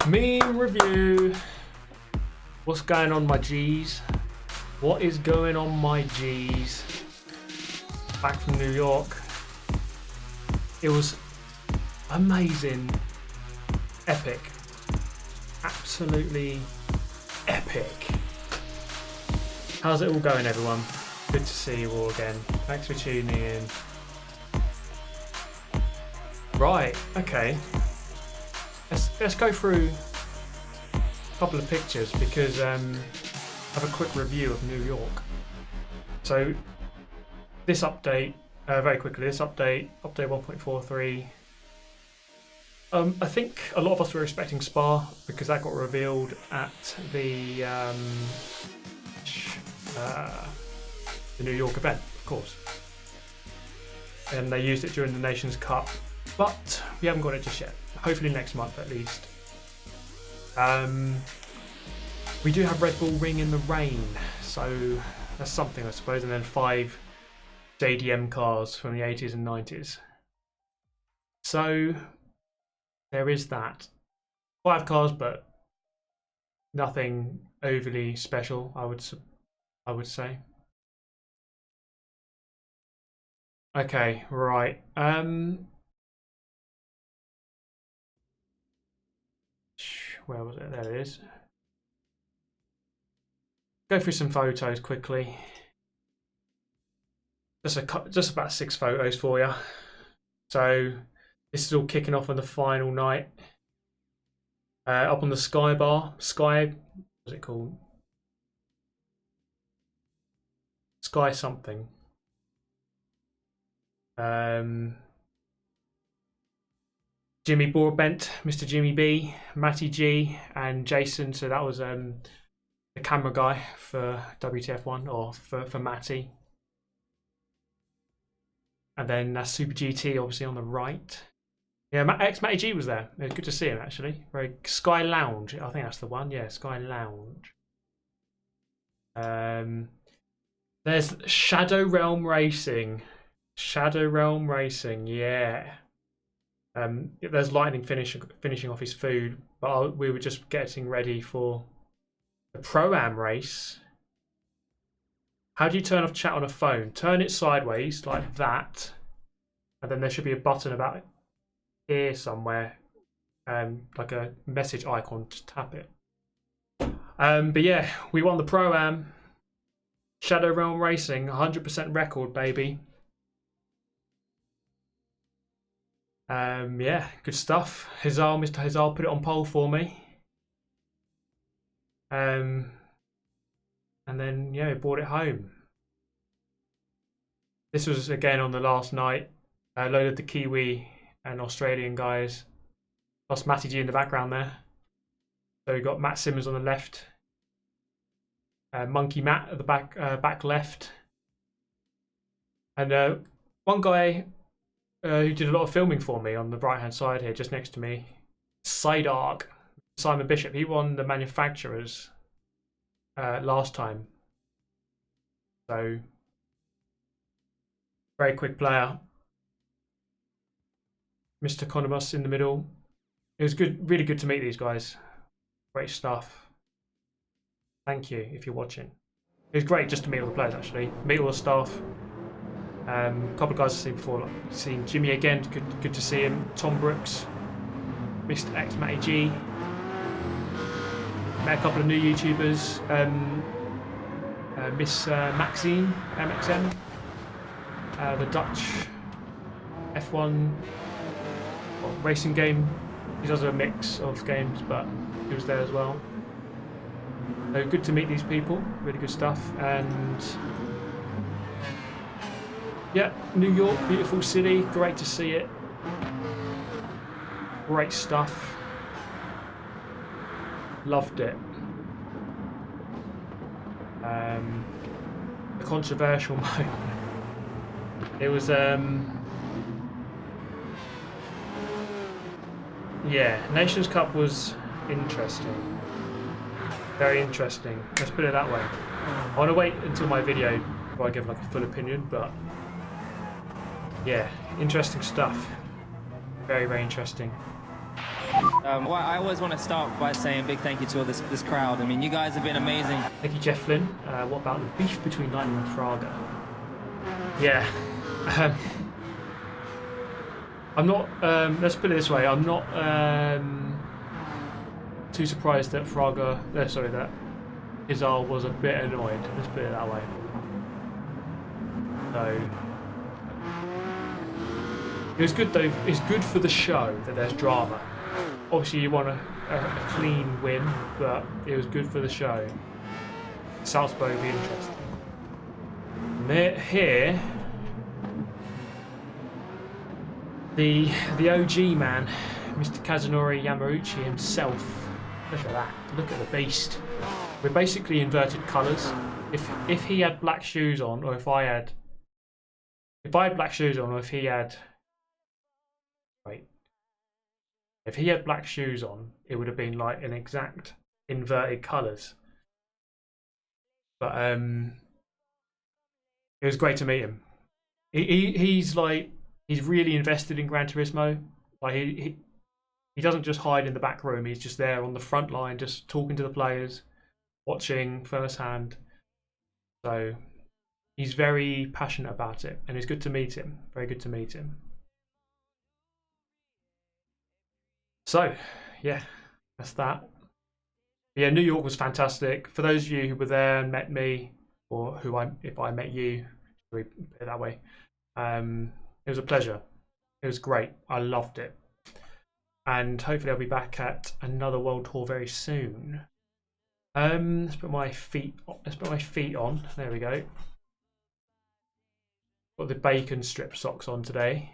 Meme review. What's going on, my G's? What is going on, my G's? Back from New York. It was amazing. Epic. Absolutely epic. How's it all going, everyone? Good to see you all again. Thanks for tuning in. Right, okay. Let's go through a couple of pictures because have a quick review of New York. So this update, very quickly, this update 1.43. I think a lot of us were expecting Spa because that got revealed at the New York event, of course. And they used it during the Nations Cup, but we haven't got it just yet. Hopefully next month at least. We do have Red Bull Ring in the Rain, so that's something, I suppose, and then 5 JDM cars from the 80s and 90s. So there is that. 5 cars, but nothing overly special, I would say. Okay, right. Where was it? There it is. go through some photos quickly. Just about 6 photos for you. So this is all kicking off on the final night. Up on the Sky Bar, what's it called? Sky something. Jimmy Broadbent, Mr. Jimmy B, Matty G, and Jason. So that was the camera guy for WTF1 or for Matty. And then that's Super GT, obviously on the right. Yeah, Matty G was there. It was good to see him actually. Very Sky Lounge, I think that's the one. Yeah, Sky Lounge. There's Shadow Realm Racing. Shadow Realm Racing, yeah. There's Lightning finishing off his food, but we were just getting ready for the Pro-Am race. How do you turn off chat on a phone? Turn it sideways like that, and then there should be a button about here somewhere, like a message icon. Just tap it. But yeah, we won the Pro-Am. Shadow Realm Racing, 100% record, baby. Yeah, good stuff. Mr. Hazal put it on pole for me. And then, yeah, we brought it home. This was, again, on the last night. Loaded the Kiwi and Australian guys. Lost Matty G in the background there. So we got Matt Simmons on the left. Monkey Matt at the back left. And one guy who did a lot of filming for me on the right-hand side here, just next to me. Sidearg, Simon Bishop. He won the manufacturers last time. So, very quick player. Mr. Conomus in the middle. It was good, really good to meet these guys. Great stuff. Thank you if you're watching. It was great just to meet all the players actually. Meet all the staff. A couple of guys I've seen before. Like, seen Jimmy again. Good to see him. Tom Brooks, Mr. X Matty G. Met a couple of new YouTubers. Miss Maxine MXM. The Dutch F1 racing game. He does a mix of games, but he was there as well. So good to meet these people. Really good stuff. And yeah, New York, beautiful city. Great to see it. Great stuff. Loved it. The controversial moment. It was yeah, Nations Cup was interesting. Very interesting. Let's put it that way. I want to wait until my video before I give like a full opinion, but yeah, interesting stuff. Very, very interesting. Well, I always want to start by saying a big thank you to all this crowd. I mean, you guys have been amazing. Thank you, Jeff Flynn. What about the beef between Lightning and Fraga? Yeah. I'm not, let's put it this way, I'm not too surprised that that Izal was a bit annoyed, let's put it that way. So, it was good though, it's good for the show that there's drama. Obviously you want a clean win, but it was good for the show. Salzburg will be interesting. And here, the OG man, Mr. Kazunori Yamauchi himself. Look at that. Look at the beast. We're basically inverted colours. If he had black shoes on, or if I had black shoes on, or if he had black shoes on, it would have been like an exact inverted colours. But it was great to meet him. He's really invested in Gran Turismo. Like he doesn't just hide in the back room. He's just there on the front line, just talking to the players, watching firsthand. So he's very passionate about it, and it's good to meet him. Very good to meet him. So yeah, that's that. Yeah, New York was fantastic. For those of you who were there and met me, or if I met you, should we put it that way? It was a pleasure. It was great. I loved it. And hopefully I'll be back at another world tour very soon. Let's put my feet on. There we go. Got the bacon strip socks on today.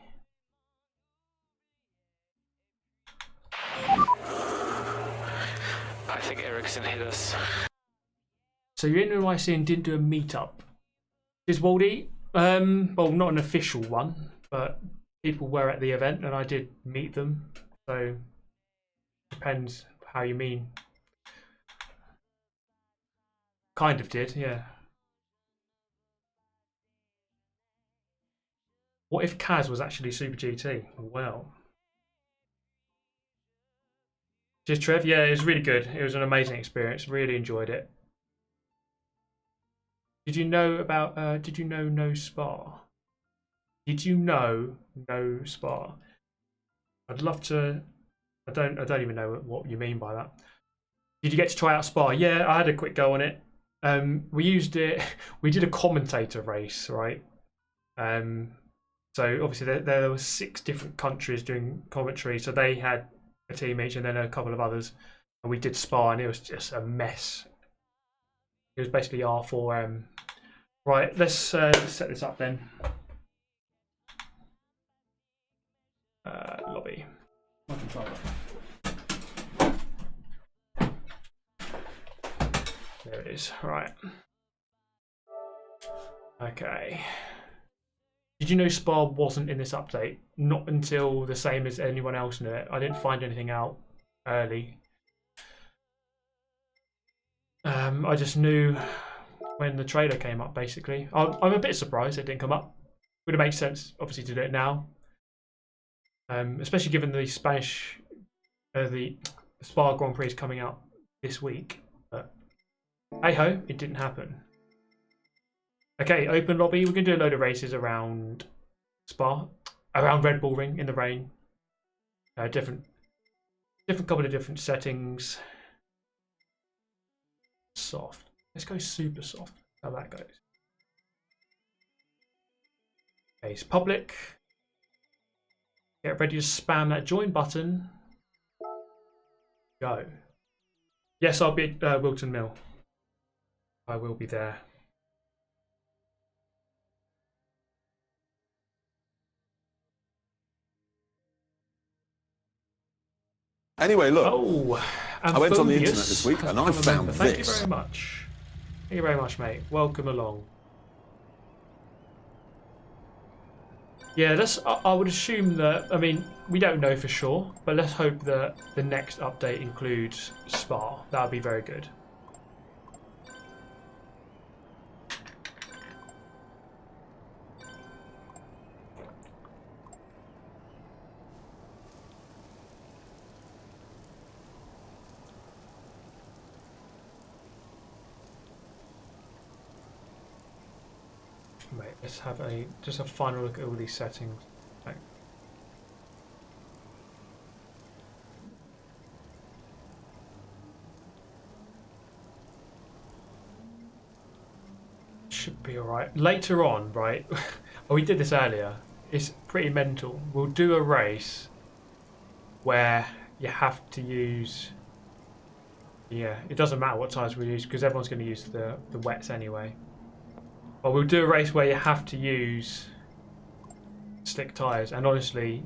I think Ericsson hit us. So you're in NYC and didn't do a meetup. Is Waldy? Well, not an official one, but people were at the event and I did meet them. So depends how you mean. Kind of did, yeah. What if Kaz was actually Super GT? Well. Just Trev, yeah, it was really good. It was an amazing experience. Really enjoyed it. Did you know about? Did you know No Spa? Did you know No Spa? I'd love to. I don't even know what you mean by that. Did you get to try out Spa? Yeah, I had a quick go on it. We used it. We did a commentator race, right? So obviously there were 6 different countries doing commentary. So they had a team each, and then a couple of others, and we did Spa, and it was just a mess. It was basically R4M. Right, let's set this up then. Lobby. My controller. There it is. Right. Okay. Did you know Spa wasn't in this update? Not until the same as anyone else knew it. I didn't find anything out early. I just knew when the trailer came up, basically. I'm a bit surprised it didn't come up. Would have made sense, obviously, to do it now. Especially given the Spanish, the Spa Grand Prix is coming out this week. But hey ho, it didn't happen. Okay, open lobby. We're going to do a load of races around Spa, around Red Bull Ring in the rain. Different couple of different settings. Soft. Let's go super soft. How that goes. Okay, it's public. Get ready to spam that join button. Go. Yes, I'll be at Wilton Mill. I will be there. Anyway, look. Oh, I went on the internet this week and I found this. Thank you very much. Thank you very much, mate. Welcome along. Yeah, I would assume that, I mean, we don't know for sure, but let's hope that the next update includes Spa. That would be very good. Wait, let's have just a final look at all these settings. Okay. Should be alright. Later on, right? Oh, we did this earlier. It's pretty mental. We'll do a race where you have to use. Yeah, it doesn't matter what tyres we use because everyone's going to use the wets anyway. But we'll do a race where you have to use slick tyres, and honestly,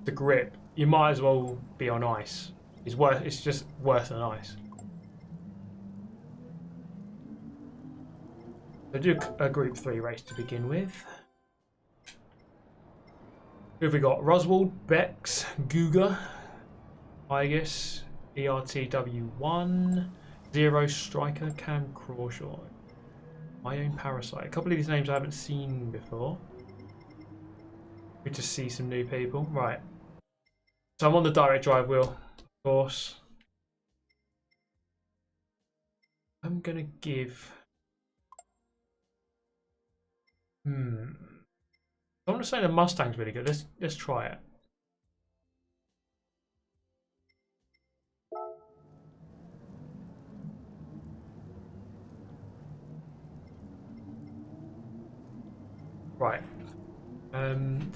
the grip, you might as well be on ice. It's just worse than ice. So do a Group 3 race to begin with. Who have we got? Roswald, Bex, Guga, Igus, ERTW1, Zero Striker, Cam Crawshaw. My Own Parasite. A couple of these names I haven't seen before. Good to see some new people. Right. So I'm on the direct drive wheel, of course. I'm going to give... I'm going to say the Mustang's really good. Let's try it. Right.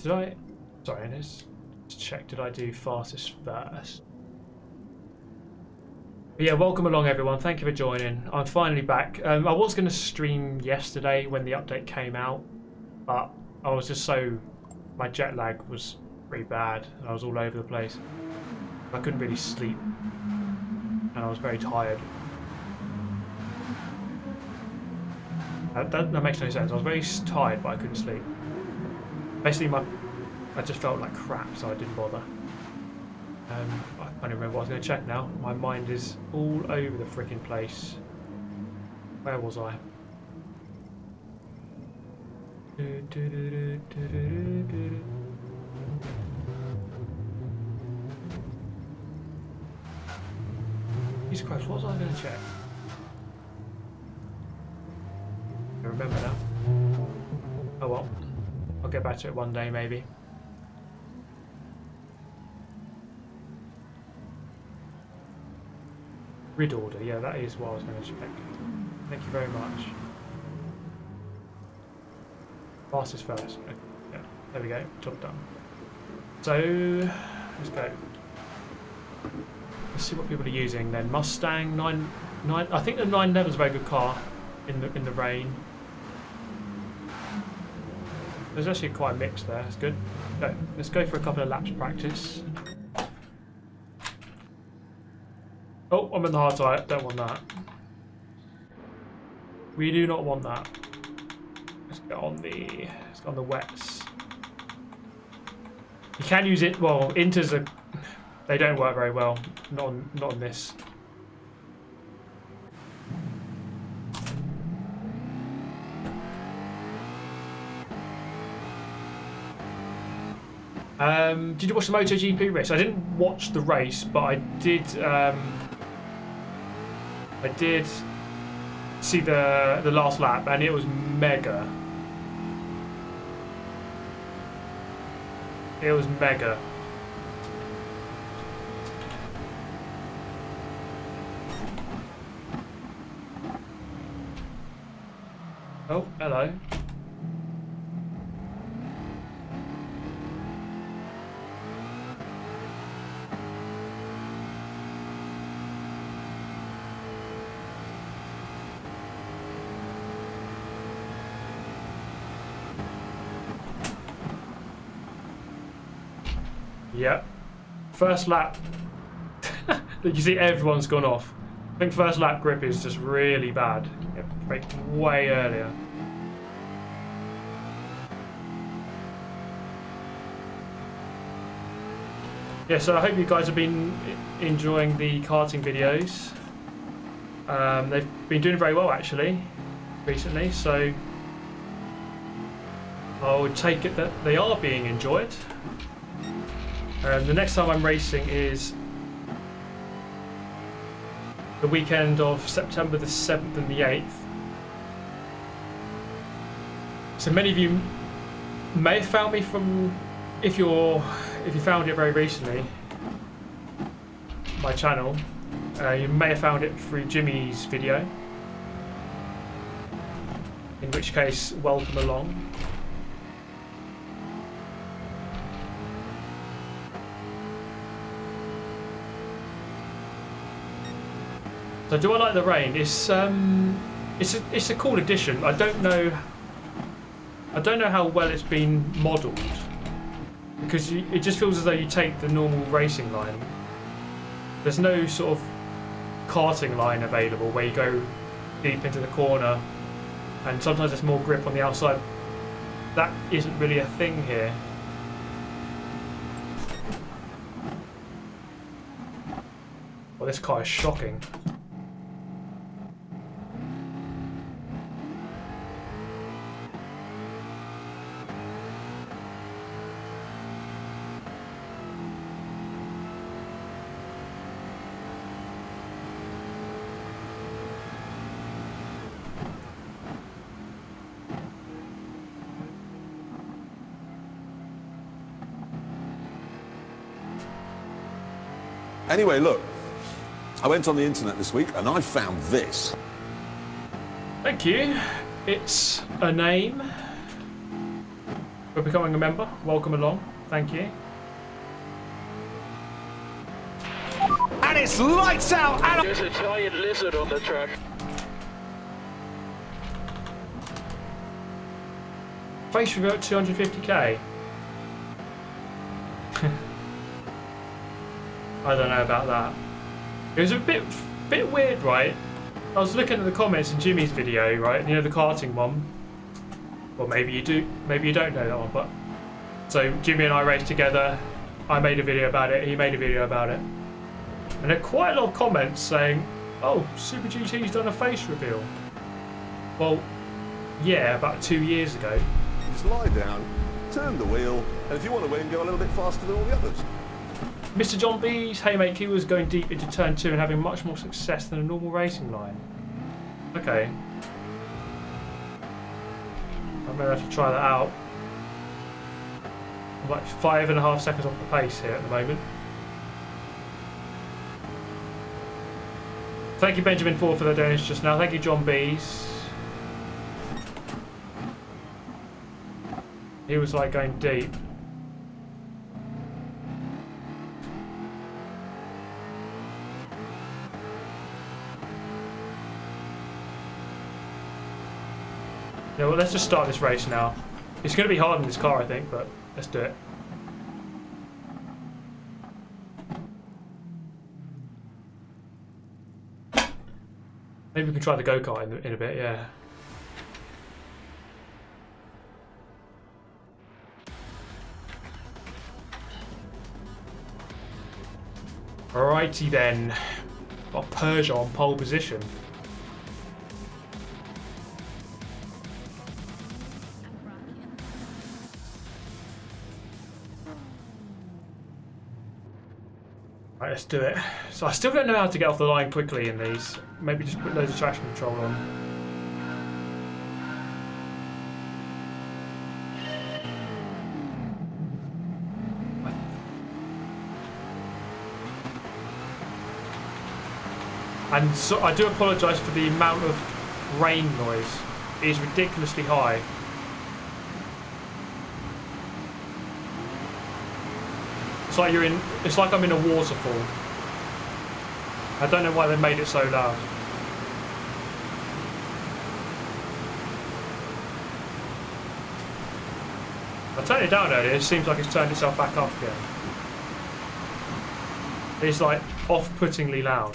Did I? Sorry, let's check. Did I do fastest first? But yeah, welcome along everyone. Thank you for joining. I'm finally back. I was going to stream yesterday when the update came out, but I was just my jet lag was pretty bad and I was all over the place. I couldn't really sleep and I was very tired. That makes no sense. I was very tired but I couldn't sleep. Basically I just felt like crap, so I didn't bother. I can't remember what I was going to check now. My mind is all over the freaking place. Where was I? Jesus Christ, what was I going to check? I remember now. Oh well. I'll get back to it one day maybe. Grid order, yeah, that is what I was going to check. Thank you very much. Fastest first. Okay, yeah, there we go, job done. So, let's go. Let's see what people are using then. Mustang 9. I think the 911 is a very good car in the rain. There's actually quite a mix there. That's good. Go. Let's go for a couple of laps practice. Oh, I'm in the hard tire. Don't want that. We do not want that. Let's get on the wets. You can use it. Well, inters are. They don't work very well. Not on this. Did you watch the MotoGP race? I didn't watch the race, but I did. I did see the last lap, and it was mega. It was mega. Oh, hello. Yep. First lap. You see everyone's gone off. I think first lap grip is just really bad. You have to brake way earlier. Yeah, so I hope you guys have been enjoying the karting videos. They've been doing very well actually recently, so I would take it that they are being enjoyed. The next time I'm racing is the weekend of September the 7th and the 8th. So many of you may have found me from, if you found it very recently, my channel, you may have found it through Jimmy's video, in which case welcome along. So do I like the rain? It's a cool addition. I don't know how well it's been modelled, because it just feels as though you take the normal racing line. There's no sort of karting line available where you go deep into the corner, and sometimes there's more grip on the outside. That isn't really a thing here. Well, this car is shocking. Anyway, look, I went on the internet this week and I found this. Thank you. It's a name. for becoming a member. Welcome along. Thank you. And it's lights out. And There's a giant lizard on the track. Face review at 250k. I don't know about that. It was a bit weird, right? I was looking at the comments in Jimmy's video, right? You know, the karting one. Well, maybe you do, maybe you don't know that one, but so Jimmy and I raced together. I made a video about it. He made a video about it, and there are quite a lot of comments saying, "Oh, Super GT's done a face reveal." Well, yeah, about 2 years ago. Just lie down, turn the wheel, and if you want to win, go a little bit faster than all the others. Mr. John B's, hey mate, he was going deep into turn 2 and having much more success than a normal racing line. Okay. I may have to try that out. I'm like 5.5 seconds off the pace here at the moment. Thank you, Benjamin Ford, for the donation just now. Thank you, John B's. He was like going deep. Yeah, well, let's just start this race now. It's going to be hard in this car, I think, but let's do it. Maybe we can try the go-kart in a bit, yeah. Alrighty then. Got Peugeot on pole position. Right, let's do it. So I still don't know how to get off the line quickly in these. Maybe just put loads of traction control on. And so I do apologise for the amount of rain noise. It is ridiculously high. It's like it's like I'm in a waterfall. I don't know why they made it so loud. I turned it down earlier, it seems like it's turned itself back up again. It's like off-puttingly loud.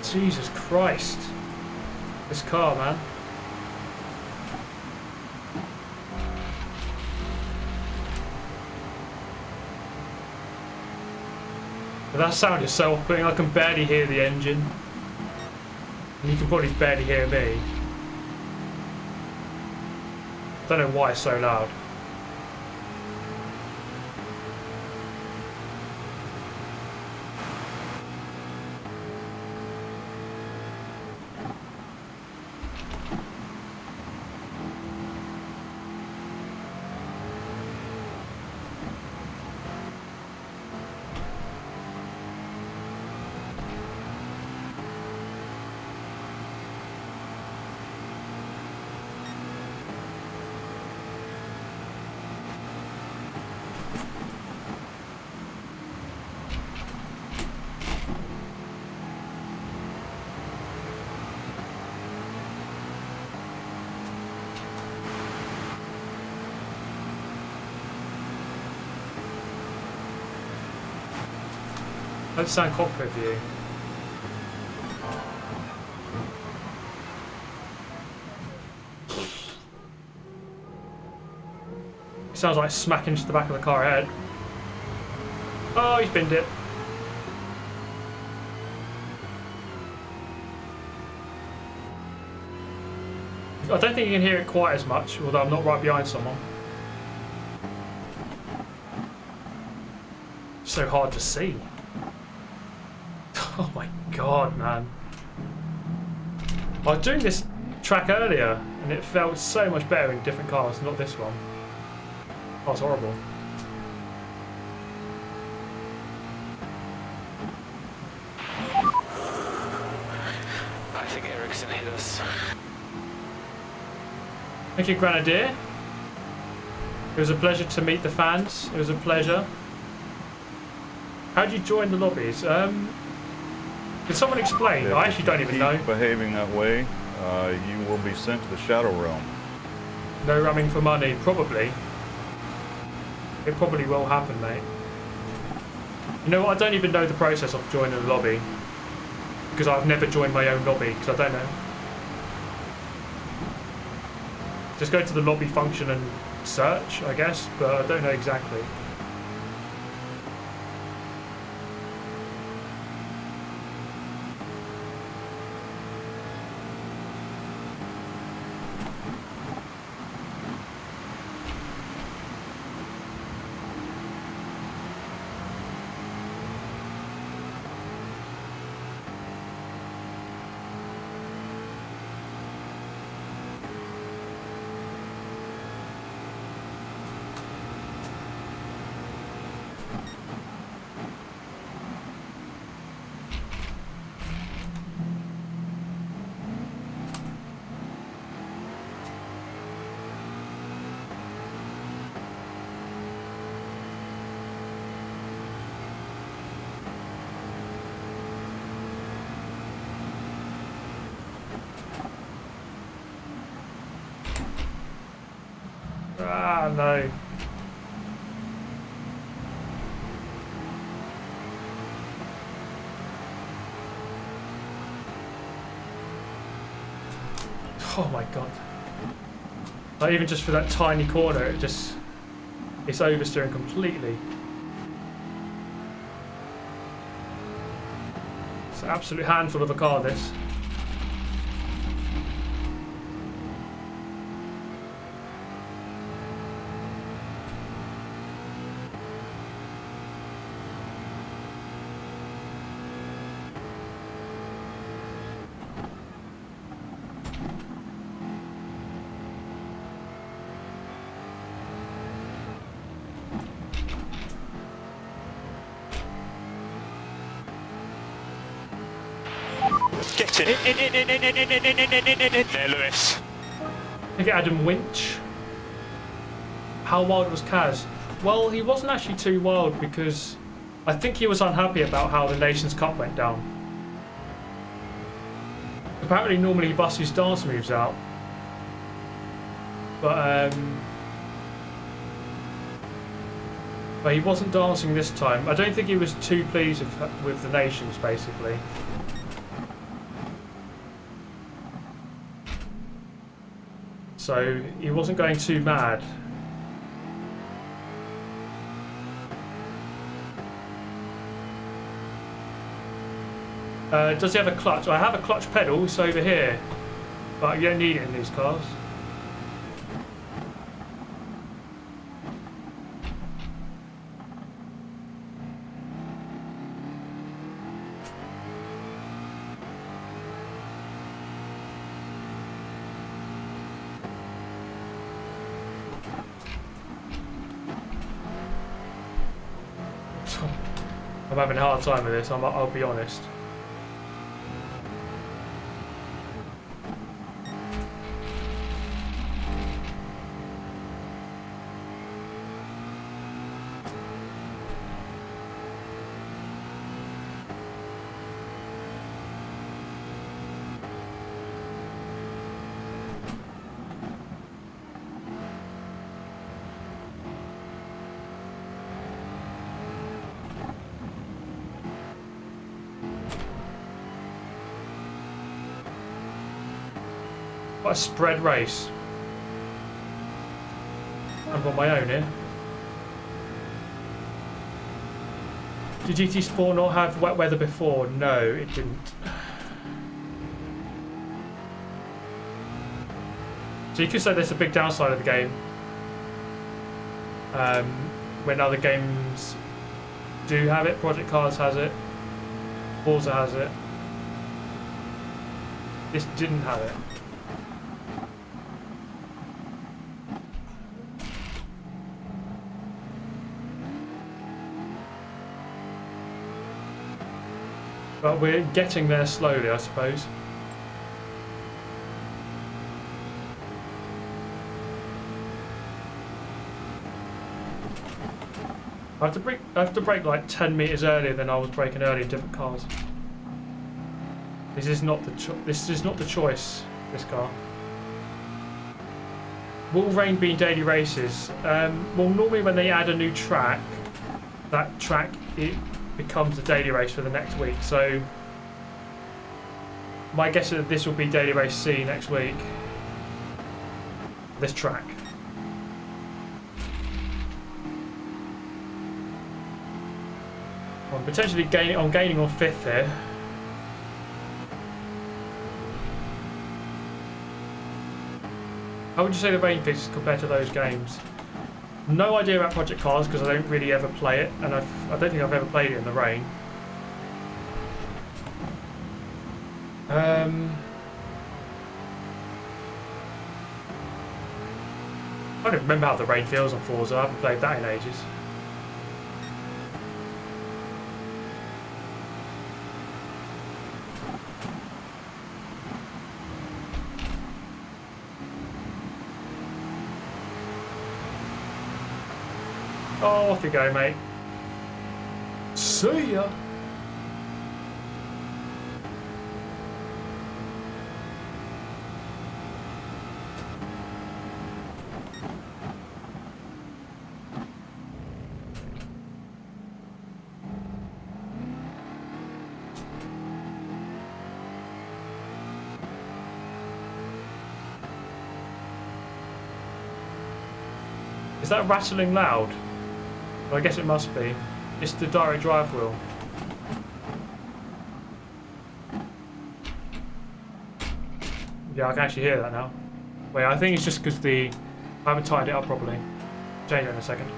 Jesus Christ. This car, man. But that sound is so off-putting, I can barely hear the engine. And you can probably barely hear me. Don't know why it's so loud. Let's sound cockpit view. It sounds like smacking into the back of the car ahead. Oh, he's binned it. I don't think you can hear it quite as much, although I'm not right behind someone. so hard to see. Oh my god, man. I was doing this track earlier and it felt so much better in different cars, not this one. Oh, it's horrible. I think Ericsson hit us. Thank you, Grenadier. It was a pleasure to meet the fans. It was a pleasure. How do you join the lobbies? Can someone explain? If I actually don't even know. Behaving that way, you will be sent to the Shadow Realm. No ramming for money, probably. It probably will happen, mate. You know what? I don't even know the process of joining a lobby because I've never joined my own lobby because I don't know. Just go to the lobby function and search, I guess, but I don't know exactly. Ah, no. Oh my god. Like even just for that tiny corner, it's oversteering completely. It's an absolute handful of a car, this. Get in. There, Lewis. Look at Adam Winch. How wild was Kaz? Well, he wasn't actually too wild because I think he was unhappy about how the Nations Cup went down. Apparently normally he busts his dance moves out. But he wasn't dancing this time. I don't think he was too pleased with the Nations, basically. So he wasn't going too mad. Does he have a clutch? I have a clutch pedal, it's over here. But you don't need it in these cars. I'm having a hard time with this, I'll be honest. What a spread race. I'm on my own here. Did GT Sport not have wet weather before? No, it didn't. So you could say there's a big downside of the game. When other games do have it. Project Cars has it. Forza has it. This didn't have it. But we're getting there slowly, I suppose. I have to brake like 10 meters earlier than I was braking earlier in different cars. This is not the choice. This car. Will rain be in daily races? Well, normally when they add a new track, that track it becomes a daily race for the next week. So my guess is that this will be daily race C next week. This track. I'm potentially gaining. I'm gaining on 5th here. How would you say the rain fixes compared to those games? No idea about Project Cars because I don't really ever play it, and I don't think I've ever played it in the rain. I don't remember how the rain feels on Forza. I haven't played that in ages. Oh, off you go, mate. See ya. Is that rattling loud? Well, I guess it must be. It's the direct drive wheel. Yeah, I can actually hear that now. Wait, I think it's just because I haven't tied it up properly. Change it in a second.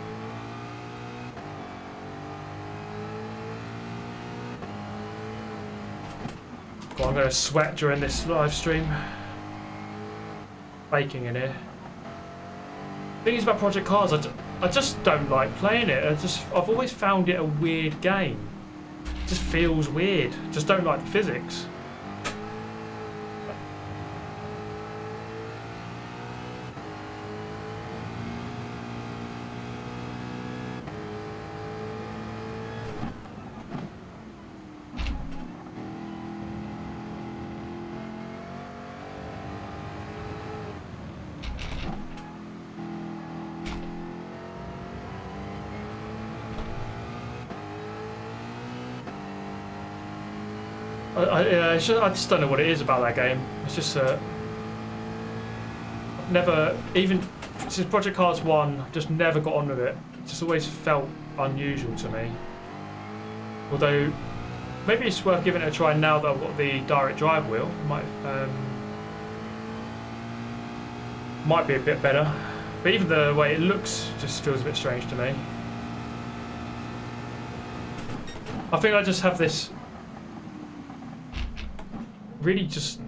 Well, I'm going to sweat during this live stream. Baking in here. The thing is about Project Cars, I just don't like playing it. I've always found it a weird game. It just feels weird. Just don't like the physics. I just don't know what it is about that game. It's just I've never, even since Project Cars 1, I've just never got on with it. It just always felt unusual to me. Although, maybe it's worth giving it a try now that I've got the direct drive wheel. It might be a bit better. But even the way it looks just feels a bit strange to me. I think I just have this really just,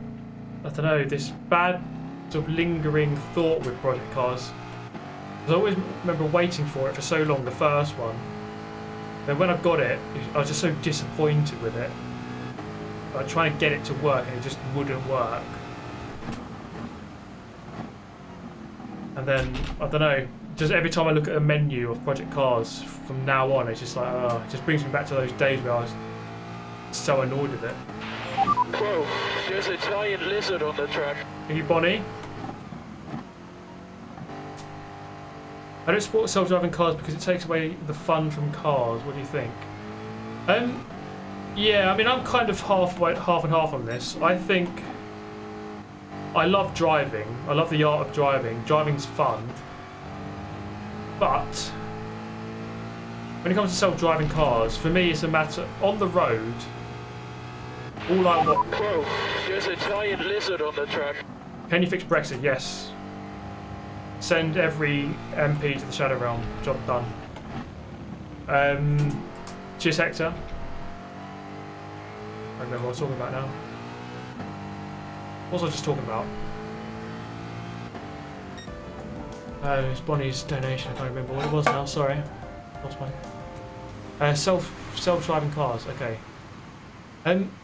I don't know, this bad sort of lingering thought with Project Cars. I always remember waiting for it for so long, the first one. Then when I got it, I was just so disappointed with it. Like trying to get it to work and it just wouldn't work. And then, I don't know, just every time I look at a menu of Project Cars from now on, it's just like, oh, it just brings me back to those days where I was so annoyed with it. Whoa, there's a giant lizard on the track. Are you Bonnie? I don't support self-driving cars because it takes away the fun from cars. What do you think? Yeah, I mean, I'm kind of half and half on this. I think I love driving. I love the art of driving. Driving's fun. But when it comes to self-driving cars, for me, it's a matter on the road. All I want. Whoa, there's a giant lizard on the track. Can you fix Brexit? Yes. Send every MP to the Shadow Realm. Job done. Cheers, Hector. I don't know what I was talking about now. What was I just talking about? Oh, it's Bonnie's donation. I can't remember what it was now. Sorry, lost my self-driving cars. Okay.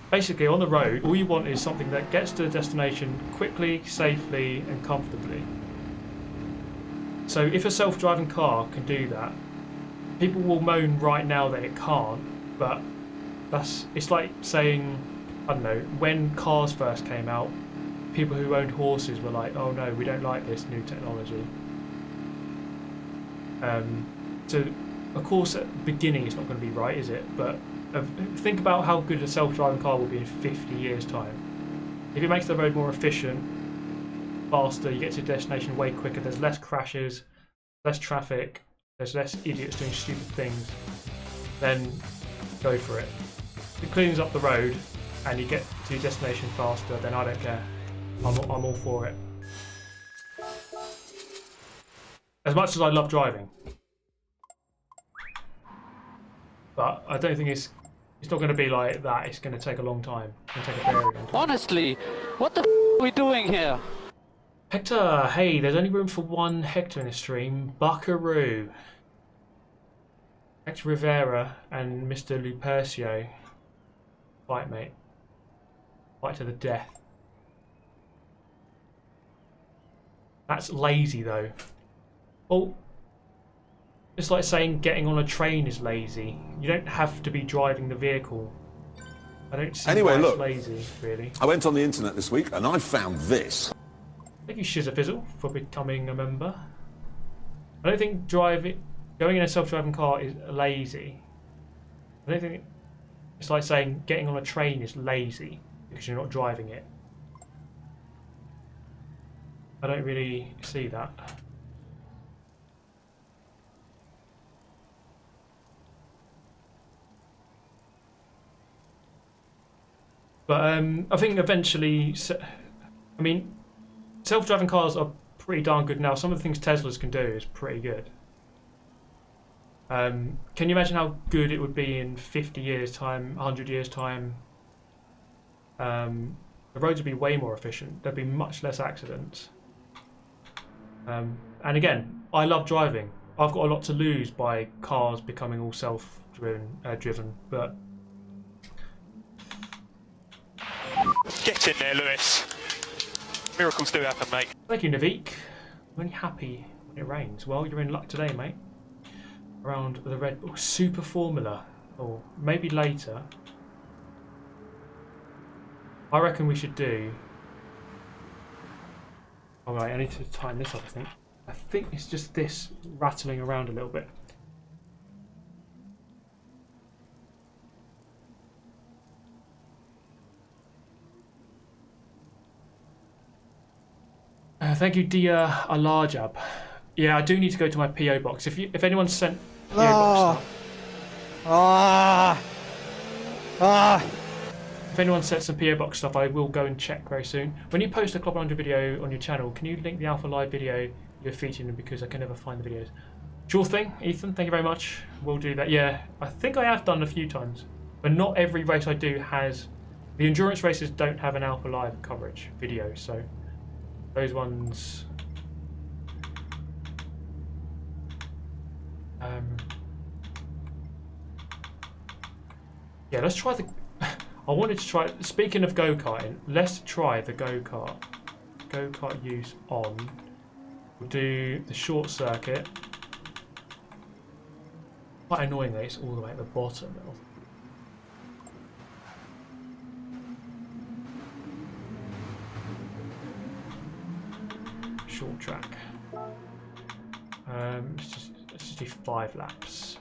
Basically, on the road, all you want is something that gets to the destination quickly, safely, and comfortably. So, if a self-driving car can do that, people will moan right now that it can't. But it's like saying, I don't know, when cars first came out, people who owned horses were like, "Oh no, we don't like this new technology." So, of course, at the beginning it's not going to be right, is it? But think about how good a self-driving car will be in 50 years' time. If it makes the road more efficient, faster, you get to your destination way quicker, there's less crashes, less traffic, there's less idiots doing stupid things, then go for it. If it cleans up the road and you get to your destination faster, then I don't care. I'm all for it. As much as I love driving. But I don't think it's not going to be like that. It's going to take a long time. It's going to take a very long time. Honestly, what the f are we doing here? Hector, hey, there's only room for one Hector in the stream. Buckaroo. Hector Rivera and Mr. Lupercio. Fight, mate. Fight to the death. That's lazy, though. Oh. It's like saying getting on a train is lazy. You don't have to be driving the vehicle. I don't see why it's lazy, really. I went on the internet this week and I found this. Thank you, Shizafizzle, for becoming a member. I don't think going in a self-driving car is lazy. I don't think it's like saying getting on a train is lazy because you're not driving it. I don't really see that. But I think eventually, I mean, self-driving cars are pretty darn good now. Some of the things Teslas can do is pretty good. Can you imagine how good it would be in 50 years' time, 100 years' time? The roads would be way more efficient. There'd be much less accidents. And again, I love driving. I've got a lot to lose by cars becoming all self-driven, but... Get in there, Lewis. Miracles do happen, mate. Thank you, Navik. I'm only happy when it rains. Well, you're in luck today, mate. Around the Red Bull Super Formula. Or maybe later. I reckon we should do... Alright, I need to tighten this up, I think. I think it's just this rattling around a little bit. Thank you, Dia Alajab. Yeah, I do need to go to my PO box. If anyone's sent PO box stuff, if anyone sent some PO box stuff, I will go and check very soon. When you post a Club 100 video on your channel, can you link the Alpha Live video you're featuring, because I can never find the videos? Sure thing, Ethan. Thank you very much. We'll do that. Yeah, I think I have done a few times, but not every race I do has. The endurance races don't have an Alpha Live coverage video, so. Those ones. Yeah, let's try the. I wanted to try. Speaking of go-karting, let's try the go-kart. Go-kart use on. We'll do the short circuit. Quite annoying that it's all the way at the bottom. Short track. Let's just do 5 laps.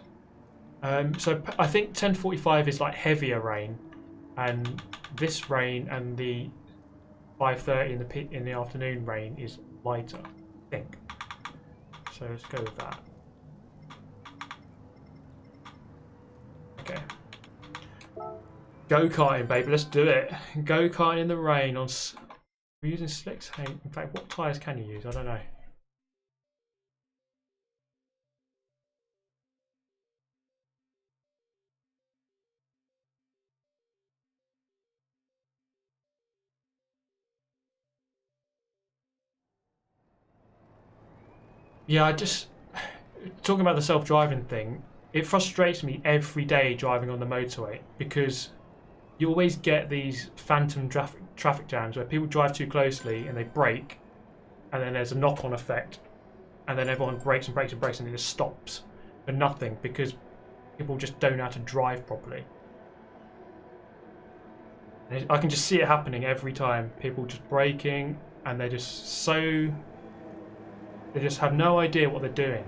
So I think 10:45 is like heavier rain, and this rain and the 5:30 in the afternoon rain is lighter, I think. So let's go with that. Okay. Go-karting, baby, let's do it. Go-karting in the rain on. We're using slicks. Hey, in fact, what tyres can you use? I don't know. Yeah, I just talking about the self-driving thing. It frustrates me every day driving on the motorway because you always get these phantom traffic jams where people drive too closely and they brake, and then there's a knock-on effect, and then everyone brakes and brakes and brakes, and it just stops for nothing because people just don't know how to drive properly. And I can just see it happening every time. People just braking, and they're just so... They just have no idea what they're doing.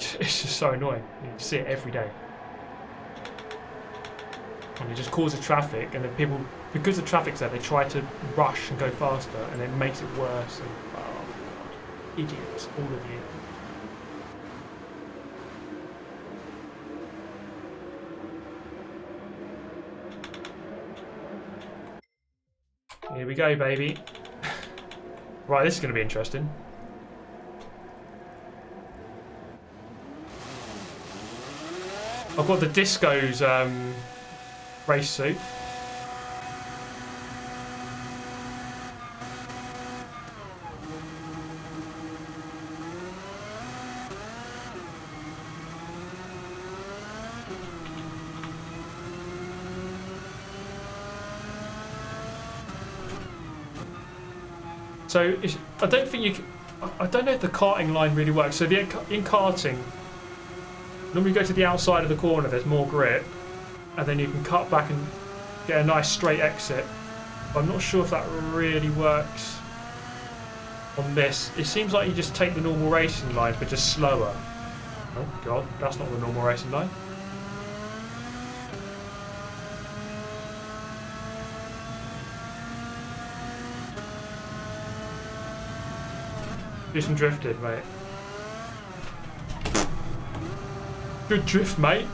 It's just so annoying. You see it every day. And it just causes traffic, and then people, because the traffic's there, they try to rush and go faster, and it makes it worse. And, oh my god, idiots, all of you. Here we go, baby. Right, this is going to be interesting. I've got the Disco's race suit. So I don't think you can, I don't know if the karting line really works. So in karting, normally you go to the outside of the corner, there's more grip, and then you can cut back and get a nice straight exit. But I'm not sure if that really works on this. It seems like you just take the normal racing line, but just slower. Oh god, that's not the normal racing line. Do some drifting, mate. Good drift, mate.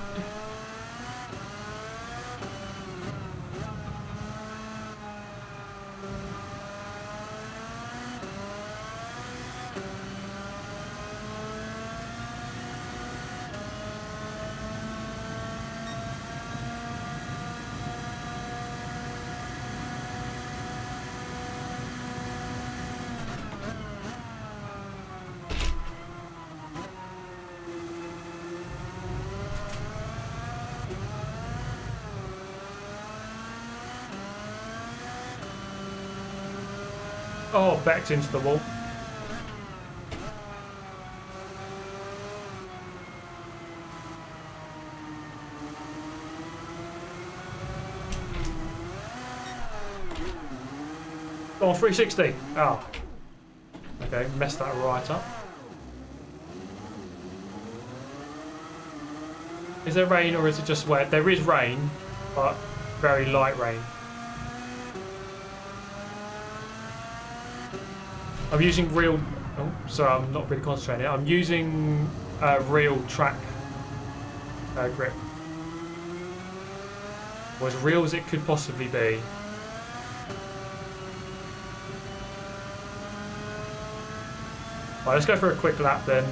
Oh, backed into the wall. Oh, 360. Oh. Okay, messed that right up. Is there rain or is it just wet? There is rain, but very light rain. I'm using real... Oh, sorry, I'm not really concentrating. I'm using real track grip. Or as real as it could possibly be. Right, let's go for a quick lap then.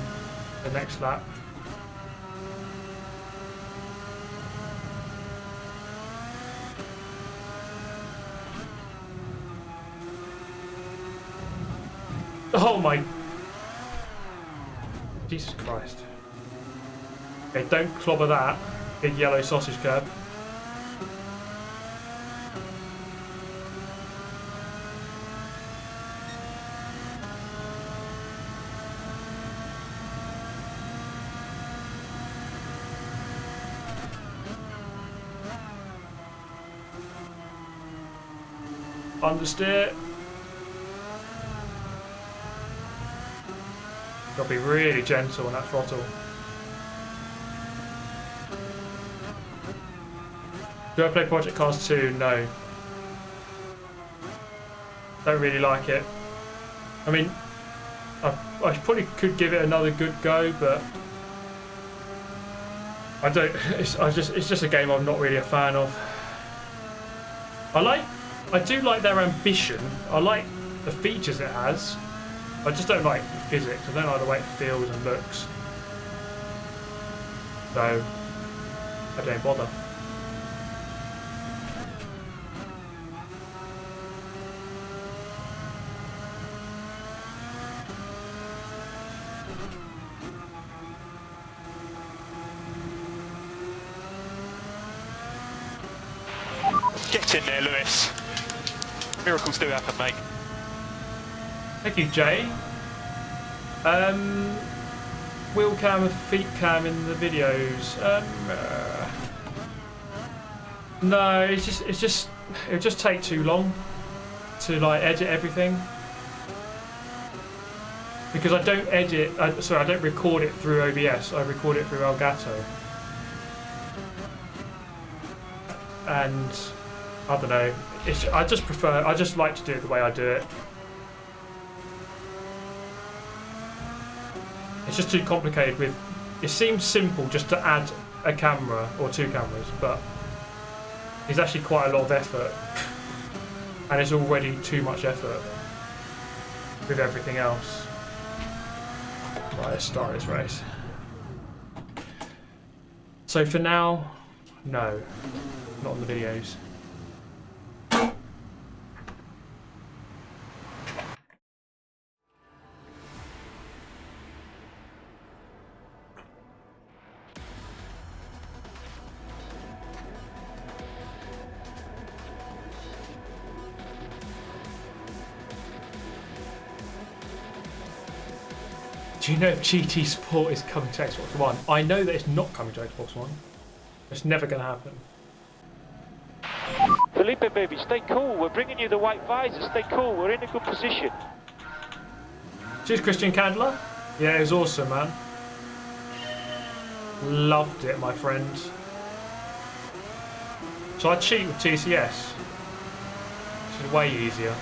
The next lap. Oh my... Jesus Christ. Okay, don't clobber that. Big yellow sausage curb. Understeer. Got to be really gentle on that throttle. Do I play Project Cars 2? No. Don't really like it. I mean, I probably could give it another good go, but I don't. It's just a game I'm not really a fan of. I do like their ambition. I like the features it has. I just don't like the physics. I don't like the way it feels and looks. So I don't bother. Get in there, Lewis. Miracles do happen, mate. Thank you, Jay. Wheel cam and feet cam in the videos. No, it'll just take too long to like edit everything. Because I don't I don't record it through OBS, I record it through Elgato. And I don't know, I just like to do it the way I do it. It's just too complicated it seems simple just to add a camera or two cameras, but it's actually quite a lot of effort. And it's already too much effort with everything else. Right, let's start this race. So for now, no, not on the videos. Do you know if GT Sport is coming to Xbox One? I know that it's not coming to Xbox One. It's never going to happen. Felipe, baby, stay cool. We're bringing you the white visor. Stay cool. We're in a good position. Cheers, Christian Candler. Yeah, it was awesome, man. Loved it, my friend. So I cheat with TCS. Which is way easier.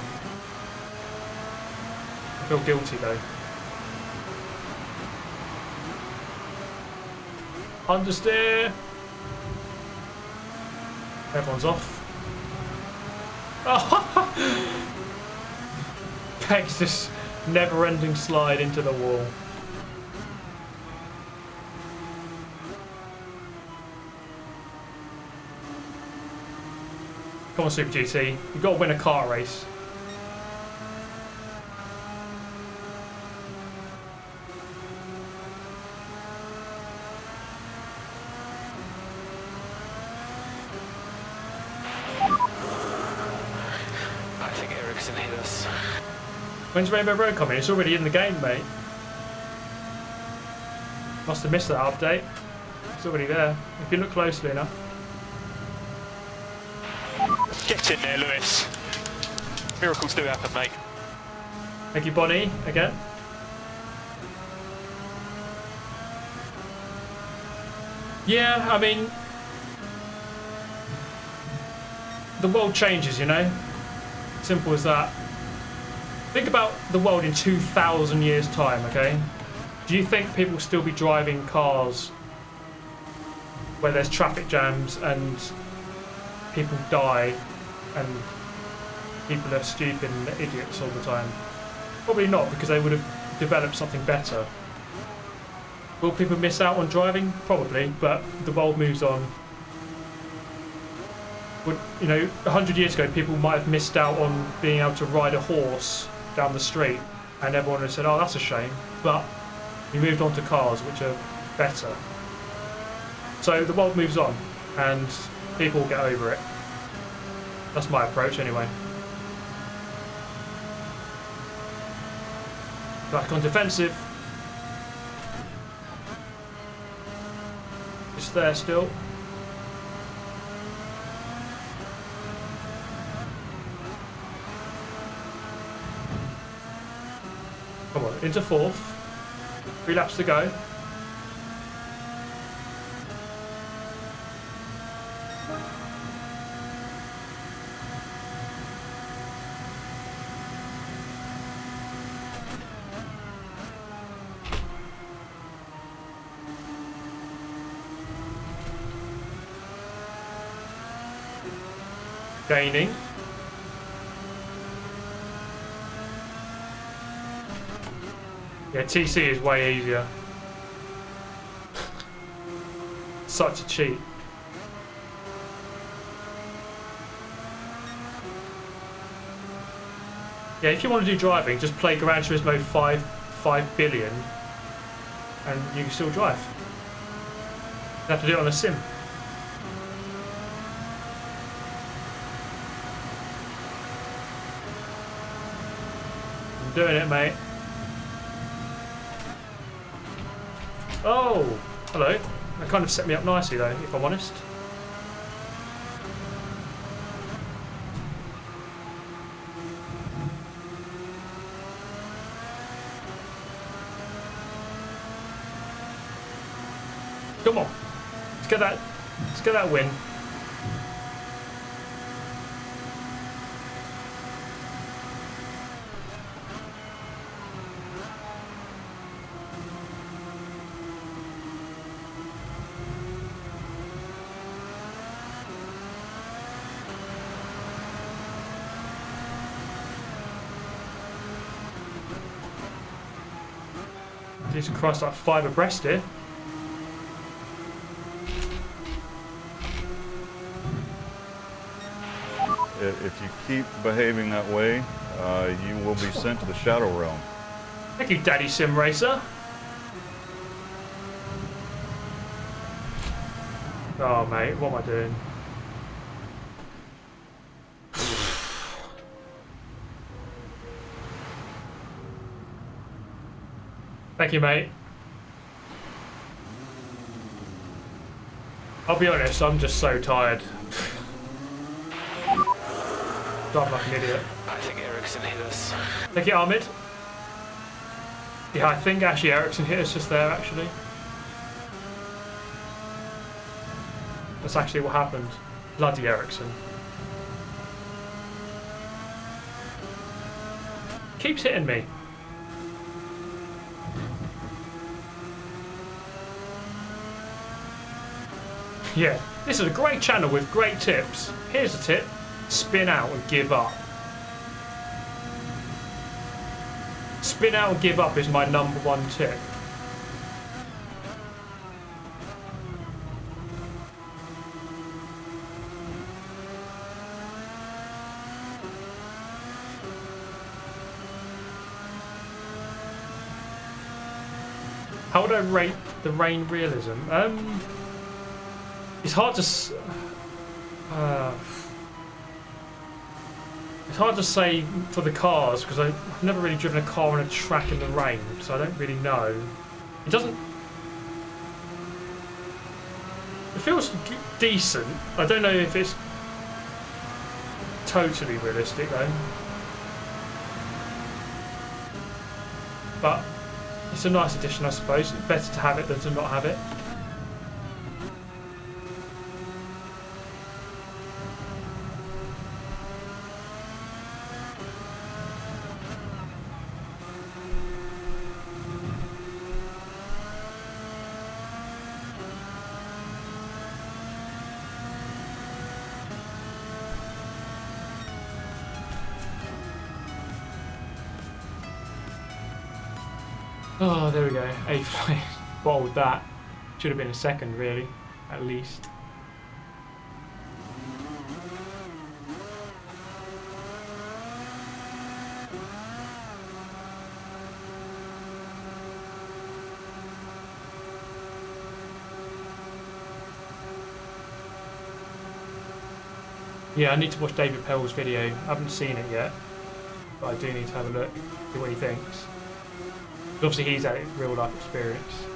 I feel guilty, though. Understeer. Everyone's off. Oh. Pegs this never-ending slide into the wall. Come on, Super GT. You've got to win a kart race. When's Rainbow Road coming? It's already in the game, mate. Must have missed that update. It's already there, if you look closely enough. Get in there, Lewis. Miracles do happen, mate. Thank you, Bonnie, again. Yeah, I mean, the world changes, you know? Simple as that. Think about the world in 2,000 years' time, okay? Do you think people will still be driving cars where there's traffic jams and people die and people are stupid and idiots all the time? Probably not, because they would have developed something better. Will people miss out on driving? Probably, but the world moves on. Would, you know, 100 years ago, people might have missed out on being able to ride a horse down the street, and everyone would have said, oh, that's a shame. But we moved on to cars, which are better. So the world moves on, and people will get over it. That's my approach, anyway. Back on defensive. It's there still. Come on, into fourth. 3 laps to go. Gaining. Yeah, TC is way easier. Such a cheat. Yeah, if you want to do driving, just play Gran Turismo 5 billion and you can still drive. You have to do it on a sim. Doing it, mate. Oh, hello. That kind of set me up nicely, though, if I'm honest. Come on. Let's get that. Let's get that win. Jesus Christ, like 5 abreast here. If you keep behaving that way, you will be sent to the Shadow Realm. Thank you, Daddy Sim Racer. Oh, mate, what am I doing? Thank you, mate. I'll be honest, I'm just so tired. I'm like an idiot. I think Ericsson hit us. Thank you, Ahmed. Yeah, I think actually Ericsson hit us just there, actually. That's actually what happened. Bloody Ericsson. Keeps hitting me. Yeah, this is a great channel with great tips. Here's a tip. Spin out and give up. Spin out and give up is my #1 tip. How would I rate the rain realism? It's hard to it's hard to say for the cars because I've never really driven a car on a track in the rain, so I don't really know. It doesn't. It feels decent. I don't know if it's totally realistic though. But it's a nice addition, I suppose. It's better to have it than to not have it. Oh, there we go. 8th place. Bottled that. Should have been a second, really, at least. Yeah, I need to watch David Pell's video. I haven't seen it yet, but I do need to have a look, see what he thinks. Obviously he's had it real life experience.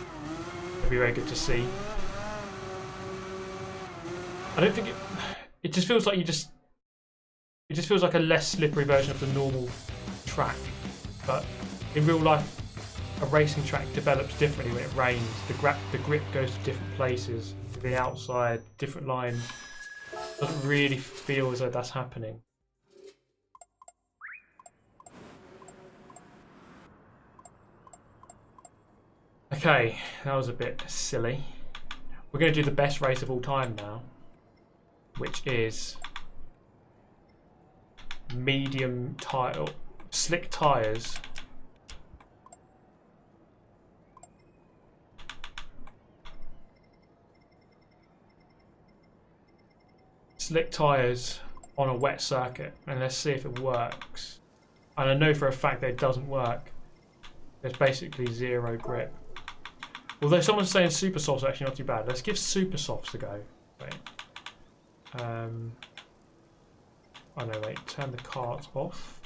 It'd be very good to see. I don't think it just feels like it just feels like a less slippery version of the normal track. But in real life a racing track develops differently when it rains. The grip goes to different places, to the outside, different lines. Doesn't really feel as though that's happening. Okay, that was a bit silly. We're going to do the best race of all time now, which is medium tire, slick tyres. Slick tyres on a wet circuit, and let's see if it works. And I know for a fact that it doesn't work. There's basically zero grip. Although someone's saying super softs are actually not too bad. Let's give super softs a go. Wait. Oh no, wait. Turn the cart off.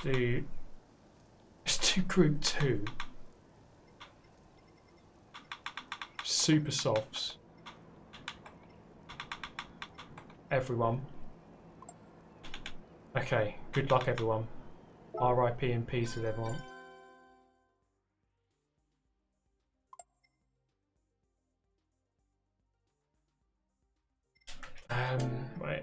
Let's do Group 2. Super softs. Everyone. Okay, good luck everyone. RIP and peace with everyone. Wait.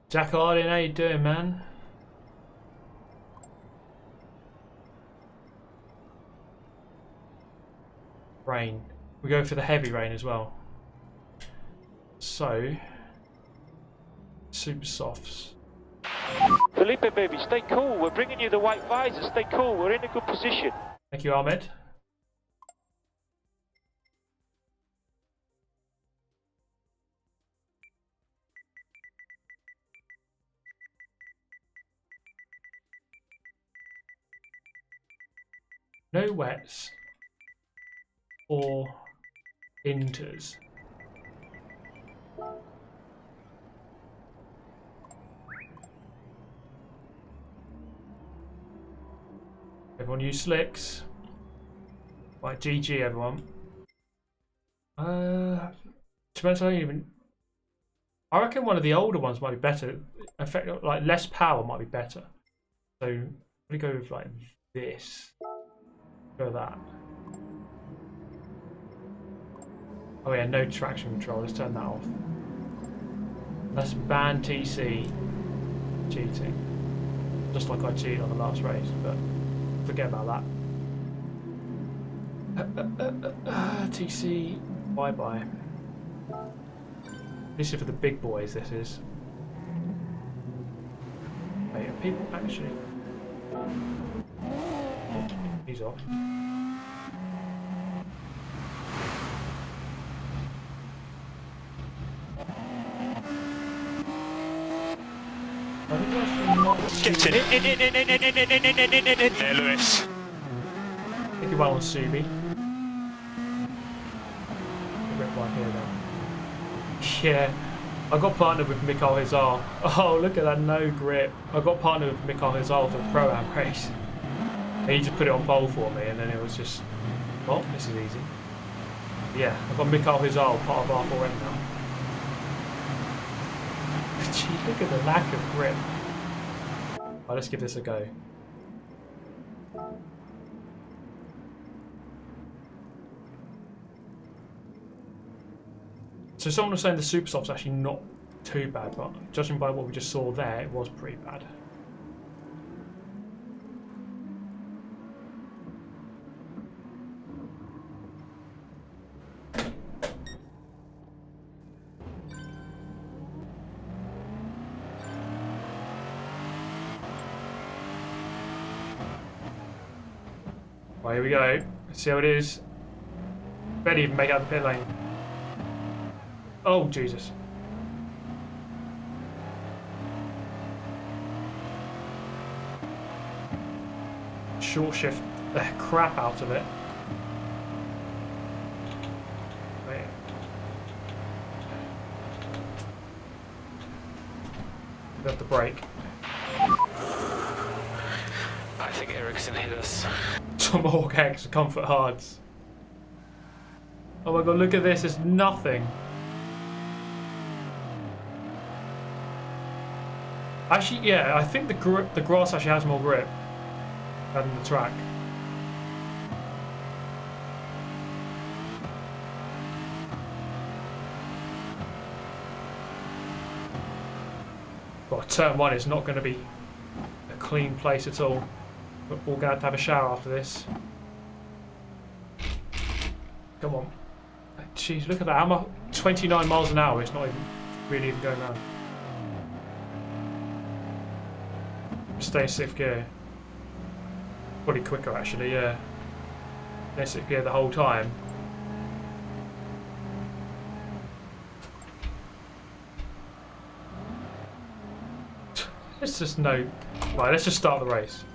Jack Harding, how you doing, man? Rain. We go for the heavy rain as well. So, super softs. Felipe, baby, stay cool. We're bringing you the white visor. Stay cool. We're in a good position. Thank you, Ahmed. No wets or inters. Everyone use slicks. Right, GG everyone. To be honest, I reckon one of the older ones might be better. Effect, like less power might be better. So we go with like this. Go with that. Oh yeah, no traction control. Let's turn that off. Let's ban TC cheating. Just like I cheated on the last race, but forget about that. TC, bye bye. This is for the big boys. This is. Wait, are people actually? He's off. Get in there, Lewis. Think you well on Subi. Rip one here then. Yeah, I got partnered with Mikael Hazar. Oh, look at that no grip. I got partnered with Mikael Hazar for the Pro-Am race. And he just put it on pole for me, and then it was just, well, this is easy. Yeah, I've got Mikael Hazar, part of R4M now. Gee, look at the lack of grip. Right, let's give this a go. So someone was saying the super soft's actually not too bad, but judging by what we just saw there, it was pretty bad. Right, here we go. Let's see how it is. Barely even make out the pit lane. Oh, Jesus. Short shift the crap out of it. Wait. We have to brake. I think Ericsson hit us. Tomahawk X, comfort hards. Oh my god, look at this, it's nothing. Actually, yeah, I think the grass actually has more grip than the track. But turn one is not going to be a clean place at all. But we're going to have a shower after this. Come on. Jeez, look at that. I'm at 29 miles an hour. It's not even really even going around. Stay in 6th gear. Probably quicker actually, yeah. Stay in 6th gear the whole time. Let's just no. Right, let's just start the race.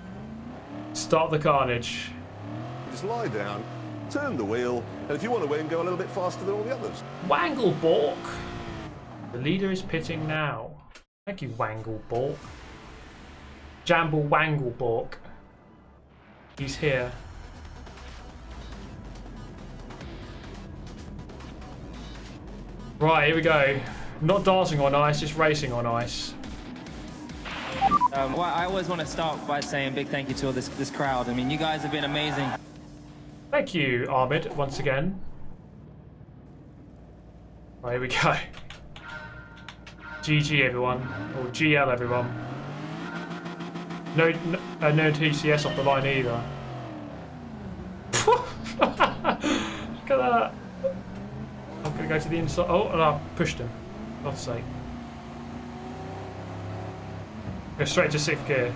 Start the carnage. Just lie down, turn the wheel, and if you want to win, go a little bit faster than all the others. Wanglebork. The leader is pitting now. Thank you, Wanglebork. Jamble Wanglebork. He's here. Right, here we go. Not dancing on ice, just racing on ice. Well, I always want to start by saying big thank you to all this crowd. I mean, you guys have been amazing. Thank you, Ahmed, once again. Right, here we go. GG, everyone. Or GL, everyone. No TCS off the line either. Look at that. I'm going to go to the inside. Oh, and I pushed him. For God's sake. Go straight to 6th gear.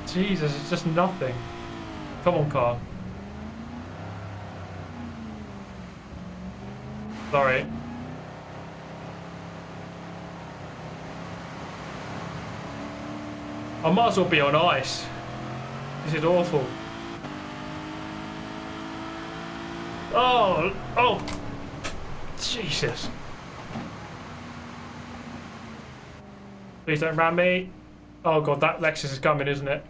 Jesus, it's just nothing. Come on, car. Sorry. I might as well be on ice. This is awful. Oh, Jesus. Please don't ram me. Oh God, that Lexus is coming, isn't it?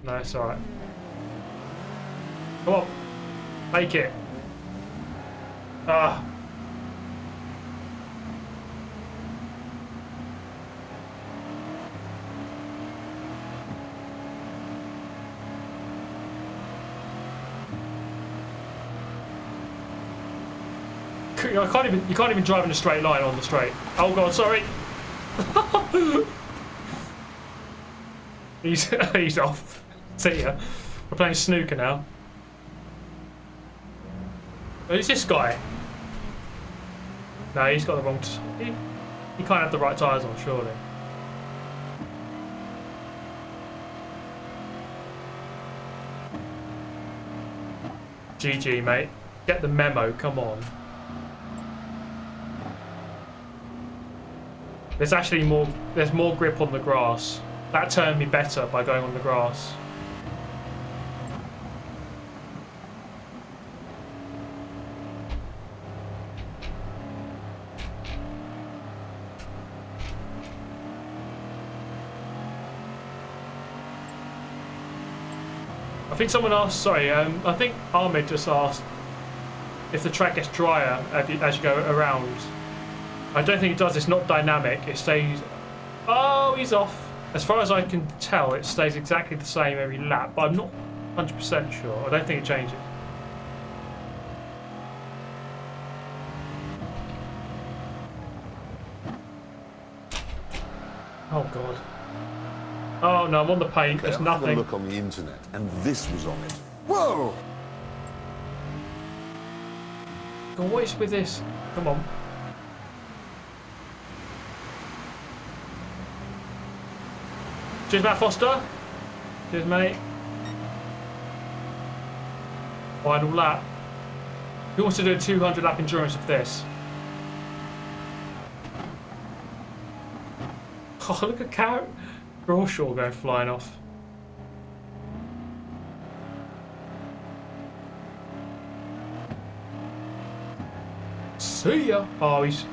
No, it's alright. Come on. Make it. Ah. You can't even drive in a straight line on the straight. Oh God, sorry. he's off. See ya. We're playing snooker now. Who's this guy? No, he's got the wrong. He can't have the right tyres on, surely. GG, mate. Get the memo. Come on. There's actually more. There's more grip on the grass. That turned me better by going on the grass. I think someone asked. Sorry, I think Ahmed just asked if the track gets drier as you go around. I don't think it does. It's not dynamic. It stays. Oh, he's off. As far as I can tell, it stays exactly the same every lap, but I'm not 100% sure. I don't think it changes. Oh God. Oh no, I'm on the paint. There's nothing. Have a look on the internet, and this was on it. Whoa! God, what is with this? Come on. Cheers, Matt Foster. Cheers, mate. Final lap. Who wants to do a 200 lap endurance of this? Oh, look at Crawshaw going flying off. See ya. Oh, he's.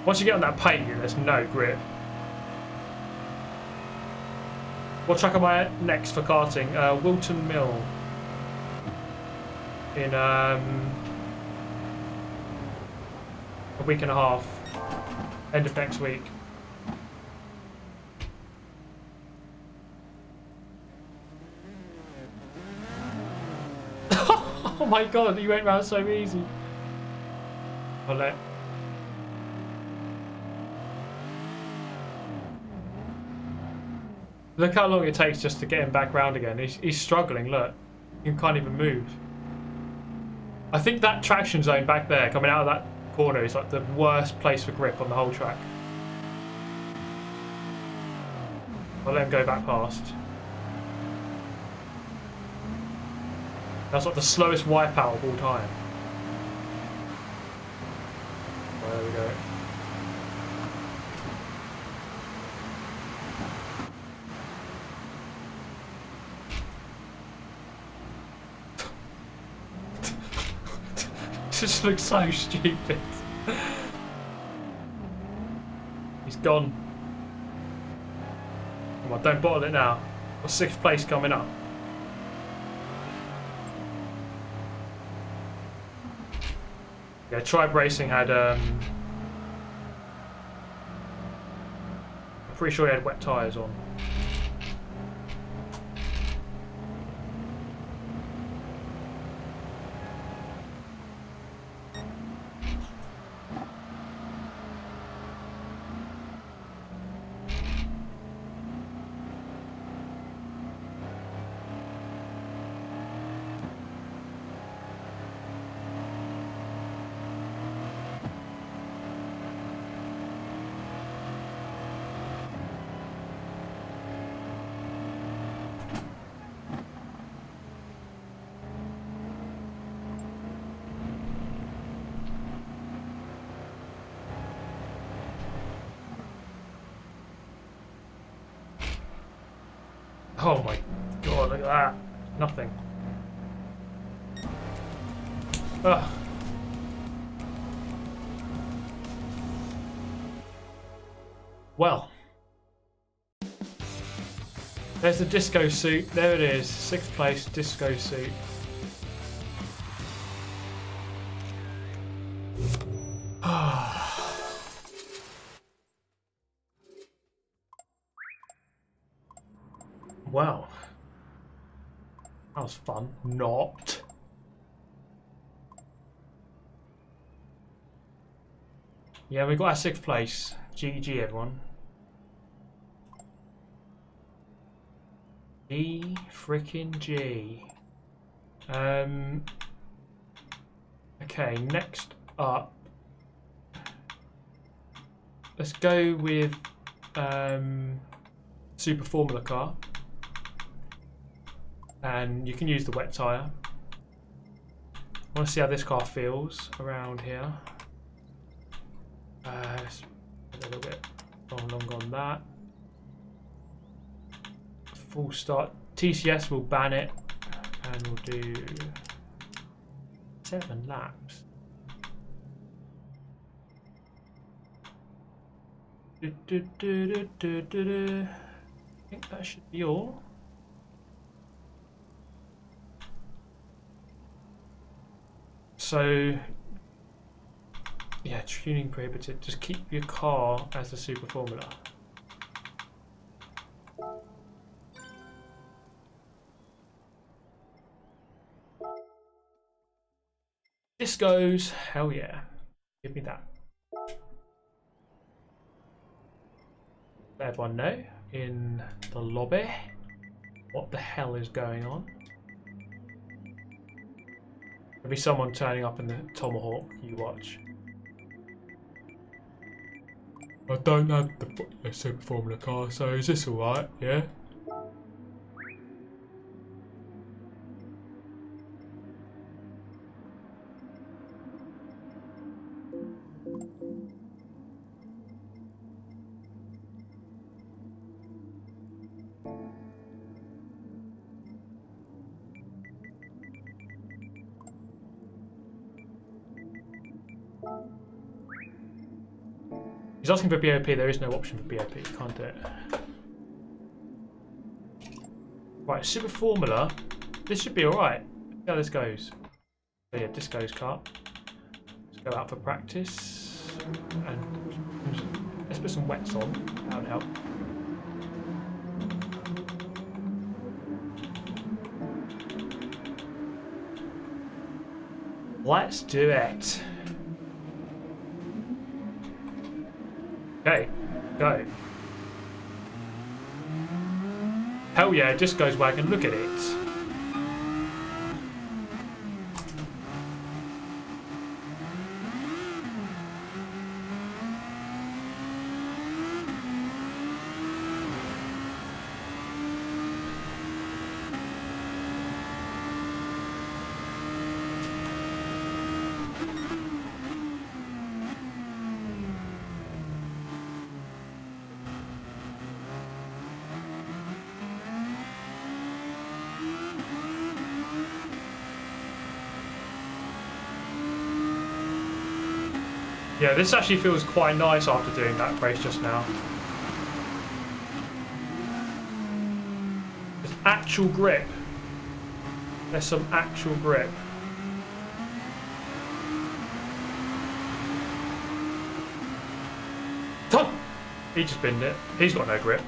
Once you get on that paint, there's no grip. What track am I at next for karting? Wilton Mill. In a week and a half. End of next week. Oh my God, you went round so easy. I'll let. Look how long it takes just to get him back round again. He's struggling, look. He can't even move. I think that traction zone back there, coming out of that corner, is like the worst place for grip on the whole track. I'll let him go back past. That's like the slowest wipeout of all time. Oh, there we go. This looks so stupid. He's gone. Come on, don't bottle it now. Got 6th place coming up. Yeah, TidgneyRacing had I'm pretty sure he had wet tyres on. Oh my god, look at that. Nothing. Ugh. Well. There's the disco suit. There it is. 6th place disco suit. Wow. That was fun. Not. Yeah, we got our 6th place. GG, everyone. G freaking G. Okay, next up. Let's go with Super Formula car. And you can use the wet tyre. I want to see how this car feels around here. Let's a little bit long on that. Full start. TCS will ban it, and we'll do 7 laps. I think that should be all. So, yeah, tuning prohibited. Just keep your car as the Super Formula. Discos, hell yeah. Give me that. Let everyone know in the lobby what the hell is going on. There'll be someone turning up in the Tomahawk, you watch. I don't have the Super Formula car, so is this alright? Yeah? He's asking for BOP, there is no option for BOP, you can't do it. Right, Super Formula, this should be alright. See how this goes. So yeah, Disco's car. Let's go out for practice. And let's put some wets on, that would help. Let's do it. Okay, go. Hell yeah, Disco's wagon, look at it. Yeah, this actually feels quite nice after doing that race just now. There's actual grip. There's some actual grip. Oh! He just binned it. He's got no grip.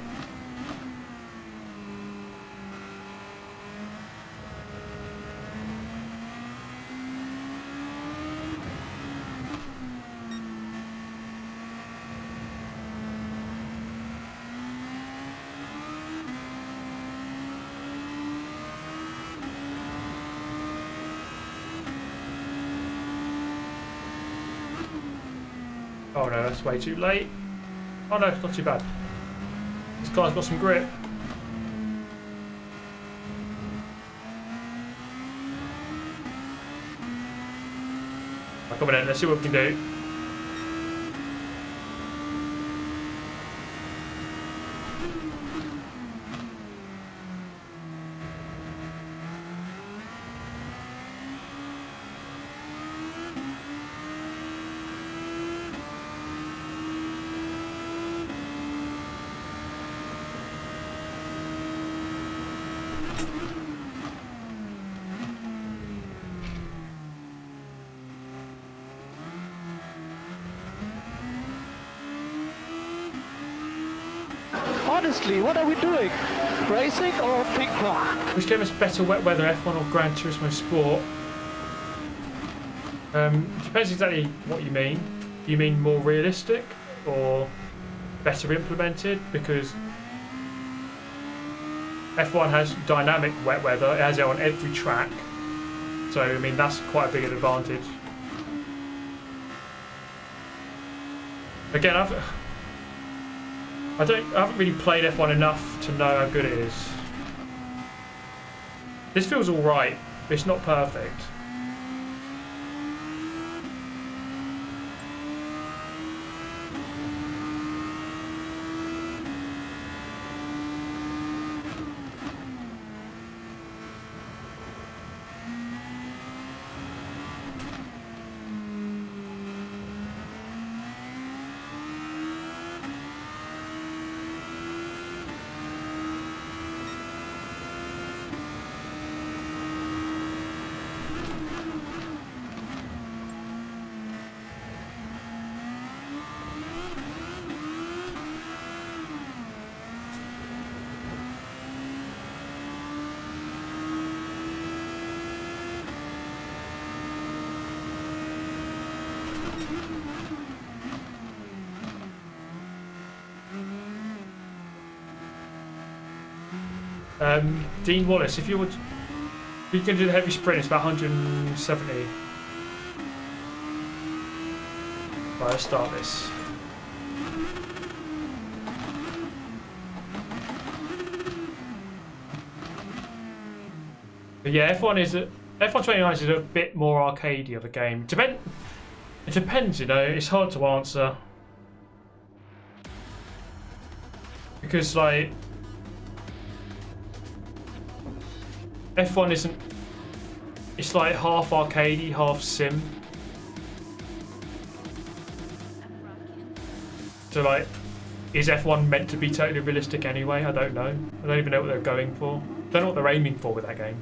Oh no, that's way too late. Oh no, it's not too bad. This guy's got some grip. Right, come on in, let's see what we can do. Honestly, what are we doing? Racing or ping pong? Which game is better, wet weather, F1 or Gran Turismo Sport? Depends exactly what you mean. Do you mean more realistic or better implemented? Because F1 has dynamic wet weather, it has it on every track. So, I mean, that's quite a big advantage. Again, I haven't really played F1 enough to know how good it is. This feels alright, but it's not perfect. Dean Wallace, if you would, you can do the heavy sprint, it's about 170. Right, let's start this. But yeah, F1 29 is a bit more arcadey of a game. It depends, you know. It's hard to answer because like F1 isn't. It's like half arcadey, half sim. So like, is F1 meant to be totally realistic anyway? I don't know. I don't even know what they're going for. Don't know what they're aiming for with that game.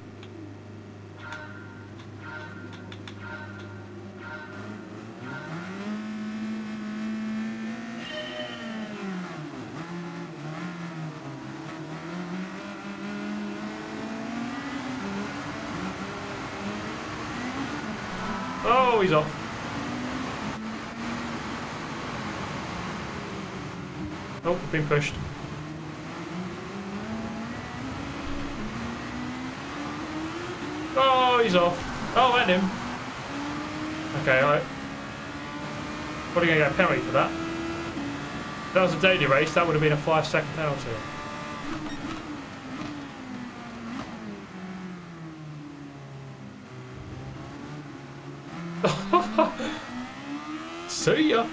Oh, he's off. Oh, we've been pushed. Oh, he's off. Oh, and him. Okay, alright. Probably going to get a penalty for that. If that was a daily race, that would have been a 5-second penalty. See ya.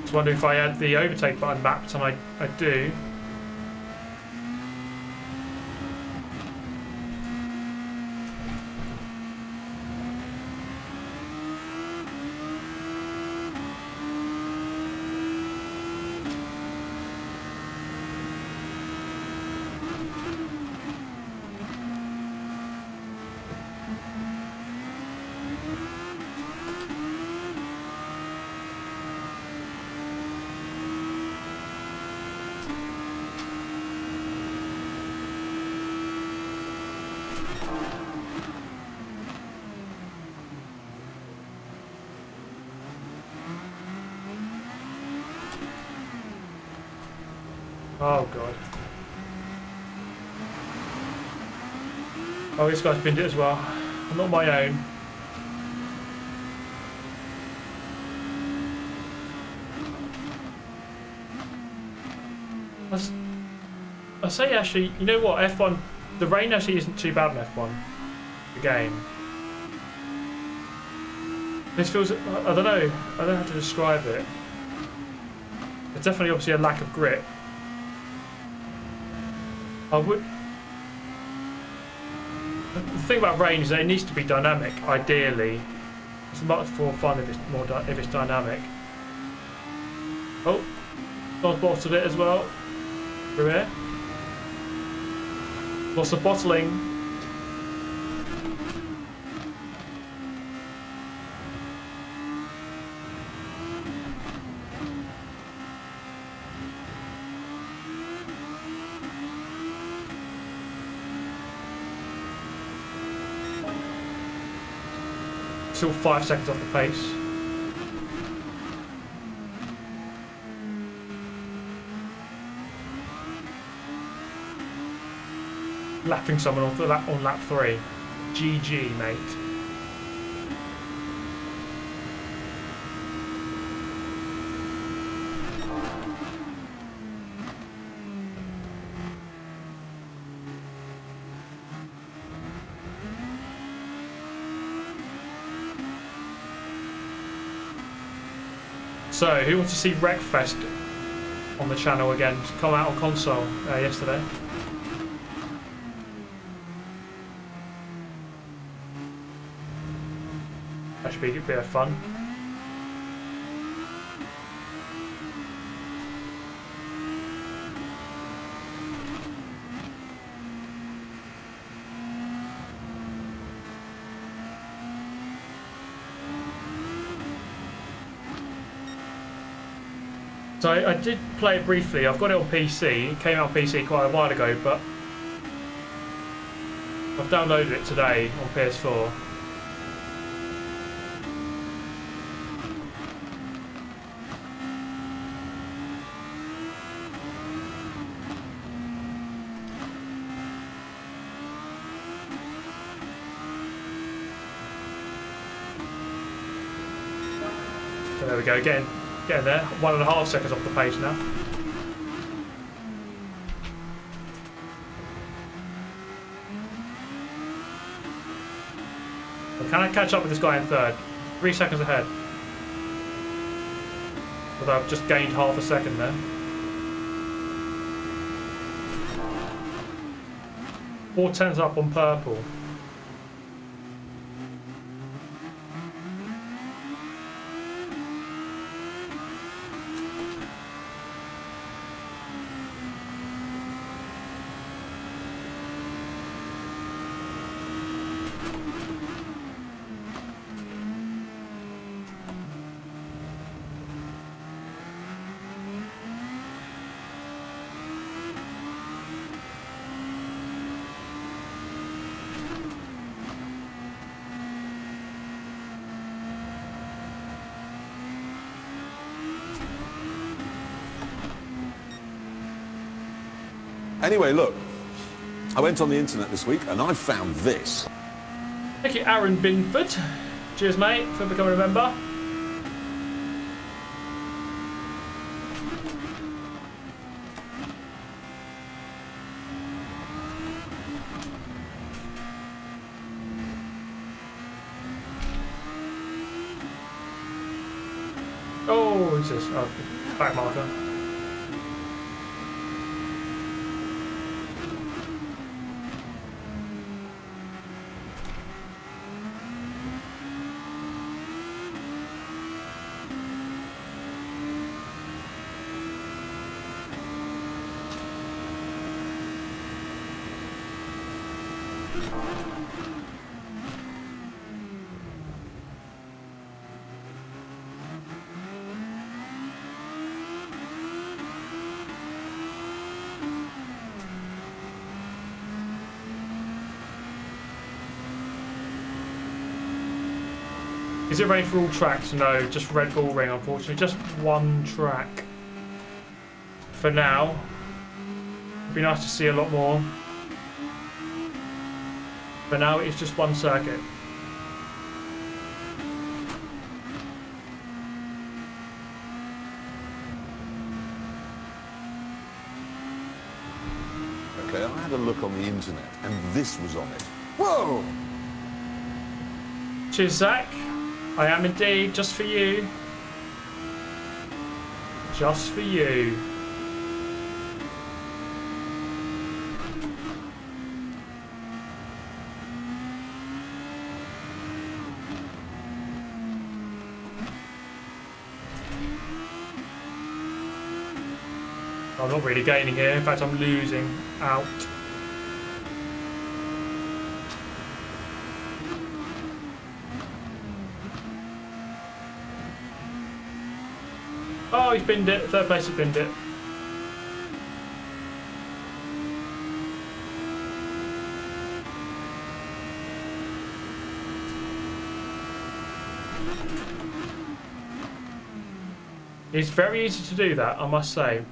was wondering if I had the overtake button mapped, and I do. Oh god. Oh, this guy's binned it as well. I'm not my own. I say actually, you know what, F1, the rain actually isn't too bad in F1, the game. This feels, I don't know how to describe it. There's definitely obviously a lack of grip. The thing about rain is that it needs to be dynamic, ideally. It's much more fun if it's dynamic. Oh, someone's bottled it as well. Through here. Lots of bottling. Still 5 seconds off the pace. Lapping someone on lap 3. GG, mate. So, who wants to see Wreckfest on the channel again? It's come out on console yesterday. That should be a bit of fun. So I did play it briefly. I've got it on PC. It came out on PC quite a while ago, but I've downloaded it today on PS4. So there we go, getting there. 1.5 seconds off the pace now. Well, can I catch up with this guy in third? 3 seconds ahead. Although I've just gained half a second there. 4 tenths up on purple. Anyway, look, I went on the internet this week and I found this. Thank you, Aaron Binford. Cheers, mate, for becoming a member. Oh, who's this? Oh. Back marker. Is it ready for all tracks? No, just Red Bull Ring, unfortunately. Just one track. For now. It'd be nice to see a lot more. For now, it's just one circuit. Okay, I had a look on the internet, and this was on it. Whoa! Cheers, Zach. I am indeed, just for you. Just for you. I'm not really gaining here, in fact I'm losing out. Oh, he's binned it. Third place has binned it. It's very easy to do that, I must say.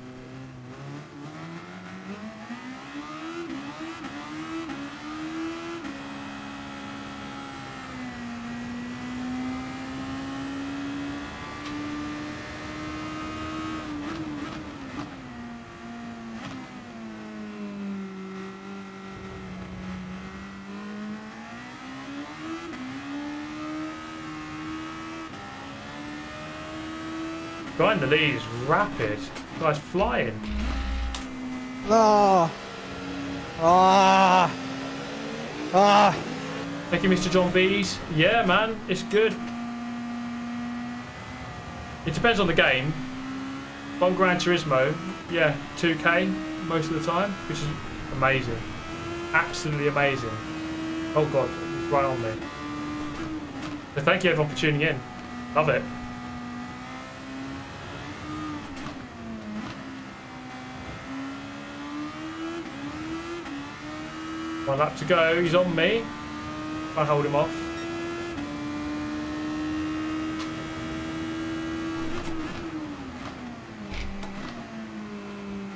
Guy in the lead is rapid. Guy's flying. Ah. Ah. Ah. Thank you, Mr. John Bees. Yeah, man, it's good. It depends on the game. On Gran Turismo, yeah, 2K most of the time, which is amazing. Absolutely amazing. Oh god, it's right on me. So thank you everyone for tuning in. Love it. One lap to go, he's on me. Try and hold him off.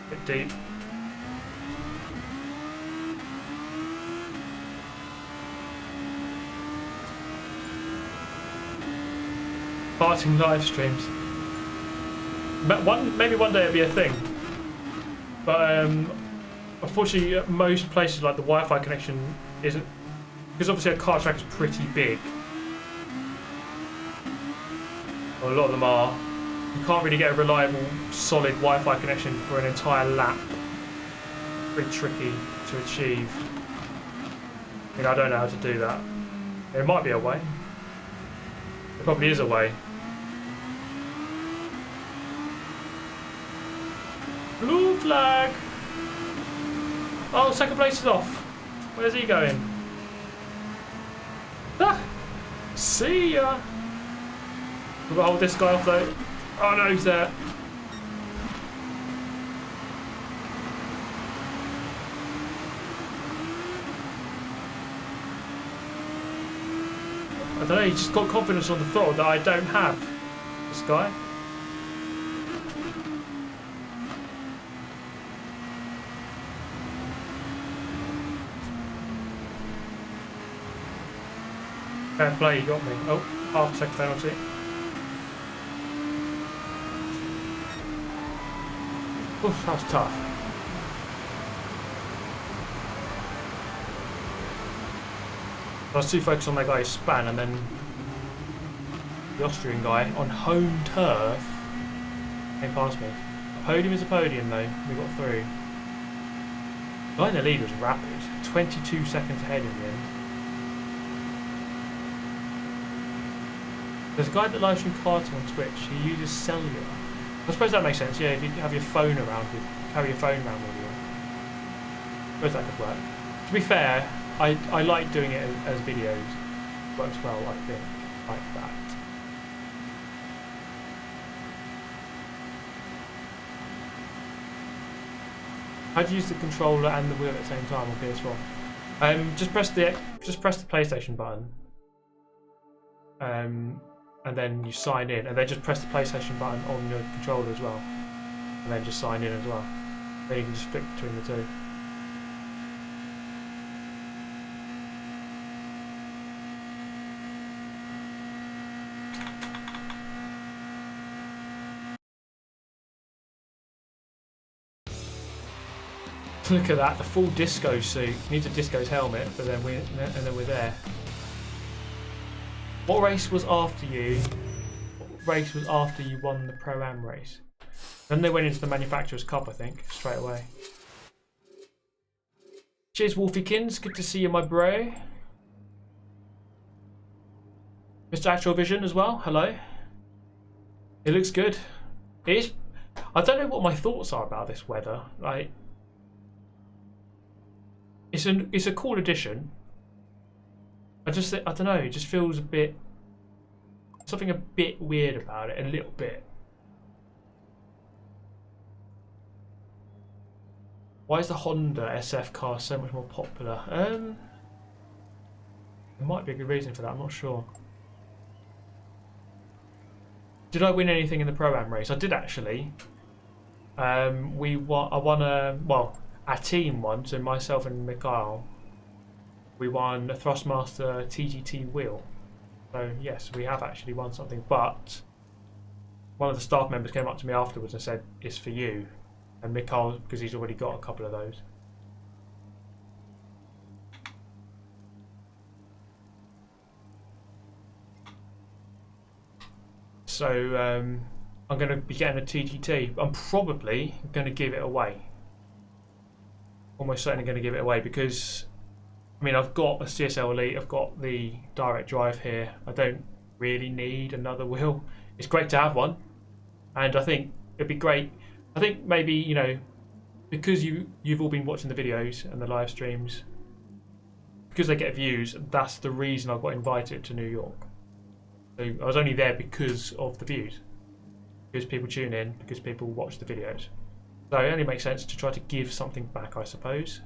Bit deep. Farting live streams. Maybe one day it'll be a thing. But unfortunately, at most places like the Wi-Fi connection isn't, because obviously a car track is pretty big. Well, a lot of them are. You can't really get a reliable, solid Wi-Fi connection for an entire lap. Pretty tricky to achieve. I mean, I don't know how to do that. There might be a way. There probably is a way. Blue flag! Oh, second place is off. Where's he going? Ah! See ya! We've got to hold this guy off though. Oh no, he's there. I don't know, he's just got confidence on the throttle that I don't have. This guy. Fair play, you got me. Oh, half second penalty. Oof, that was tough. I was too focused on that guy's span, and then the Austrian guy on home turf Came past me. A podium is a podium though. We got through. Guy in the lead was rapid. 22 seconds ahead in the end. There's a guy that live stream karting on Twitch. He uses cellular. I suppose that makes sense. Yeah, if you have your phone around with, carry your phone around with you. I suppose that could work. To be fair, I like doing it as videos. It works well, I think, like that. How do you use the controller and the wheel at the same time on PS4? Just press the PlayStation button, and then you sign in, and then just press the PlayStation button on your controller as well, and then just sign in as well. Then you can just flick between the two. Look at that, the full disco suit. Needs a disco's helmet, but then we're there. What race was after you? What race was after you won the Pro-Am race? Then they went into the Manufacturers' Cup, I think, straight away. Cheers, Wolfykins. Good to see you, my bro. Mr. Actual Vision as well. Hello. It looks good. It is. I don't know what my thoughts are about this weather. Like, it's a cool addition. I don't know. It just feels a bit, something a bit weird about it. A little bit. Why is the Honda SF car so much more popular? There might be a good reason for that. I'm not sure. Did I win anything in the Pro-Am race? I did actually. I won a, well, our team won, so myself and Mikhail, we won a Thrustmaster TGT wheel. So yes, we have actually won something, but one of the staff members came up to me afterwards and said, it's for you. And Mikhail, because he's already got a couple of those. So I'm going to be getting a TGT. I'm probably going to give it away. Almost certainly going to give it away because, I mean, I've got a CSL Elite, I've got the direct drive here. I don't really need another wheel. It's great to have one, and I think it'd be great. I think maybe, you know, because you've all been watching the videos and the live streams, because they get views, that's the reason I got invited to New York. So I was only there because of the views, because people tune in, because people watch the videos. So it only makes sense to try to give something back, I suppose.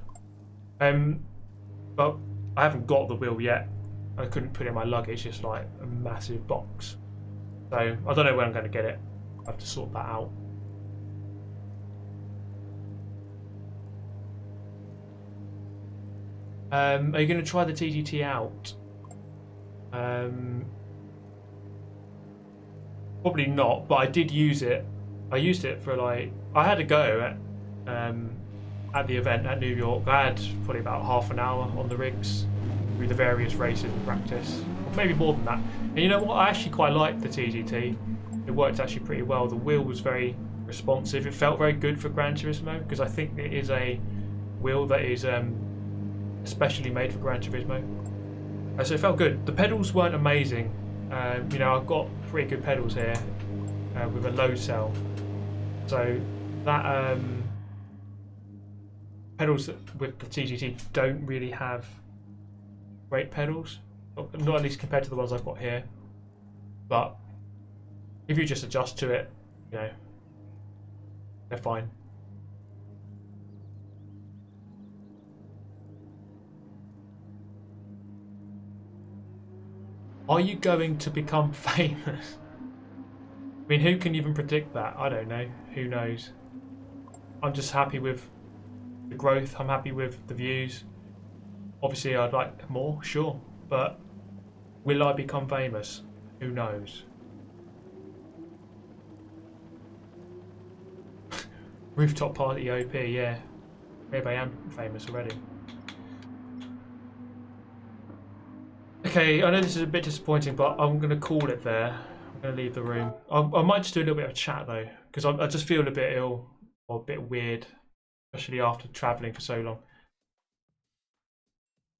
But I haven't got the wheel yet. I couldn't put it in my luggage, it's like a massive box. So I don't know when I'm going to get it. I have to sort that out. Are you going to try the TGT out? Probably not, but I did use it. I used it for like, I had a go at the event at New York. I had probably about half an hour on the rigs through the various races and practice, or maybe more than that. And you know what? I actually quite liked the TGT. It worked actually pretty well. The wheel was very responsive. It felt very good for Gran Turismo because I think it is a wheel that is especially made for Gran Turismo. So it felt good. The pedals weren't amazing. You know, I've got pretty good pedals here with a low cell. So that pedals with the TGT don't really have great pedals, not at least compared to the ones I've got here. But if you just adjust to it, you know, they're fine. Are you going to become famous? I mean, who can even predict that? I don't know. Who knows? I'm just happy with the growth. I'm happy with the views. Obviously, I'd like more, sure. But will I become famous? Who knows? Rooftop party OP, yeah. Maybe I am famous already. Okay, I know this is a bit disappointing, but I'm going to call it there. I'm going to leave the room. I might just do a little bit of chat though, because I just feel a bit ill or a bit weird, especially after traveling for so long.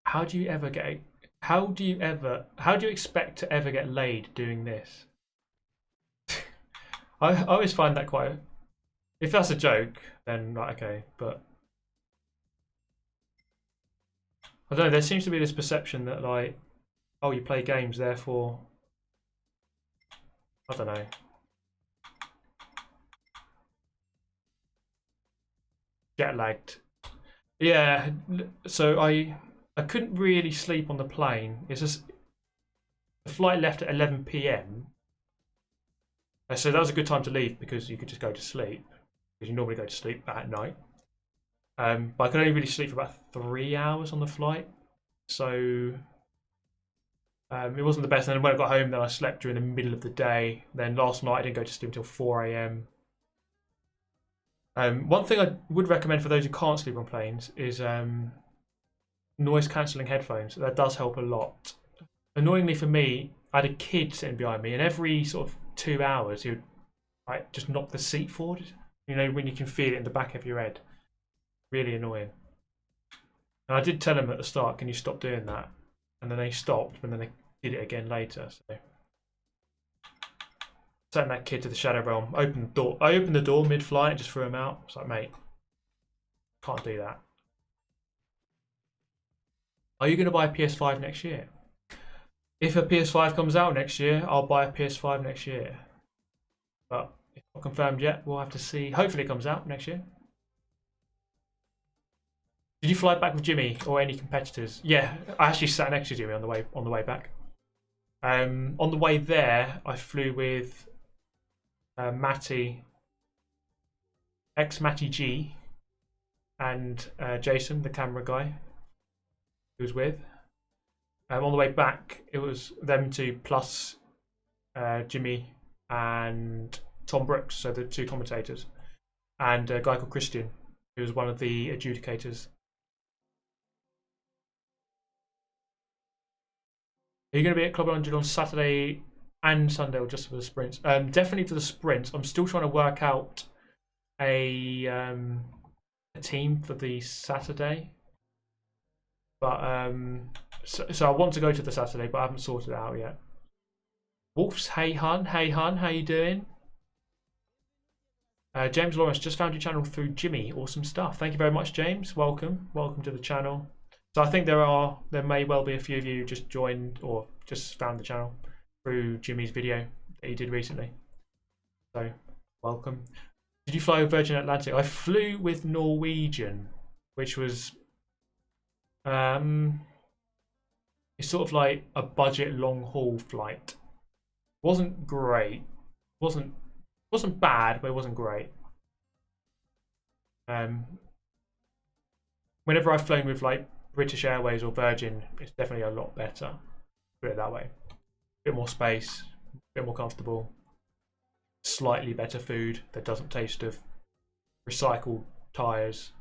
How do you expect to ever get laid doing this? I always find that quite. If that's a joke, then right, okay, but I don't know. There seems to be this perception that like, oh, you play games, therefore, I don't know. Jet lagged. Yeah, so I couldn't really sleep on the plane. It's just the flight left at 11 p.m. So that was a good time to leave because you could just go to sleep because you normally go to sleep at night. But I could only really sleep for about 3 hours on the flight, so it wasn't the best. And then when I got home, then I slept during the middle of the day. Then last night I didn't go to sleep until 4 a.m. One thing I would recommend for those who can't sleep on planes is noise cancelling headphones. That does help a lot. Annoyingly for me, I had a kid sitting behind me, and every sort of 2 hours he would like just knock the seat forward. You know, when you can feel it in the back of your head. Really annoying. And I did tell him at the start, can you stop doing that? And then they stopped, and then they did it again later. So sent that kid to the shadow realm. Opened the door. I opened the door mid-flight and just threw him out. It's like, mate, can't do that. Are you going to buy a PS5 next year? If a PS5 comes out next year, I'll buy a PS5 next year. But it's not confirmed yet. We'll have to see. Hopefully it comes out next year. Did you fly back with Jimmy or any competitors? Yeah, I actually sat next to Jimmy on the way back. On the way there, I flew with Matty, ex-Matty G, and Jason, the camera guy, who was with. On the way back, it was them two plus Jimmy and Tom Brooks, so the two commentators, and a guy called Christian, who was one of the adjudicators. Are you going to be at Club 100 on Saturday and Sunday, or just for the sprints? Definitely for the sprints. I'm still trying to work out a team for the Saturday, but so I want to go to the Saturday, but I haven't sorted it out yet. Wolf's, hey hun, how you doing? James Lawrence, just found your channel through Jimmy. Awesome stuff. Thank you very much, James. Welcome to the channel. So I think there may well be a few of you just joined or just found the channel through Jimmy's video that he did recently. So welcome. Did you fly with Virgin Atlantic? I flew with Norwegian, which was it's sort of like a budget long haul flight. Wasn't great. Wasn't bad, but it wasn't great. Whenever I've flown with like British Airways or Virgin, it's definitely a lot better. Put it that way. A bit more space, a bit more comfortable, slightly better food that doesn't taste of recycled tyres.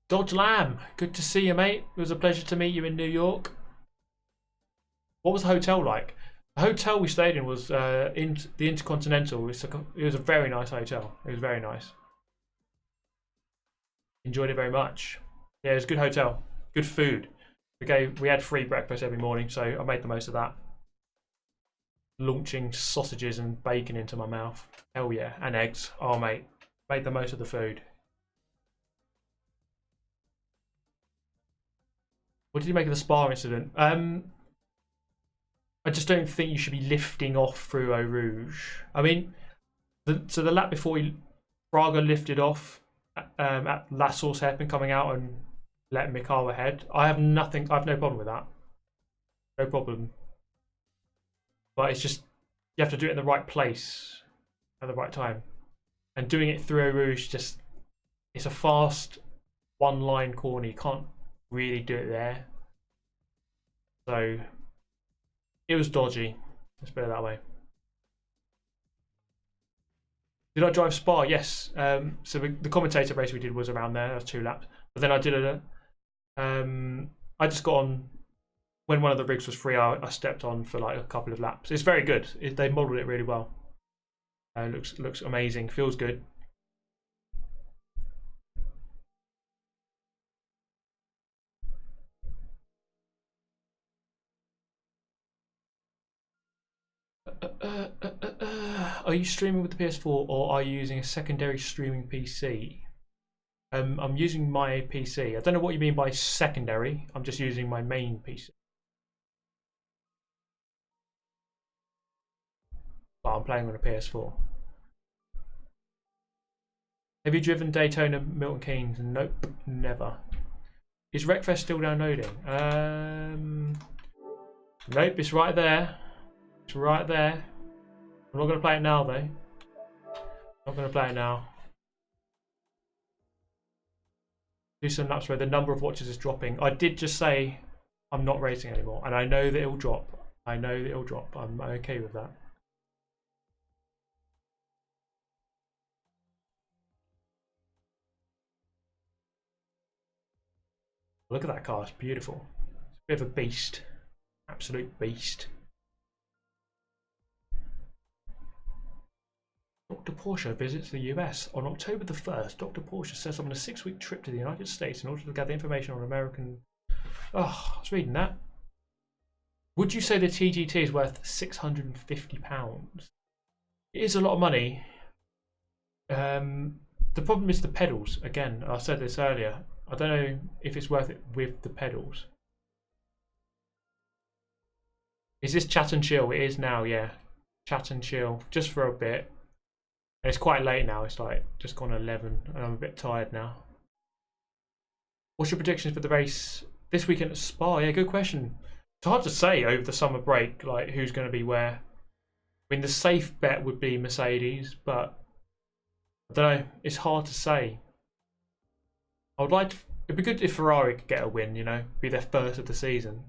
Dodge Lamb, good to see you, mate. It was a pleasure to meet you in New York. What was the hotel like? The hotel we stayed in was in the Intercontinental. It was a very nice hotel. It was very nice. Enjoyed it very much. Yeah, it was a good hotel. Good food. We had free breakfast every morning, so I made the most of that. Launching sausages and bacon into my mouth. Hell yeah, and eggs. Oh mate, made the most of the food. What did you make of the Spa incident? I just don't think you should be lifting off through Eau Rouge. I mean, so the lap before Braga lifted off at La Source hairpin coming out and letting Mikawa ahead. I have no problem with that. No problem. But it's just, you have to do it in the right place at the right time. And doing it through Eau Rouge, it's a fast one-line corner. You can't really do it there. So it was dodgy. Let's put it that way. Did I drive Spa? Yes. So the commentator race we did was around there. That was 2 laps. But then I did a. I just got on when one of the rigs was free. I stepped on for like a couple of laps. It's very good. They modelled it really well. Looks amazing. Feels good. Are you streaming with the PS4 or are you using a secondary streaming PC? I'm using my PC. I don't know what you mean by secondary. I'm just using my main PC. But I'm playing on a PS4. Have you driven Daytona Milton Keynes? Nope, never. Is Wreckfest still downloading? Nope, it's right there. It's right there. I'm not going to play it now though. Not going to play it now. Do some laps where the number of watches is dropping. I did just say I'm not racing anymore, and I know that it'll drop. I know that it'll drop. I'm okay with that. Look at that car, it's beautiful. It's a bit of a beast. Absolute beast. Dr. Porsche visits the US. On October the 1st, Dr. Porsche says I'm on a 6-week trip to the United States in order to gather information on American... Oh, I was reading that. Would you say the TGT is worth £650? It is a lot of money. The problem is the pedals. Again, I said this earlier. I don't know if it's worth it with the pedals. Is this chat and chill? It is now, yeah. Chat and chill, just for a bit. And it's quite late now. It's like just gone 11, and I'm a bit tired now. What's your predictions for the race this weekend at Spa? Yeah, good question. It's hard to say over the summer break, like who's going to be where. I mean, the safe bet would be Mercedes, but I don't know. It's hard to say. I would like to. It'd be good if Ferrari could get a win. You know, be their first of the season.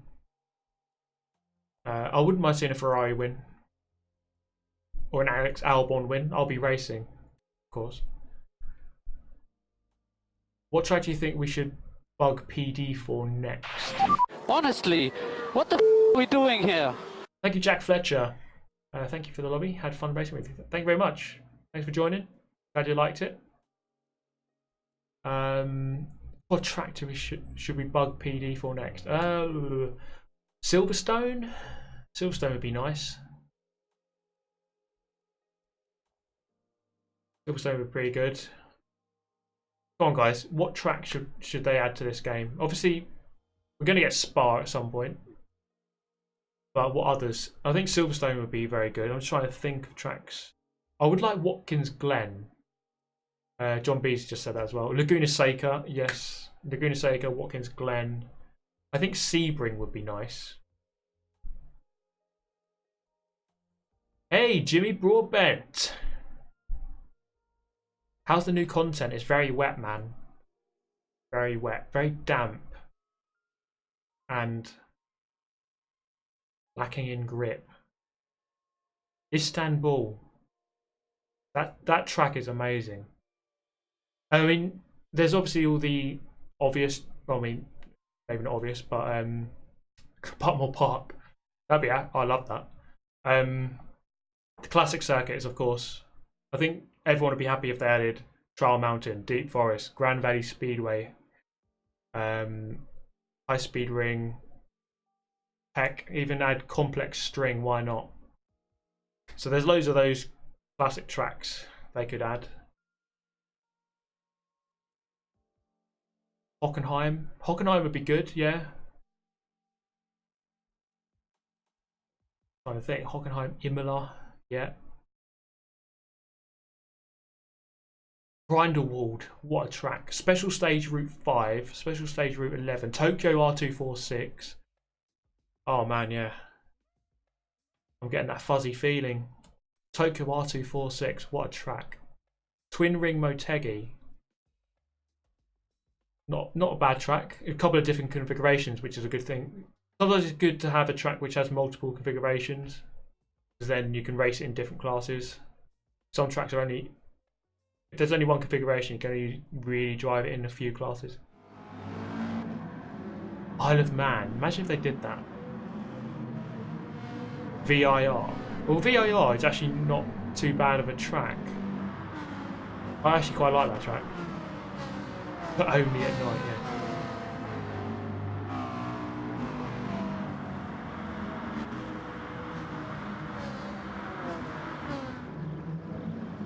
I wouldn't mind seeing a Ferrari win. Or an Alex Albon win. I'll be racing, of course. What track do you think we should bug PD for next? Honestly, what the are we doing here? Thank you, Jack Fletcher. Thank you for the lobby. Had fun racing with you. Thank you very much. Thanks for joining. Glad you liked it. What track do we should we bug PD for next? Silverstone. Silverstone would be nice. Silverstone would be pretty good. Come on, guys. What track should they add to this game? Obviously, we're going to get Spa at some point. But what others? I think Silverstone would be very good. I'm just trying to think of tracks. I would like Watkins Glen. John B's just said that as well. Laguna Seca, yes. Laguna Seca, Watkins Glen. I think Sebring would be nice. Hey, Jimmy Broadbent. How's the new content? It's very wet, man. Very wet. Very damp. And lacking in grip. Istanbul. That track is amazing. I mean, there's obviously all the obvious, well, I mean, maybe not obvious, but Putmore Park. I love that. The classic circuits, of course. I think everyone would be happy if they added Trial Mountain, Deep Forest, Grand Valley Speedway, High Speed Ring, heck, even add Complex String, why not? So there's loads of those classic tracks they could add. Hockenheim. Hockenheim would be good, yeah. Trying to think. Hockenheim, Imola, yeah. Grindelwald, what a track. Special Stage Route 5, Special Stage Route 11, Tokyo R246. Oh man, yeah. I'm getting that fuzzy feeling. Tokyo R246, what a track. Twin Ring Motegi. Not a bad track. A couple of different configurations, which is a good thing. Sometimes it's good to have a track which has multiple configurations, because then you can race it in different classes. Some tracks are only if there's only one configuration, you can only really drive it in a few classes. Isle of Man. Imagine if they did that. VIR. Well, VIR is actually not too bad of a track. I actually quite like that track. But only at night, yeah.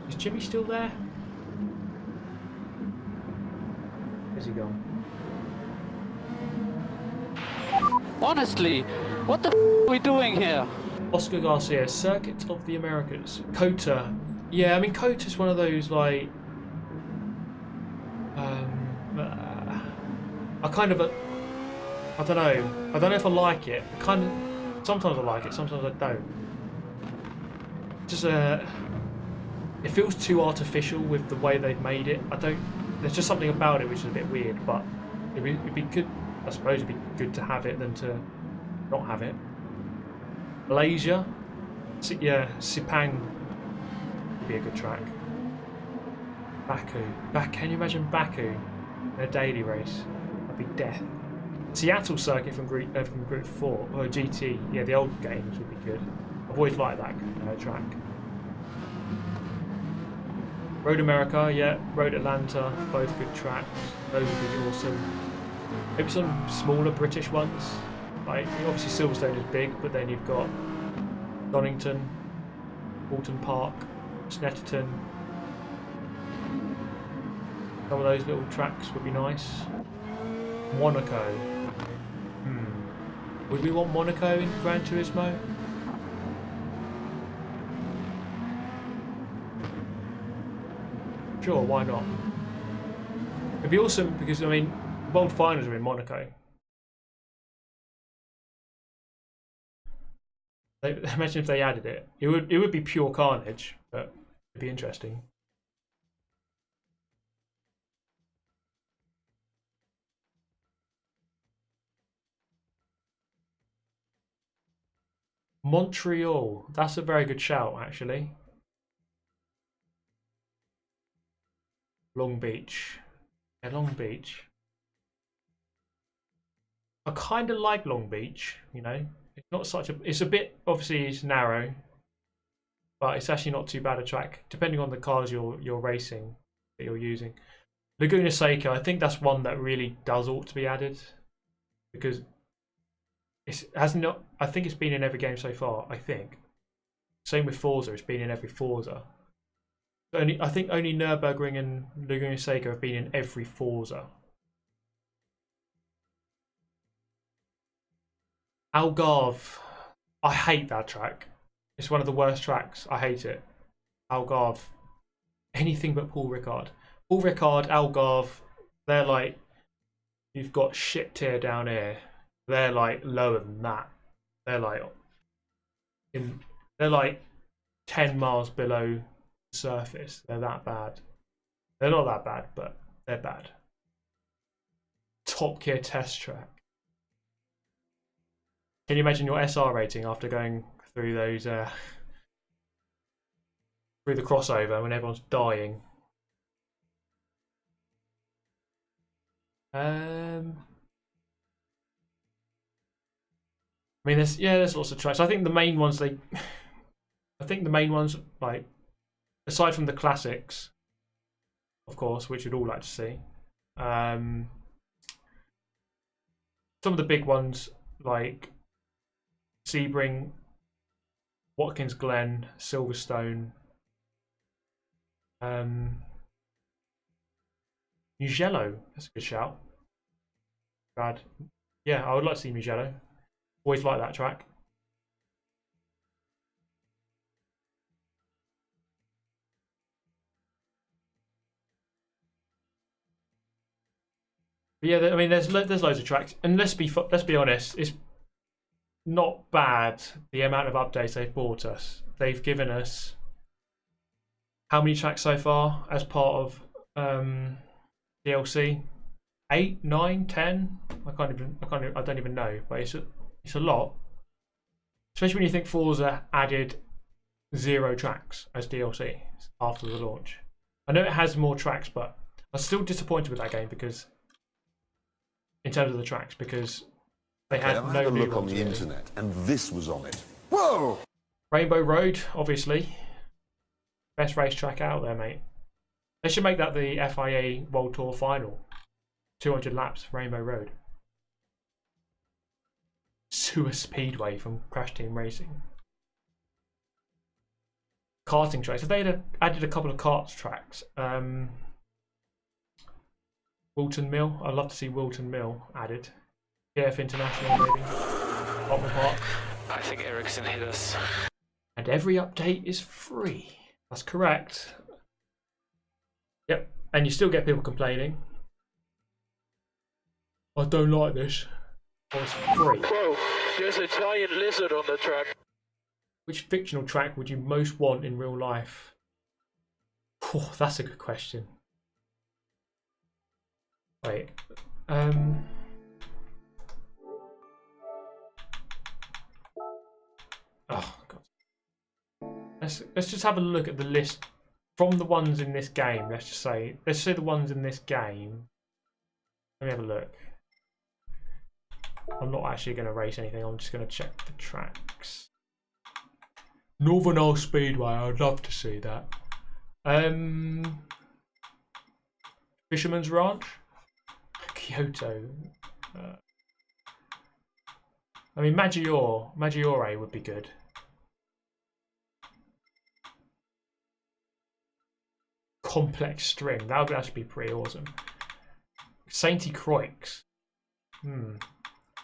Is Jimmy still there? Where's he gone? Honestly, what the are we doing here? Oscar Garcia, Circuit of the Americas. COTA. Yeah, I mean, COTA's one of those, like... I kind of... I don't know. I don't know if I like it. Kind of... Sometimes I like it, sometimes I don't. Just, it feels too artificial with the way they've made it. I don't... There's just something about it which is a bit weird, but it'd be good... I suppose it'd be good to have it than to not have it. Malaysia, yeah, Sepang would be a good track. Baku, can you imagine Baku in a daily race? That'd be death. Seattle circuit from Group 4, or GT, yeah, the old games would be good. I've always liked that track. Road America, yeah, Road Atlanta, both good tracks. Those would be awesome. Maybe some smaller British ones. Like, obviously Silverstone is big, but then you've got Donington, Alton Park, Snetterton. Some of those little tracks would be nice. Monaco. Would we want Monaco in Gran Turismo? Sure, why not? It'd be awesome because, I mean, World Finals are in Monaco. Imagine if they added it. It would be pure carnage, but it'd be interesting. Montreal. That's a very good shout, actually. Long Beach. Yeah, Long Beach. I kind of like Long Beach, you know. It's not such a... It's a bit... Obviously, it's narrow. But it's actually not too bad a track, depending on the cars you're racing, that you're using. Laguna Seca, I think that's one that really does ought to be added. Because... I think it's been in every game so far, I think. Same with Forza, it's been in every Forza. I think only Nürburgring and Laguna Seca have been in every Forza. Algarve. I hate that track. It's one of the worst tracks. I hate it. Algarve. Anything but Paul Ricard. Paul Ricard, Algarve, they're like... You've got shit tier down here. They're like lower than that. They're like... They're like 10 miles below the surface. They're that bad. They're not that bad, but they're bad. Top Gear test track. Can you imagine your SR rating after going through those through the crossover when everyone's dying? I mean, there's lots of tracks. I think the main ones like, aside from the classics, of course, which we'd all like to see. Some of the big ones like Sebring, Watkins Glen, Silverstone, Mugello. That's a good shout. Bad. Yeah, I would like to see Mugello. Always like that track. But yeah, I mean, there's loads of tracks, and let's be honest, it's not bad the amount of updates they've brought us. They've given us how many tracks so far as part of DLC? 8, 9, 10? I don't even know, but it's a lot. Especially when you think Forza added 0 tracks as DLC after the launch. I know it has more tracks, but I'm still disappointed with that game because, in terms of the tracks, because they had I no had a new look on ones, the really. internet, and this was on it. Whoa! Rainbow Road, obviously, best racetrack out there, mate. They should make that the FIA World Tour final. 200 laps, Rainbow Road. Sewer Speedway from Crash Team Racing. Karting tracks. If they had added a couple of karts tracks, Wilton Mill. I'd love to see Wilton Mill added. PF International, maybe. Bottom Park. I think Ericsson hit us. And every update is free. That's correct. Yep. And you still get people complaining. I don't like this. Oh, it's free. Whoa, there's a giant lizard on the track. Which fictional track would you most want in real life? Oh, that's a good question. Wait. Oh god. Let's just have a look at the list from the ones in this game. Let's say the ones in this game. Let me have a look. I'm not actually going to race anything. I'm just going to check the tracks. Northern Isle Speedway. I'd love to see that. Fisherman's Ranch. Kyoto. I mean, Maggiore would be good. Complex String. That would actually be pretty awesome. Sainty Croix.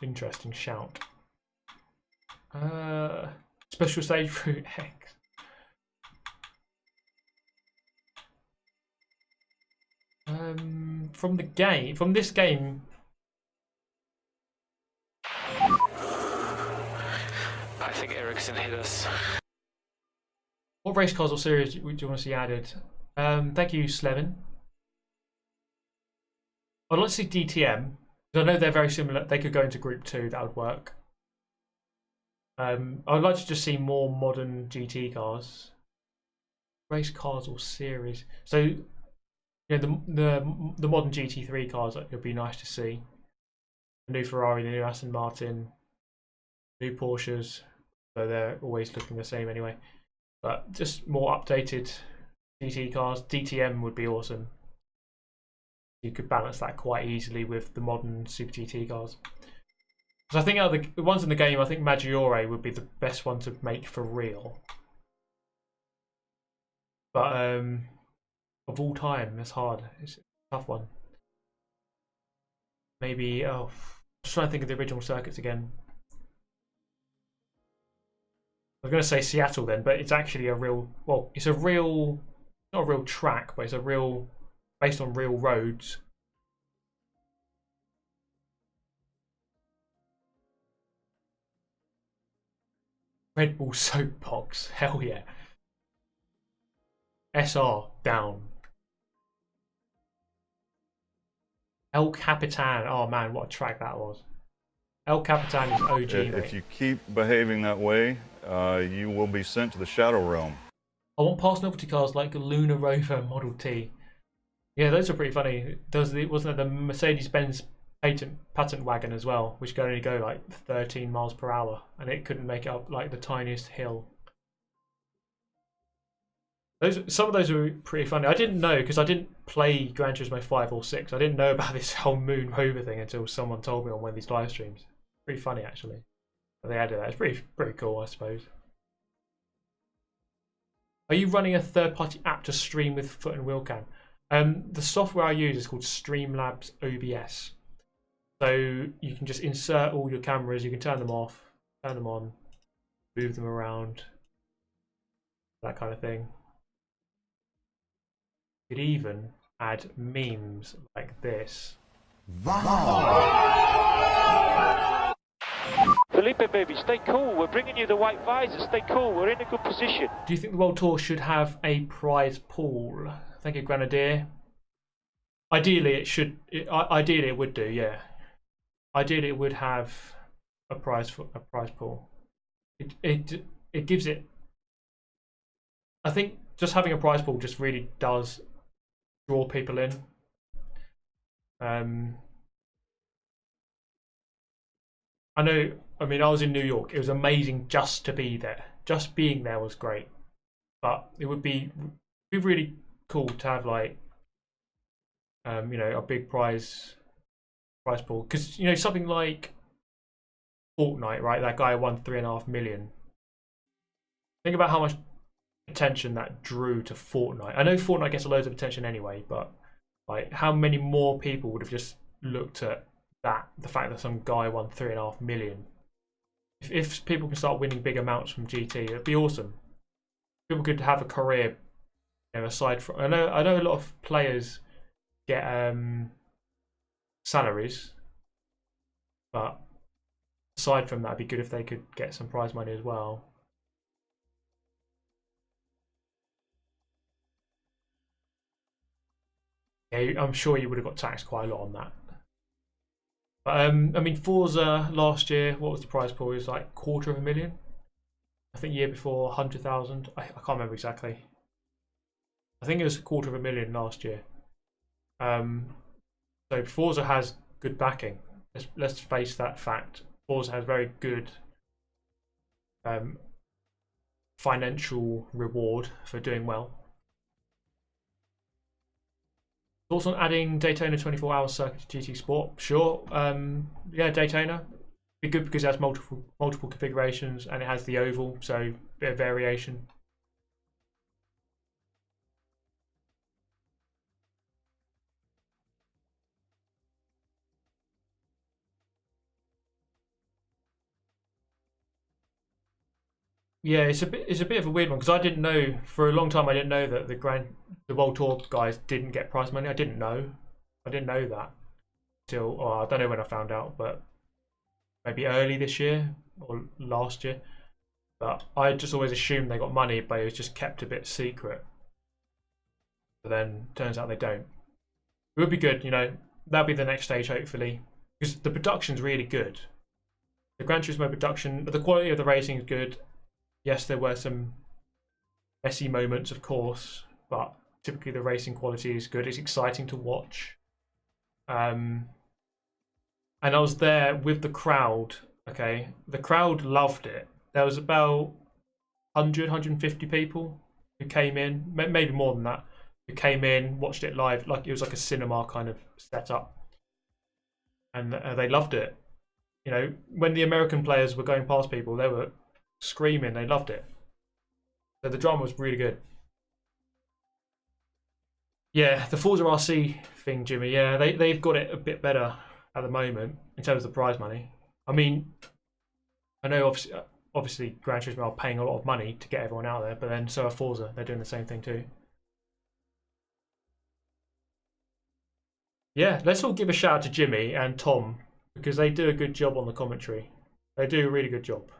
Interesting shout. Special Stage Route X. From this game. I think Ericsson hit us. What race cars or series do you want to see added? Thank you, Slevin. I'd like to see DTM. I know they're very similar. They could go into Group 2. That would work. I'd like to just see more modern GT cars. Race cars or series. So, you know, the modern GT3 cars, it would be nice to see. The new Ferrari, the new Aston Martin, new Porsches. So they're always looking the same anyway. But just more updated GT cars. DTM would be awesome. You could balance that quite easily with the modern Super GT cars. So I think out of the ones in the game, I think Maggiore would be the best one to make for real. But of all time, it's hard. It's a tough one. Maybe I'm just trying to think of the original circuits again. I was going to say Seattle then, but it's actually a real. Well, it's a real, not a real track, but it's a real, based on real roads. Red Bull Soapbox, hell yeah. SR down. El Capitan, oh man, what a track that was. El Capitan is OG. If you keep behaving that way, you will be sent to the Shadow Realm. I want past novelty cars like the Lunar Rover Model T. Yeah, those are pretty funny. Wasn't there the Mercedes-Benz patent wagon as well, which could only go like 13 miles per hour, and it couldn't make it up like the tiniest hill. Some of those were pretty funny. I didn't know because I didn't play Gran Turismo 5 or 6. I didn't know about this whole Moon Rover thing until someone told me on one of these live streams. Pretty funny actually. But they added that. It's pretty cool, I suppose. Are you running a third-party app to stream with foot and wheel cam? The software I use is called Streamlabs OBS. So you can just insert all your cameras. You can turn them off, turn them on, move them around, that kind of thing. You could even add memes like this. Wow! Felipe, baby, stay cool. We're bringing you the white visor. Stay cool. We're in a good position. Do you think the World Tour should have a prize pool? Thank you, Grenadier. Ideally, it should. Ideally, it would do. Yeah. Ideally, it would have a prize pool. It gives it. I think just having a prize pool just really does draw people in. I know, I mean, I was in New York. It was amazing just to be there. Just being there was great. But it would be really cool to have, like, you know, a big prize pool. Because, you know, something like Fortnite, right? That guy won 3.5 million. Think about how much attention that drew to Fortnite. I know Fortnite gets loads of attention anyway, but like, how many more people would have just looked at that, the fact that some guy won 3.5 million? If people can start winning big amounts from GT, it'd be awesome. People could have a career, you know, aside from. I know a lot of players get salaries, but aside from that, it'd be good if they could get some prize money as well. Yeah, I'm sure you would have got taxed quite a lot on that. But I mean, Forza last year, what was the prize pool? It was like 250,000. I think year before 100,000. I can't remember exactly. I think it was 250,000 last year. So Forza has good backing. Let's face that fact. Forza has very good financial reward for doing well. Thoughts on adding Daytona 24-hour circuit to GT Sport? Sure. Yeah, Daytona. Be good because it has multiple configurations and it has the oval, so a bit of variation. Yeah, it's a bit of a weird one because I didn't know for a long time. I didn't know that the World Tour guys didn't get prize money. I didn't know that till I don't know when I found out, but maybe early this year or last year. But I just always assumed they got money, but it was just kept a bit secret. But then turns out they don't. It would be good, you know. That'll be the next stage, hopefully, because the production's really good. The Gran Turismo production, the quality of the racing is good. Yes, there were some messy moments, of course, but typically the racing quality is good. It's exciting to watch. And I was there with the crowd, okay? The crowd loved it. There was about 100, 150 people who came in, maybe more than that, who came in, watched it live, like it was like a cinema kind of setup. And they loved it. You know, when the American players were going past people, they were screaming, they loved it. So the drama was really good. Yeah, the Forza RC thing, Jimmy, yeah, they've got it a bit better at the moment in terms of the prize money. I mean, I know obviously Gran Turismo are paying a lot of money to get everyone out there, but then so are Forza. They're doing the same thing too. Yeah, let's all give a shout out to Jimmy and Tom because they do a good job on the commentary. They do a really good job.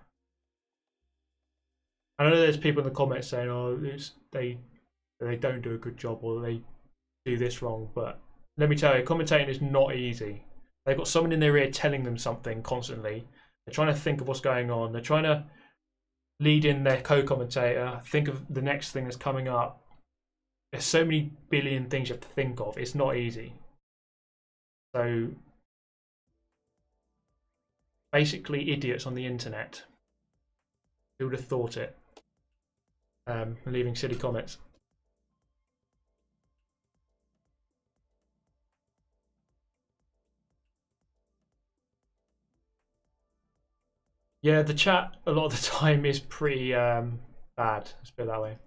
I know there's people in the comments saying, "Oh, they don't do a good job or they do this wrong," but let me tell you, commentating is not easy. They've got someone in their ear telling them something constantly. They're trying to think of what's going on. They're trying to lead in their co-commentator, think of the next thing that's coming up. There's so many billion things you have to think of. It's not easy. So basically idiots on the internet. Who would have thought it? Leaving silly comments. Yeah, the chat a lot of the time is pretty bad. Let's put it that way.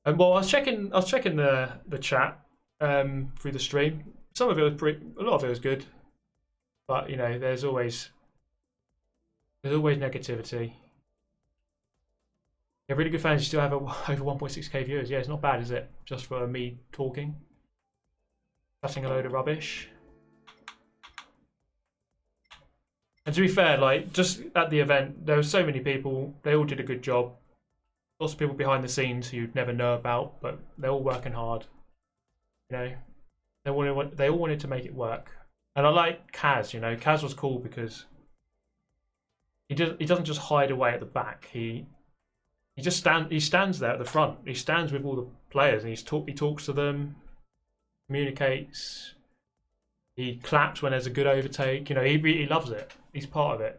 And well, I was checking the chat through the stream. Some of it was a lot of it was good, but you know, there's always negativity. Yeah, really good fans. You still have over 1.6k viewers. Yeah, it's not bad, is it? Just for me talking, chatting a load of rubbish. And to be fair, like just at the event, there were so many people. They all did a good job. Lots of people behind the scenes who you'd never know about, but they're all working hard. You know, they all wanted to make it work. And I like Kaz. You know, Kaz was cool because he doesn't just hide away at the back. He stands there at the front. He stands with all the players and he talks to them. communicates. He claps when there's a good overtake. You know, he really loves it. He's part of it.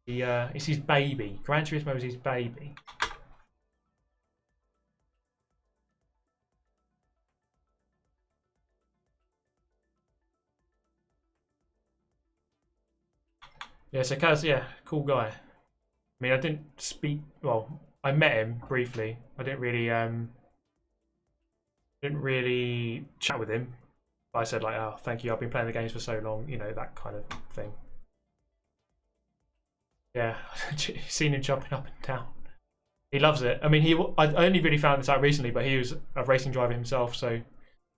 It's his baby. Gran Turismo is his baby. Yeah, so Kaz, yeah, cool guy. I mean, I didn't speak. Well, I met him briefly. I didn't really chat with him. But I said like, oh, thank you. I've been playing the games for so long. You know, that kind of thing. Yeah, seen him jumping up and down. He loves it. I mean, I only really found this out recently, but he was a racing driver himself, so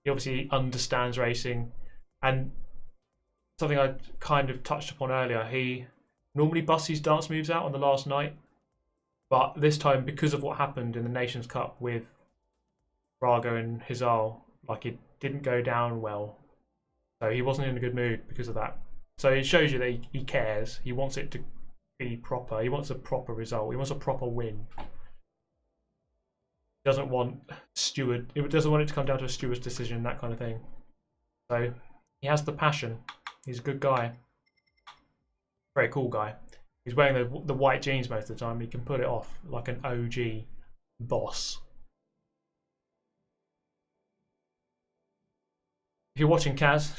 he obviously understands racing. And something I kind of touched upon earlier, he normally busts his dance moves out on the last night, but this time, because of what happened in the Nations Cup with Braga and Hizal, like it didn't go down well, so he wasn't in a good mood because of that. So it shows you that he cares. He wants it to be proper. He wants a proper result. He wants a proper win. He doesn't want it doesn't want it to come down to a steward's decision, that kind of thing. So he has the passion. He's a good guy. Very cool guy. He's wearing the white jeans most of the time. He can pull it off like an OG boss. If you're watching, Kaz,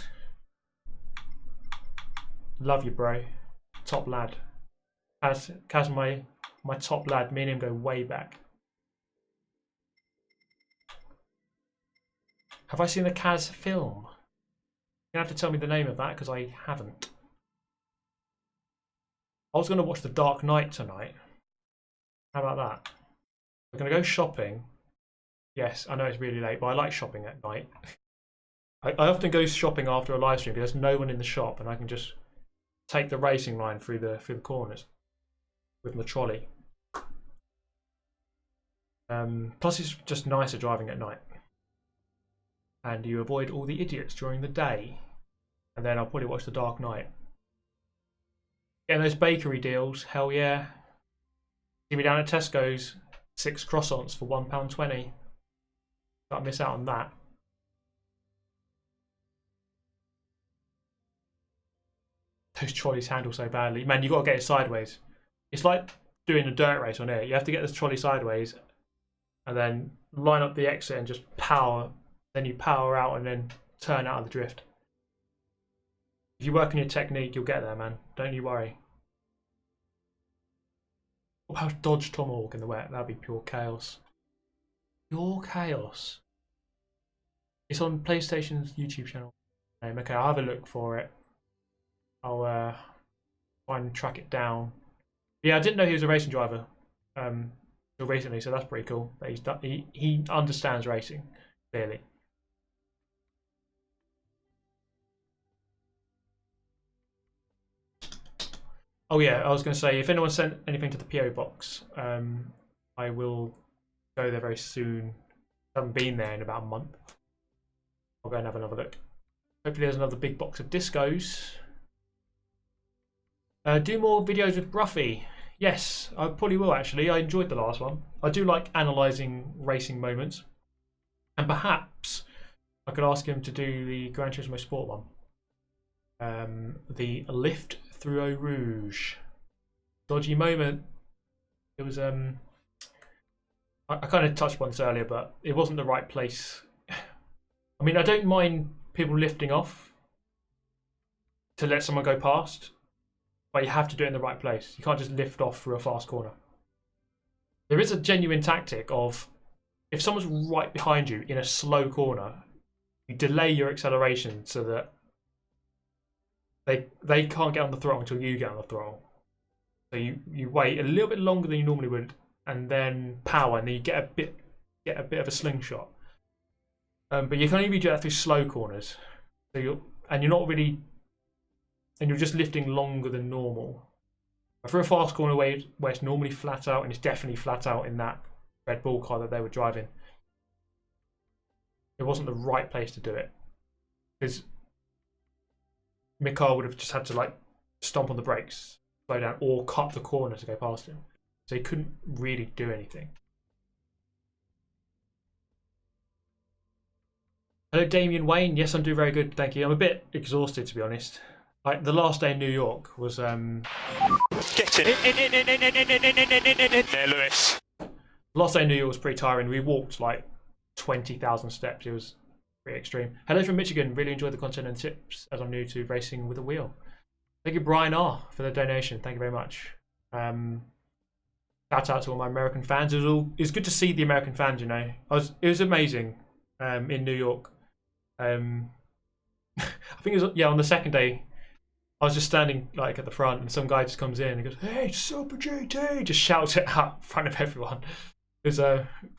love you, bro. Top lad. Kaz, my top lad. Me and him go way back. Have I seen the Kaz film? You have to tell me the name of that because I haven't. I was going to watch The Dark Knight tonight. How about that? We're going to go shopping. Yes, I know it's really late, but I like shopping at night. I often go shopping after a live stream because there's no one in the shop and I can just take the racing line through the corners with my trolley. Plus, it's just nicer driving at night. And you avoid all the idiots during the day. And then I'll probably watch The Dark Knight. Getting those bakery deals, hell yeah. See me down at Tesco's, 6 croissants for £1.20. Can't miss out on that. Those trolleys handle so badly. Man, you got to get it sideways. It's like doing a dirt race on air. You have to get this trolley sideways and then line up the exit and just power. Then you power out and then turn out of the drift. If you work on your technique, you'll get there, man. Don't you worry. What about dodge tomahawk in the wet? That'd be pure chaos. Pure chaos. It's on PlayStation's YouTube channel. Okay, I'll have a look for it. I'll try and track it down. Yeah, I didn't know he was a racing driver until recently, so that's pretty cool. That he understands racing, clearly. Oh yeah, I was going to say, if anyone sent anything to the PO box, I will go there very soon. I haven't been there in about a month. I'll go and have another look. Hopefully there's another big box of discos. Do more videos with Ruffy. Yes, I probably will actually. I enjoyed the last one. I do like analysing racing moments. And perhaps I could ask him to do the Gran Turismo Sport one. The lift through Eau Rouge. Dodgy moment. It was I kind of touched on this earlier, but it wasn't the right place. I mean, I don't mind people lifting off to let someone go past, but you have to do it in the right place. You can't just lift off through a fast corner. There is a genuine tactic of, if someone's right behind you in a slow corner, you delay your acceleration so that they can't get on the throttle until you get on the throttle. So you wait a little bit longer than you normally would, and then power, and then you get a bit of a slingshot. But you can only do that through slow corners. So you're just lifting longer than normal. But for a fast corner where it's normally flat out, and it's definitely flat out in that Red Bull car that they were driving, it wasn't the right place to do it, because Mikar would have just had to like stomp on the brakes, slow down, or cut the corner to go past him. So he couldn't really do anything. Hello, Damien Wayne. Yes, I'm doing very good, thank you. I'm a bit exhausted, to be honest. Like the last day in New York was Get in there, Lewis. last day in New York was pretty tiring. We walked like 20,000 steps. It was pretty extreme. Hello from Michigan. Really enjoyed the content and tips as I'm new to racing with a wheel. Thank you, Brian R, for the donation. Thank you very much. Shout out to all my American fans. It was good to see the American fans. You know, it was amazing in New York. I think it was on the second day. I was just standing like at the front, and some guy just comes in and goes, "Hey, Super GT!" Just shouts it out in front of everyone. It was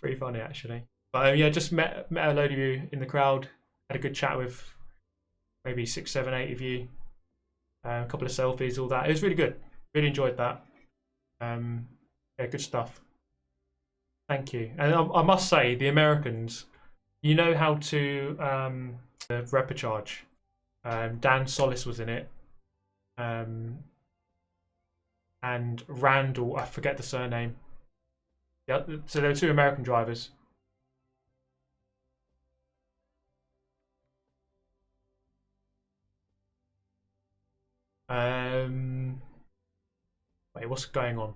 pretty funny actually. But yeah, just met a load of you in the crowd. Had a good chat with maybe 6, 7, 8 of you. A couple of selfies, all that. It was really good. Really enjoyed that. Yeah, good stuff. Thank you. And I must say, the Americans, you know how to RypeL. Dan Solis was in it. And Randall, I forget the surname. Yeah, so there were 2 American drivers. Wait, what's going on?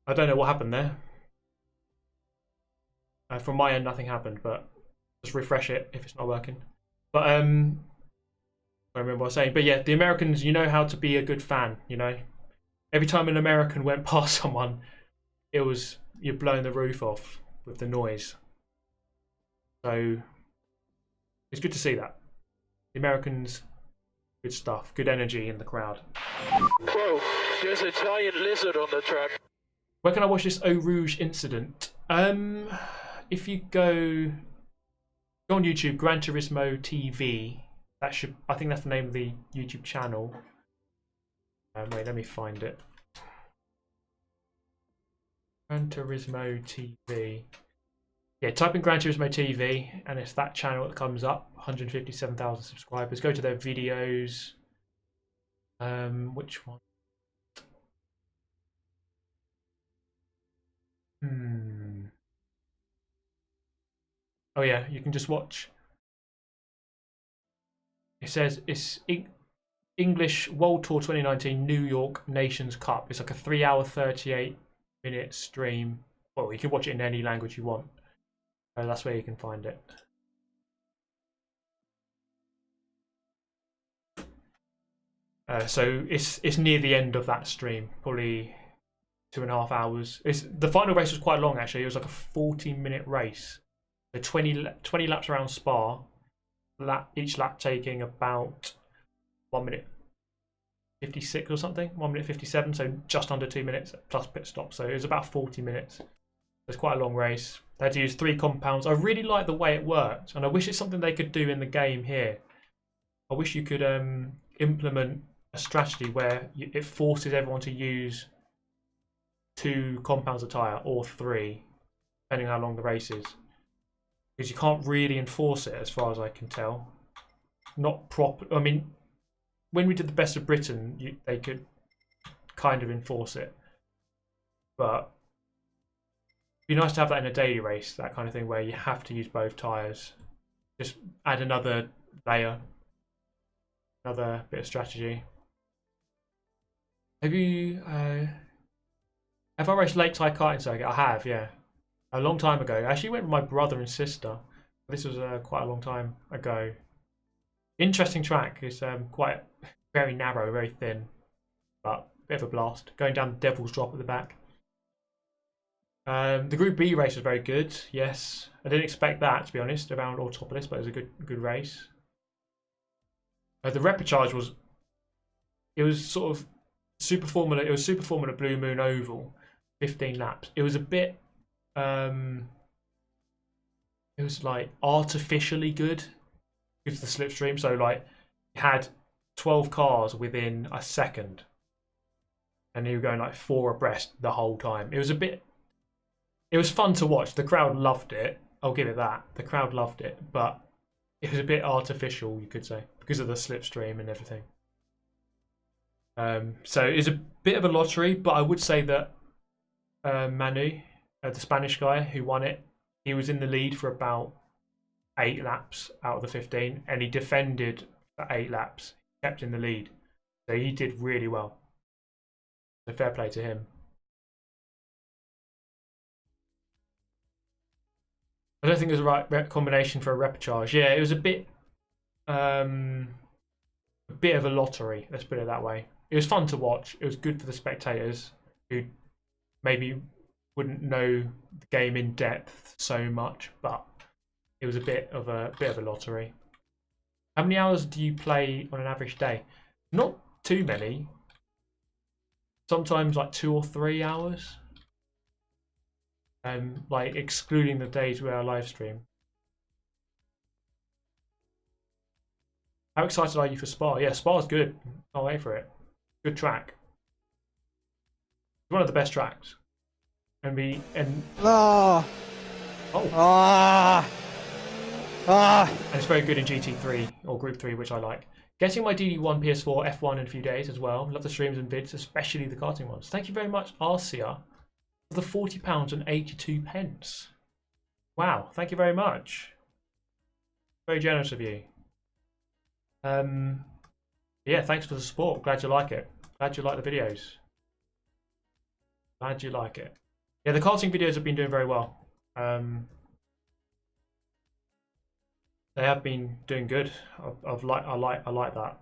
I don't know what happened there. From my end, nothing happened, but just refresh it if it's not working. But I don't remember what I was saying. But yeah, the Americans, you know how to be a good fan. You know, every time an American went past someone, it was you're blowing the roof off with the noise. So it's good to see that. The Americans, good stuff, good energy in the crowd. Whoa, there's a giant lizard on the track. Where can I watch this Eau Rouge incident? If you go on YouTube, Gran Turismo TV. I think that's the name of the YouTube channel. Wait, let me find it. Gran Turismo TV. Yeah, type in Gran Turismo TV, and it's that channel that comes up. 157,000 subscribers. Go to their videos. Which one? Oh yeah, you can just watch. It says it's English World Tour 2019 New York Nations Cup. It's like a 3-hour, 38-minute stream. Well, you can watch it in any language you want. That's where you can find it. So it's near the end of that stream, probably 2.5 hours. The final race was quite long actually. It was like a 14-minute race. So 20 laps around Spa. Each lap taking about 1 minute 56 or something, 1 minute 57, so just under 2 minutes plus pit stop. So it was about 40 minutes. It's quite a long race. They had to use 3 compounds. I really like the way it worked, and I wish it's something they could do in the game here. I wish you could implement a strategy where it forces everyone to use 2 compounds of tyre or 3, depending on how long the race is. Because you can't really enforce it, as far as I can tell. Not proper. I mean, when we did the Best of Britain, they could kind of enforce it, but it'd be nice to have that in a daily race, that kind of thing, where you have to use both tyres. Just add another layer, another bit of strategy. Have you? Have I raced Lake Ty karting circuit? I have, yeah. A long time ago. I actually went with my brother and sister. This was quite a long time ago. Interesting track. It's quite very narrow, very thin, but a bit of a blast. Going down the Devil's Drop at the back. The Group B race was very good. Yes, I didn't expect that, to be honest, around Autopolis, but it was a good race. The RypeL was. It was sort of Super Formula. It was Super Formula Blue Moon Oval, 15 laps. It was a bit. It was like artificially good because of the slipstream. So like, you had 12 cars within a second, and you were going like 4 abreast the whole time. It was a bit. It was fun to watch. The crowd loved it. I'll give it that. The crowd loved it, but it was a bit artificial, you could say, because of the slipstream and everything. So it's a bit of a lottery, but I would say that Manu, the Spanish guy who won it. He was in the lead for about 8 laps out of the 15, and he defended for 8 laps. He kept in the lead, so he did really well. So fair play to him. I don't think there's a right combination for a repechage. Yeah, it was a bit of a lottery. Let's put it that way. It was fun to watch. It was good for the spectators who maybe wouldn't know the game in depth so much, but it was a bit of a lottery. How many hours do you play on an average day? Not too many. Sometimes like 2 or 3 hours. Like excluding the days where I live stream. How excited are you for Spa? Yeah, Spa's good. Can't wait for it. Good track. It's one of the best tracks. And And it's very good in GT3 or Group 3, which I like. Getting my DD1 PS4 F1 in a few days as well. Love the streams and vids, especially the karting ones. Thank you very much, Arcia, for the £40 and 82 pence. Wow, thank you very much. Very generous of you. Yeah, thanks for the support. Glad you like it. Glad you like the videos. Glad you like it. Yeah, the karting videos have been doing very well. They have been doing good. I like that.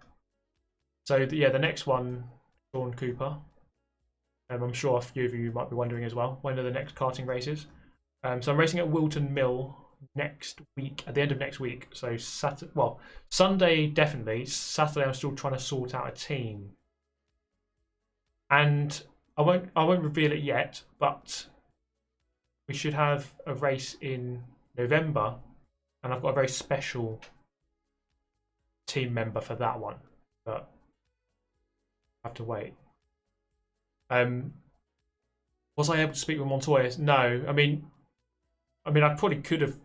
So yeah, the next one, Sean Cooper. I'm sure a few of you might be wondering as well, when are the next karting races? So I'm racing at Wilton Mill next week, at the end of next week. So Sunday definitely. Saturday I'm still trying to sort out a team, and I won't reveal it yet, but we should have a race in November, and I've got a very special team member for that one, but I have to wait. Was I able to speak with Montoya? No. I mean, I probably could have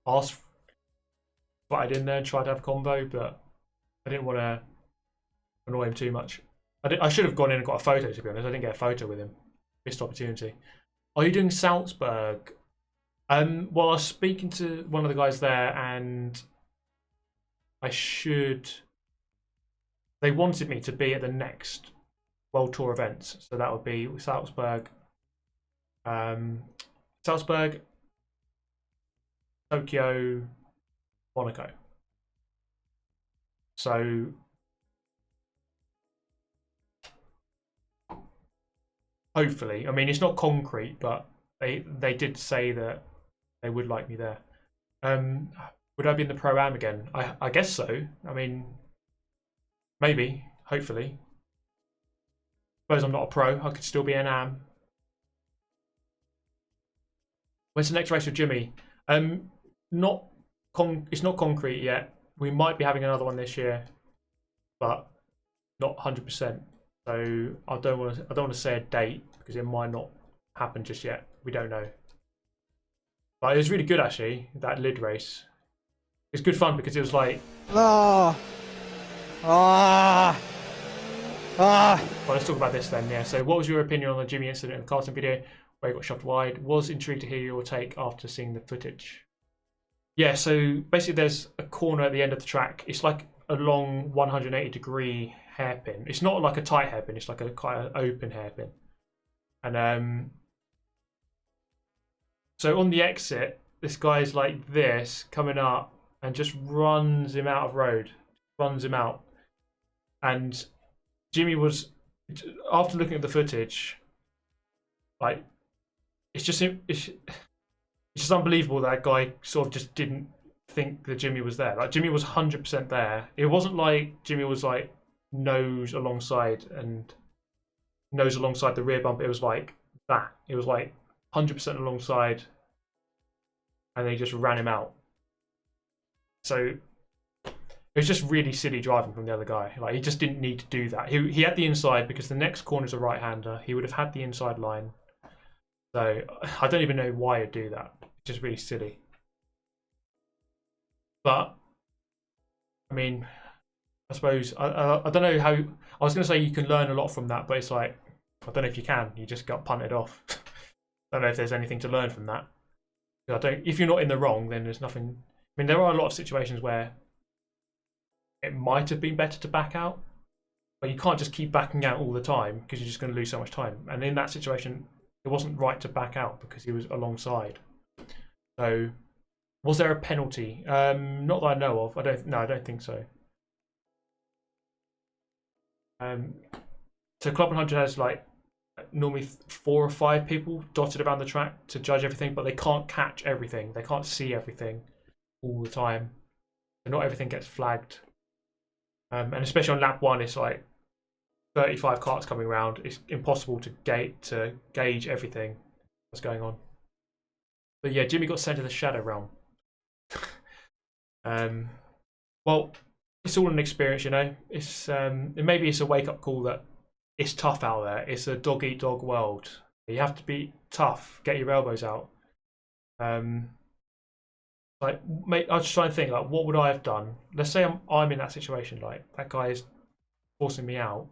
asked, butted in there and tried to have a convo, but I didn't want to annoy him too much. I should have gone in and got a photo, to be honest. I didn't get a photo with him. Missed opportunity. Are you doing Salzburg? Well, I was speaking to one of the guys there, and they wanted me to be at the next World Tour events, so that would be Salzburg, Tokyo, Monaco. So hopefully, I mean, it's not concrete, but they did say that they would like me there. Would I be in the Pro-Am again? I guess so. I mean, maybe, hopefully. Suppose I'm not a pro. I could still be an AM. When's the next race with Jimmy? It's not concrete yet. We might be having another one this year, but not 100%. So I don't want to say a date because it might not happen just yet. We don't know. But it was really good actually. That lid race. It was good fun because it was like. Well, let's talk about this then. Yeah. So, what was your opinion on the Jimmy incident in the karting video where he got shoved wide? Was intrigued to hear your take after seeing the footage. Yeah. So basically, there's a corner at the end of the track. It's like a long 180-degree hairpin. It's not like a tight hairpin. It's like a quite an open hairpin. And so on the exit, this guy's like this coming up and just runs him out of road. Runs him out, and Jimmy was, after looking at the footage, like it's just unbelievable that guy sort of just didn't think that Jimmy was there. Like Jimmy was 100% there. It wasn't like Jimmy was like nose alongside the rear bump. It was like that. It was like 100% alongside, and they just ran him out. So it was just really silly driving from the other guy. Like he just didn't need to do that. He had the inside because the next corner's a right-hander. He would have had the inside line. So I don't even know why he'd do that. It's just really silly. But I mean, I suppose I don't know how. I was going to say you can learn a lot from that, but it's like I don't know if you can. You just got punted off. don't know if there's anything to learn from that. I don't. If you're not in the wrong, then there's nothing. I mean, there are a lot of situations where it might have been better to back out, but you can't just keep backing out all the time because you're just going to lose so much time. And in that situation, it wasn't right to back out because he was alongside. So, was there a penalty? Not that I know of. I don't think so. So Club 100 has like normally 4 or 5 people dotted around the track to judge everything, but they can't catch everything. They can't see everything all the time. So not everything gets flagged. And especially on lap 1, it's like 35 carts coming around. It's impossible to gauge everything that's going on. But yeah, Jimmy got sent to the Shadow Realm. Well, it's all an experience, you know. It's maybe it's a wake-up call that it's tough out there. It's a dog-eat-dog world. You have to be tough. Get your elbows out. Like, mate, I was just trying to think, like, what would I have done? Let's say I'm in that situation, like that guy is forcing me out.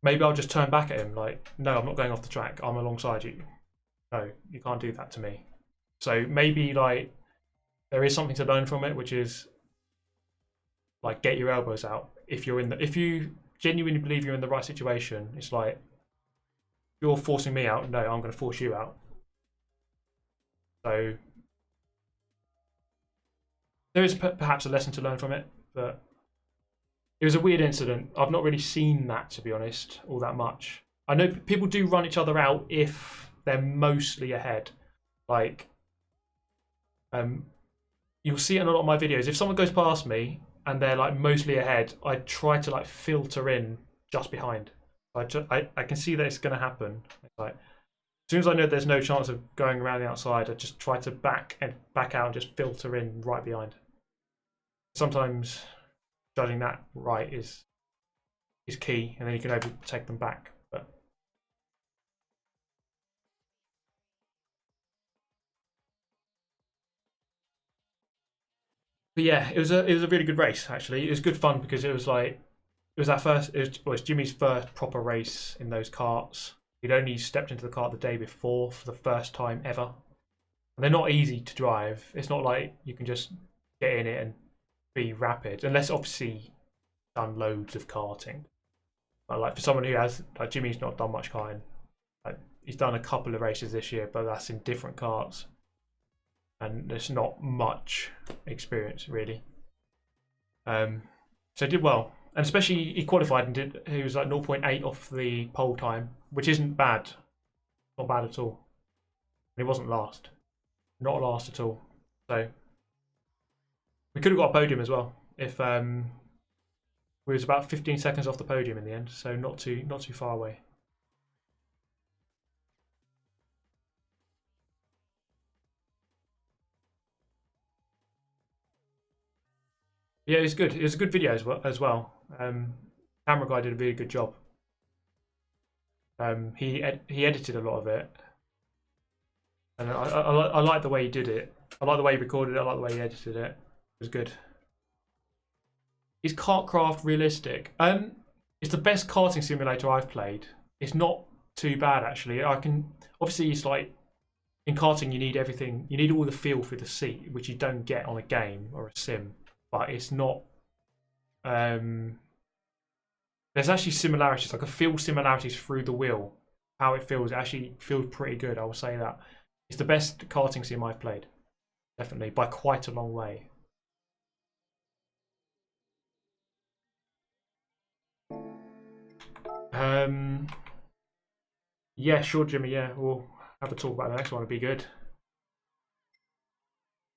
Maybe I'll just turn back at him, like, no, I'm not going off the track. I'm alongside you. No, you can't do that to me. So maybe like there is something to learn from it, which is like get your elbows out. If you genuinely believe you're in the right situation, it's like you're forcing me out. No, I'm going to force you out. So there is perhaps a lesson to learn from it, but it was a weird incident. I've not really seen that, to be honest, all that much. I know people do run each other out if they're mostly ahead. Like, you'll see it in a lot of my videos. If someone goes past me and they're like mostly ahead, I try to like filter in just behind. I can see that it's going to happen. It's like, as soon as I know there's no chance of going around the outside, I just try to back out and just filter in right behind. Sometimes judging that right is key, and then you can overtake them back. But yeah, it was a really good race actually. It was good fun because it was Jimmy's first proper race in those karts. He'd only stepped into the kart the day before for the first time ever. And they're not easy to drive. It's not like you can just get in it and be rapid, unless obviously done loads of karting. But like for someone who has, like Jimmy's not done much karting. Like, he's done a couple of races this year, but that's in different karts. And there's not much experience really. So he did well. And especially he qualified and he was like 0.8 off the pole time, which isn't bad. Not bad at all. And he wasn't last. Not last at all. So we could have got a podium as well if we was about 15 seconds off the podium in the end, so not too far away. Yeah, it was good. It was a good video as well. Camera guy did a really good job. He edited a lot of it, and I like the way he did it. I like the way he recorded it. I like the way he edited it. It was good. Is Kartcraft realistic? It's the best karting simulator I've played. It's not too bad actually. Obviously it's like in karting you need everything. You need all the feel for the seat, which you don't get on a game or a sim. But it's not. There's actually similarities. I can feel similarities through the wheel. How it feels. It actually feels pretty good. I will say that. It's the best karting sim I've played. Definitely by quite a long way. Yeah, sure, Jimmy. Yeah, we'll have a talk about the next one. It'd be good.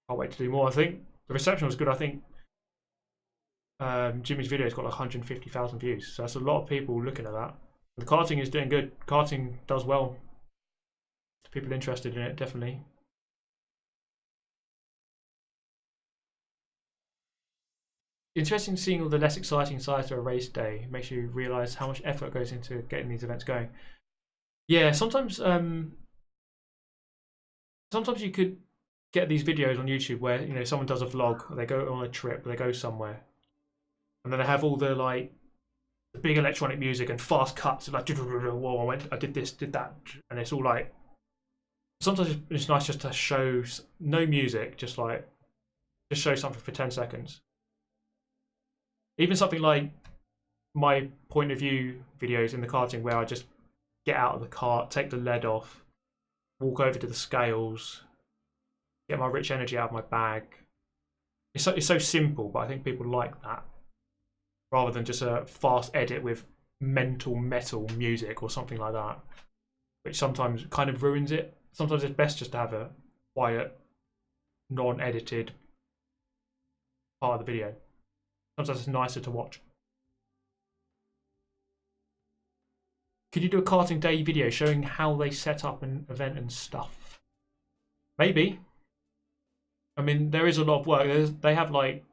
Can't wait to do more. I think the reception was good. I think Jimmy's video's got like 150,000 views, so that's a lot of people looking at that. The karting is doing good. Karting does well. People interested in it, definitely. Interesting seeing all the less exciting sides to a race day. It makes you realise how much effort goes into getting these events going. Yeah, sometimes you could get these videos on YouTube where, you know, someone does a vlog, or they go on a trip, or they go somewhere, and then they have all the like the big electronic music and fast cuts, like whoa, I did this, did that, and it's all like. Sometimes it's nice just to show no music, just show something for 10 seconds. Even something like my point of view videos in the karting, where I just get out of the cart, take the lead off, walk over to the scales, get my rich energy out of my bag. It's so simple, but I think people like that rather than just a fast edit with mental metal music or something like that, which sometimes kind of ruins it. Sometimes it's best just to have a quiet, non-edited part of the video. Sometimes it's nicer to watch. Could you do a karting day video showing how they set up an event and stuff? Maybe. I mean, there is a lot of work. They have like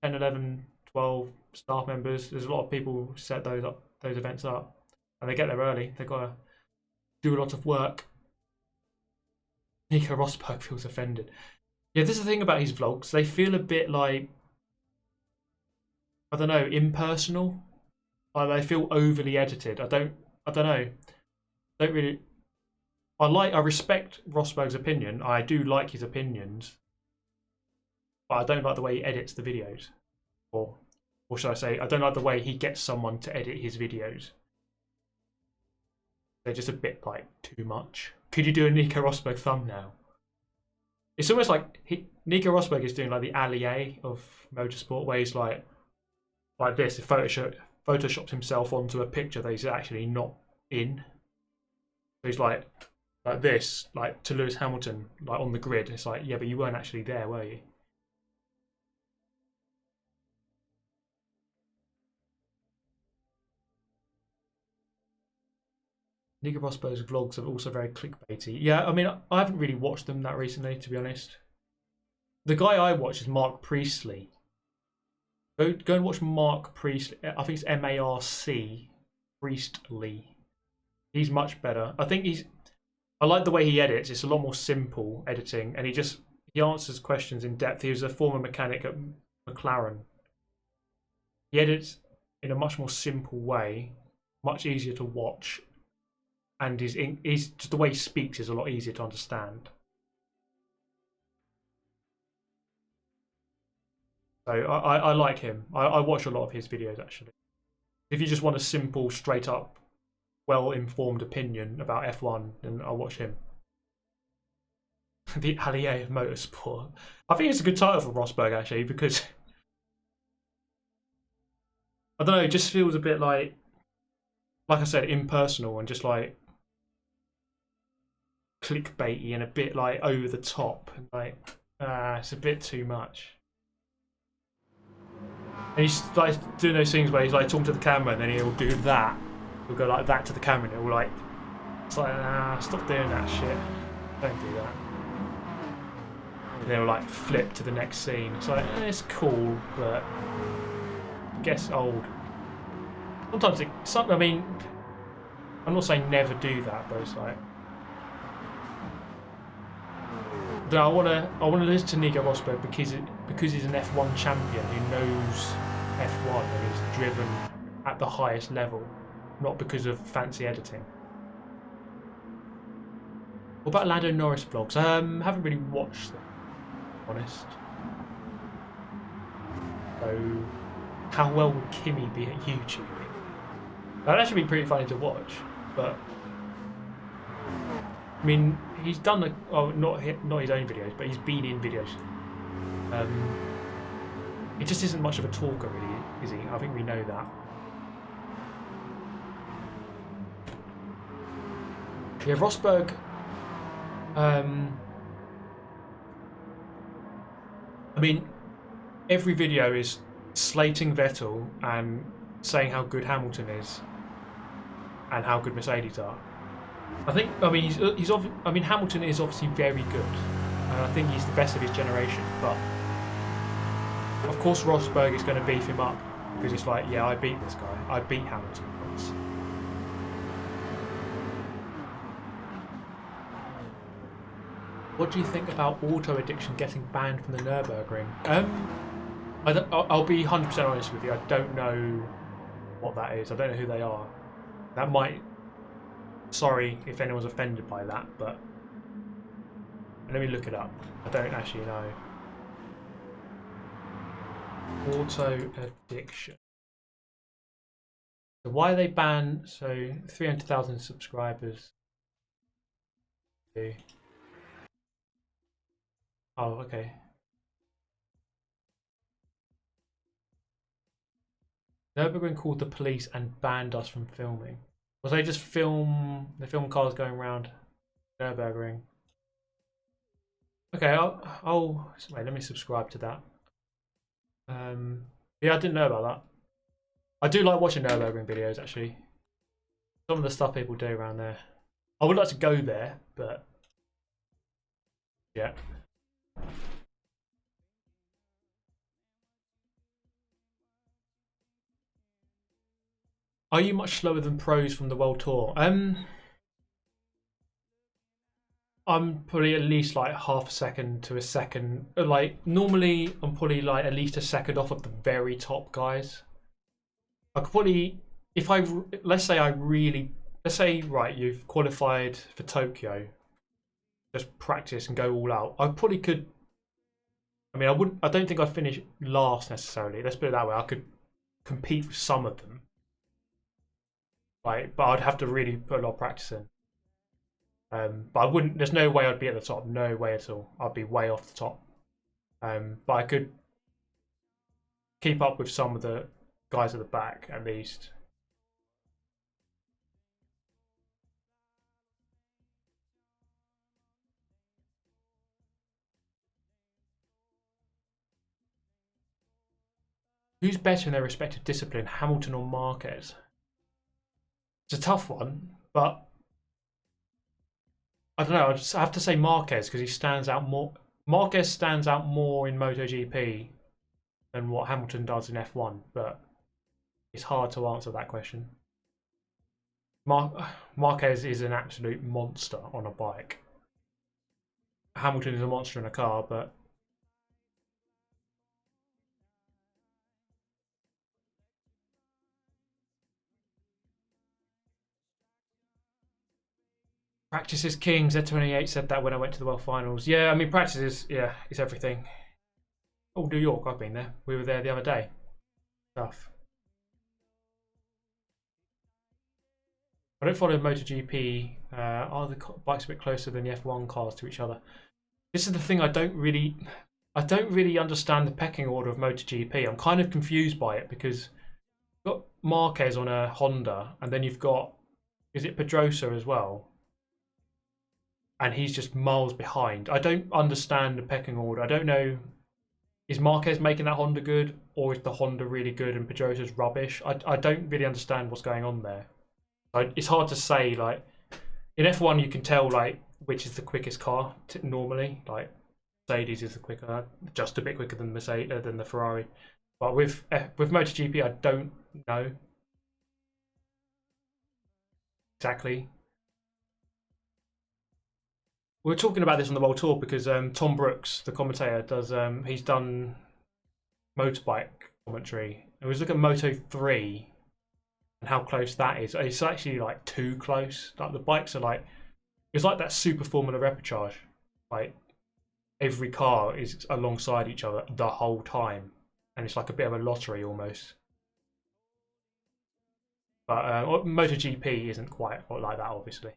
10, 11, 12 staff members. There's a lot of people who set those events up. And they get there early. They've got to do a lot of work. Nico Rosberg feels offended. Yeah, this is the thing about his vlogs. They feel a bit like, I don't know, impersonal. Like they feel overly edited. I don't know. Don't really. I respect Rosberg's opinion. I do like his opinions, but I don't like the way he edits the videos, or should I say, I don't like the way he gets someone to edit his videos. They're just a bit like too much. Could you do a Nico Rosberg thumbnail? It's almost like Nico Rosberg is doing like the allié of motorsport, where he's like this. He photoshops himself onto a picture that he's actually not in. So he's like this, like to Lewis Hamilton, like on the grid. It's like, yeah, but you weren't actually there, were you? Nico Rosberg's vlogs are also very clickbaity. Yeah, I mean, I haven't really watched them that recently, to be honest. The guy I watch is Mark Priestley. Go and watch Mark Priestley. I think it's M-A-R-C Priestley. He's much better. I like the way he edits. It's a lot more simple editing, and he answers questions in depth. He was a former mechanic at McLaren. He edits in a much more simple way, much easier to watch. And he's just the way he speaks is a lot easier to understand. So I like him. I watch a lot of his videos actually. If you just want a simple, straight up, well-informed opinion about F1, then I'll watch him. The Allié of Motorsport. I think it's a good title for Rosberg actually, because I don't know, it just feels a bit like I said, impersonal and just like clickbaity and a bit like over the top, and like it's a bit too much. And he's like doing those things where he's like talking to the camera and then he'll do that. He'll go like that to the camera and he'll like, it's like, stop doing that shit. Don't do that. And then he'll like flip to the next scene. It's like, it's cool, but it gets old. Sometimes I mean, I'm not saying never do that, but it's like, I want to listen to Nico Rosberg because he's an F1 champion who knows F1 and is driven at the highest level, not because of fancy editing. What about Lando Norris vlogs? Haven't really watched them, to be honest. So, how well would Kimi be at YouTube? That'd actually be pretty funny to watch, but I mean, he's done not his own videos, but he's been in videos. He just isn't much of a talker, really, is he? I think we know that. Yeah, Rosberg. I mean, every video is slating Vettel and saying how good Hamilton is and how good Mercedes are. Hamilton is obviously very good, and I think he's the best of his generation, but of course Rosberg is going to beef him up because it's like, yeah, I beat this guy, I beat Hamilton once. What do you think about auto addiction getting banned from the Nürburgring? I'll be 100% honest with you, I don't know what that is. I don't know who they are. That might... Sorry if anyone's offended by that, but... Let me look it up. I don't actually know. Auto addiction. So why they ban... So 300,000 subscribers. Oh, okay. Nürburgring called the police and banned us from filming. Was they just film cars going around Nürburgring? Okay, I'll wait. Let me subscribe to that. Yeah, I didn't know about that. I do like watching Nürburgring videos actually. Some of the stuff people do around there. I would like to go there, but yeah. Are you much slower than pros from the World Tour? I'm probably at least like half a second to a second. Like normally, I'm probably like at least a second off of the very top guys. I could probably, if I let's say right, you've qualified for Tokyo, just practice and go all out. I probably could. I mean, I don't think I'd finish last necessarily. Let's put it that way. I could compete with some of them. Like, but I'd have to really put a lot of practice in. But I wouldn't. There's no way I'd be at the top. No way at all. I'd be way off the top. But I could keep up with some of the guys at the back at least. Who's better in their respective discipline, Hamilton or Marquez? It's a tough one, but I don't know. I just have to say Marquez because he stands out more. Marquez stands out more in MotoGP than what Hamilton does in F1, but it's hard to answer that question. Marquez is an absolute monster on a bike. Hamilton is a monster in a car, but practice is king. Z28 said that when I went to the World Finals. Yeah, I mean, practice is, yeah, it's everything. Oh, New York, I've been there. We were there the other day. Tough. I don't follow MotoGP. Are the bikes a bit closer than the F1 cars to each other? This is the thing. I don't really understand the pecking order of MotoGP. I'm kind of confused by it because you've got Marquez on a Honda, and then you've got, is it Pedrosa as well? And he's just miles behind. I don't understand the pecking order. I don't know, is Marquez making that Honda good, or is the Honda really good and Pedrosa's rubbish? I don't really understand what's going on there. It's hard to say. Like in F1, you can tell like which is the quickest car normally. Like Mercedes is the quicker, just a bit quicker than than the Ferrari. But with MotoGP, I don't know exactly. We were talking about this on the World Tour because Tom Brooks, the commentator, does. He's done motorbike commentary. And we was looking at Moto 3 and how close that is. It's actually like too close. Like the bikes are like, it's like that Super Formula Repechage. Like every car is alongside each other the whole time, and it's like a bit of a lottery almost. But MotoGP isn't quite like that, obviously.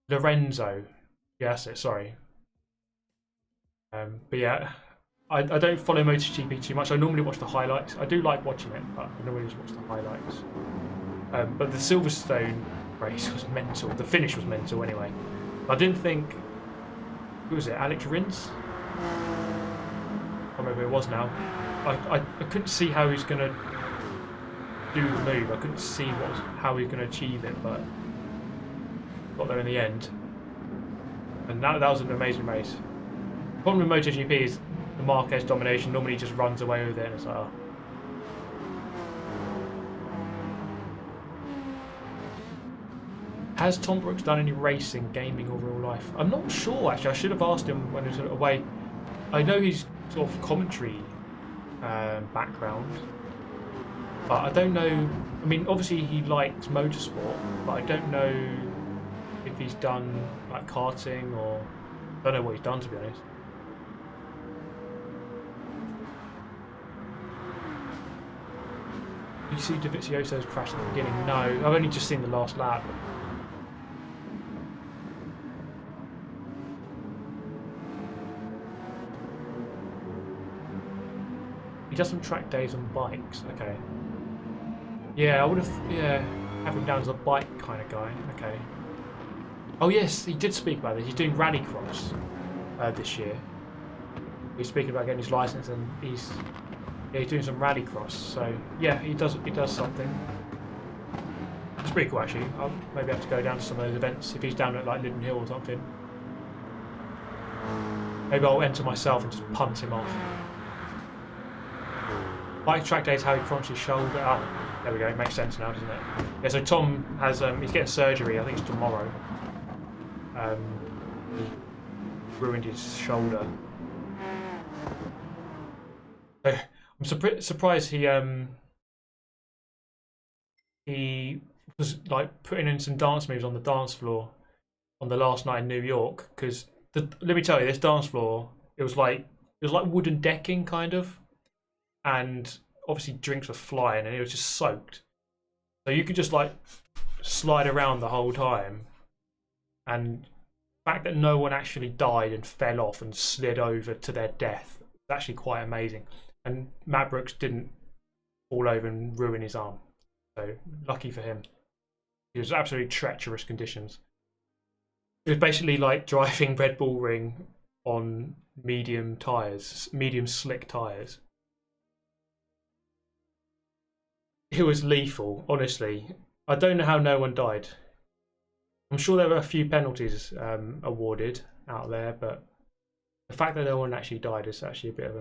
Lorenzo, yes, sorry. But yeah, I don't follow MotoGP too much. I normally watch the highlights. I do like watching it, but I normally just watch the highlights. But the Silverstone race was mental. The finish was mental anyway. I didn't think, who was it, Alex Rins? I can't remember who it was now. I couldn't see how he's going to do the move. I couldn't see how he's going to achieve it, but got there in the end, and that was an amazing race. The problem with MotoGP is the Marquez domination. Normally he just runs away with it, and it's like, oh. Has Tom Brooks done any racing, gaming, or real life? I'm not sure actually. I should have asked him when he was away. I know he's sort of commentary background. But I don't know. I mean, obviously he likes motorsport, but I don't know if he's done like karting or I don't know what he's done, to be honest. Did you see Dovizioso's crash at the beginning? No, I've only just seen the last lap. He does some track days on bikes. Okay. Yeah, I would have. Yeah, have him down as a bike kind of guy. Okay. Oh yes, he did speak about this. He's doing rallycross this year. He's speaking about getting his license, and he's doing some rallycross. So yeah, he does something. It's pretty cool actually. I'll maybe have to go down to some of those events if he's down at like Linden Hill or something. Maybe I'll enter myself and just punt him off. Bike track days, how he crunched his shoulder. Ah, there we go. It makes sense now, doesn't it? Yeah. So Tom has he's getting surgery. I think it's tomorrow. He ruined his shoulder. So I'm surprised he was like putting in some dance moves on the dance floor on the last night in New York. Because let me tell you, this dance floor it was like wooden decking kind of. And obviously drinks were flying and it was just soaked. So you could just like slide around the whole time. And the fact that no one actually died and fell off and slid over to their death was actually quite amazing. And Matt Brooks didn't fall over and ruin his arm. So lucky for him. It was absolutely treacherous conditions. It was basically like driving Red Bull Ring on medium tyres, medium slick tyres. It was lethal, honestly. I don't know how no one died. I'm sure there were a few penalties awarded out there, but the fact that no one actually died is actually a bit of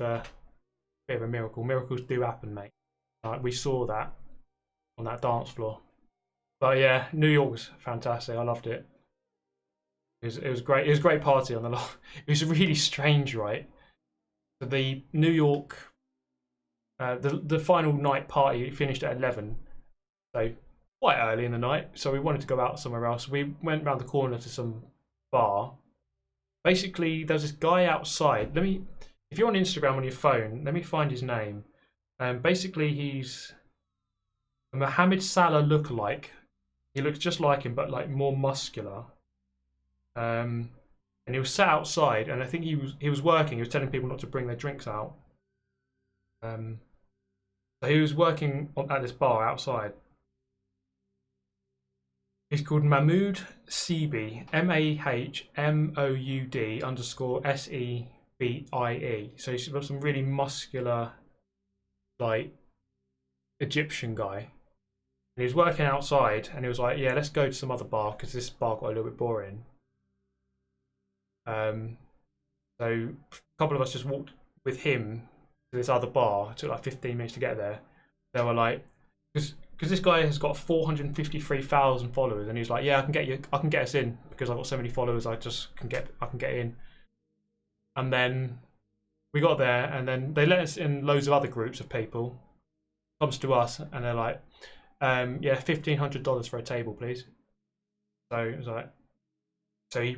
a miracle. Miracles do happen, mate. We saw that on that dance floor. But yeah, New York was fantastic. I loved it. It was great. It was a great party on the lot. It was really strange, right? The New York. The final night party finished at 11, so quite early in the night. So we wanted to go out somewhere else. We went round the corner to some bar. Basically, there's this guy outside. If you're on Instagram on your phone, let me find his name. Basically, he's a Mohamed Salah lookalike. He looks just like him, but like more muscular. And he was sat outside, and I think he was working. He was telling people not to bring their drinks out. So he was working at this bar outside. He's called Mahmoud Sebi, MAHMOUD_SEBIE. So he's got some really muscular, like, Egyptian guy. And he was working outside, and he was like, "Yeah, let's go to some other bar because this bar got a little bit boring." So a couple of us just walked with him to this other bar. It took like 15 minutes to get there. They were like, because this guy has got 453,000 followers, and he's like, "Yeah, I can get us in because I've got so many followers. I can get in." And then we got there, and then they let us in loads of other groups of people. Comes to us, and they're like, "Yeah, $1,500 for a table, please." So it was like, so he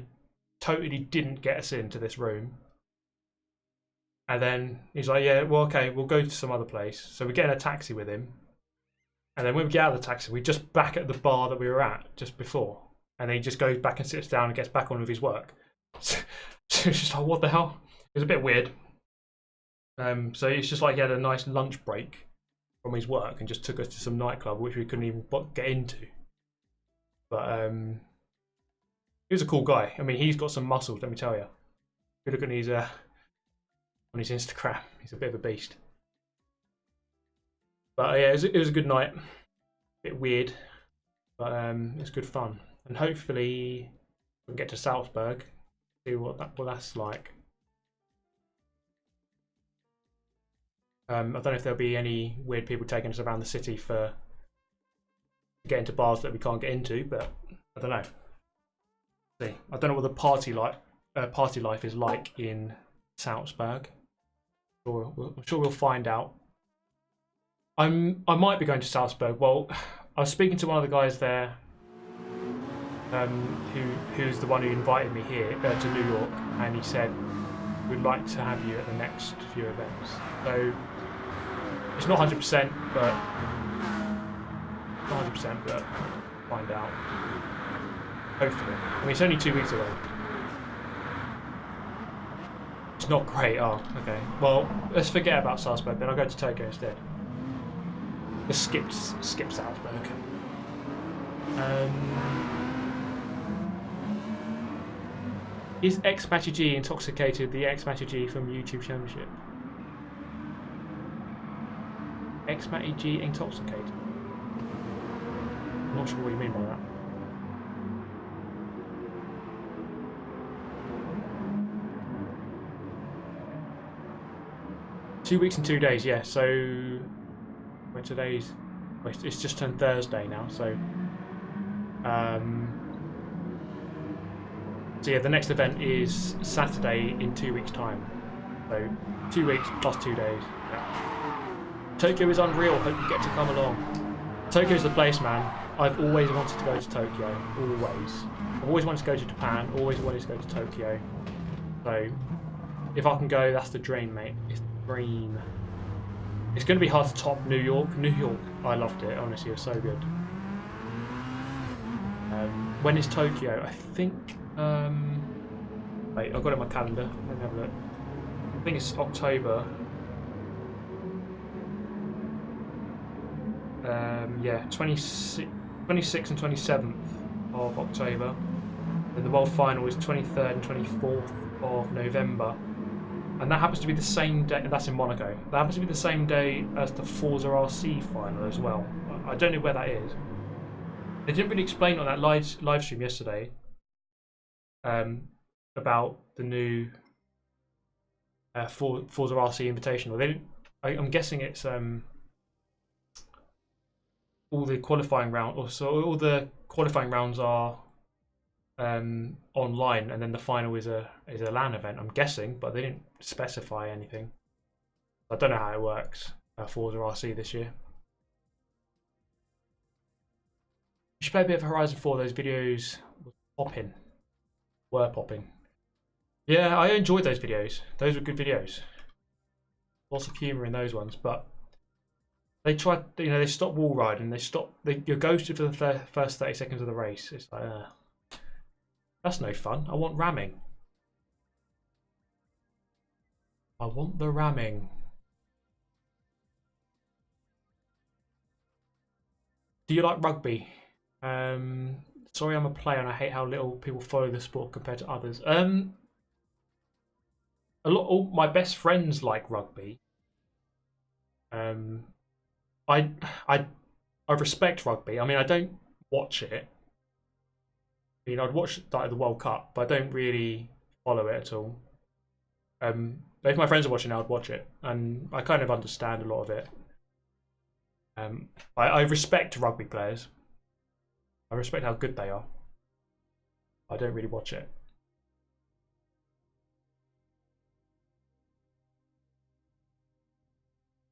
totally didn't get us into this room. And then he's like, "Yeah, well, okay, we'll go to some other place." So we get in a taxi with him. And then when we get out of the taxi, we're just back at the bar that we were at just before. And then he just goes back and sits down and gets back on with his work. So it's just like, what the hell? It was a bit weird. So it's just like he had a nice lunch break from his work and just took us to some nightclub, which we couldn't even get into. But he was a cool guy. I mean, he's got some muscles, let me tell you. If you look at his... on his Instagram, he's a bit of a beast. But yeah, it was a good night. A bit weird, but it's good fun. And hopefully we can get to Salzburg, see what that's like. I don't know if there'll be any weird people taking us around the city to get into bars that we can't get into, but I don't know. See, I don't know what the party life is like in Salzburg. I'm sure we'll find out. I might be going to Salzburg. Well, I was speaking to one of the guys there, who's the one who invited me here to New York, and he said we'd like to have you at the next few events. So it's not 100%, but find out. Hopefully. I mean, it's only 2 weeks away. It's not great. Oh, okay. Well, let's forget about Salzburg. Then I'll go to Tokyo instead. Just skip Salzburg. Is X-Matty intoxicated? The X-Matty from YouTube Championship. X-Matty intoxicated? I'm not sure what you mean by that. Two weeks and 2 days, yeah. So, when today's, it's just turned Thursday now. So, so yeah, the next event is Saturday in 2 weeks' time. So 2 weeks plus 2 days. Yeah. Tokyo is unreal. Hope you get to come along. Tokyo's the place, man. I've always wanted to go to Tokyo. Always. I've always wanted to go to Japan. Always wanted to go to Tokyo. So if I can go, that's the dream, mate. It's the dream. It's going to be hard to top New York. New York, I loved it. Honestly, it was so good. When is Tokyo? I think. Wait, I've got it on my calendar. Let me have a look. I think it's October. Yeah, 26th and 27th of October. And the World Final is 23rd and 24th of November. And that happens to be the same day, and that's in Monaco. That happens to be the same day as the Forza RC final as well. I don't know where that is. They didn't really explain on that live stream yesterday about the new Forza RC Invitational. They didn't. I'm guessing it's all the qualifying rounds. So all the qualifying rounds are online, and then the final is a LAN event. I'm guessing, but they didn't specify anything. I don't know how it works. Forza RC this year. You should play a bit of Horizon 4. Those videos were popping. Yeah, I enjoyed those videos. Those were good videos. Lots of humour in those ones, but they tried. You know, they stopped wall riding. You're ghosted for the first 30 seconds of the race. It's like, that's no fun. I want ramming. I want the ramming. Do you like rugby? Sorry, I'm a player and I hate how little people follow the sport compared to others. All my best friends like rugby. I respect rugby. I mean, I don't watch it. I mean, I'd watch like the World Cup, but I don't really follow it at all. But if my friends are watching, I would watch it, and I kind of understand a lot of it. I respect rugby players. I respect how good they are. I don't really watch it.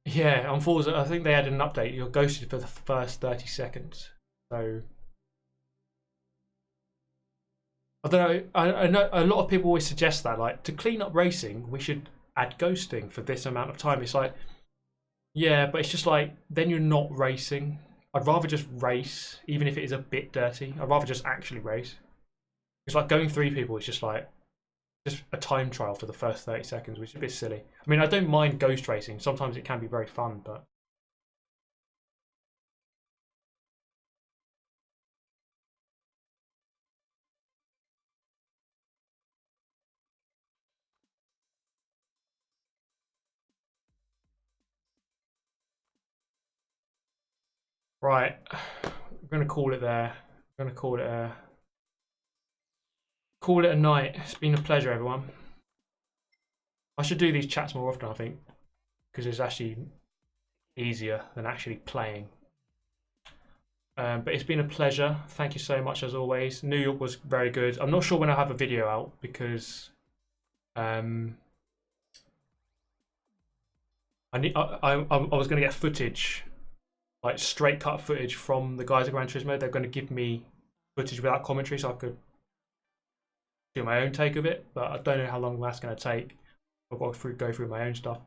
Yeah, on Forza, I think they had an update. You're ghosted for the first 30 seconds. So I don't know. I know a lot of people always suggest that, like, to clean up racing, we should add ghosting for this amount of time. It's like, yeah, but it's just like, then you're not racing. I'd rather just race, even if it is a bit dirty. I'd rather just actually race. It's like going 3 people is just like, just a time trial for the first 30 seconds, which is a bit silly. I mean, I don't mind ghost racing. Sometimes it can be very fun, but right, I'm gonna call it there. I'm gonna call it a night. It's been a pleasure, everyone. I should do these chats more often, I think, because it's actually easier than actually playing. But it's been a pleasure. Thank you so much as always. New York was very good. I'm not sure when I'll have a video out because I was going to get footage like straight cut footage from the guys at Gran Turismo. They're going to give me footage without commentary, so I could do my own take of it. But I don't know how long that's going to take. I've got to go through my own stuff.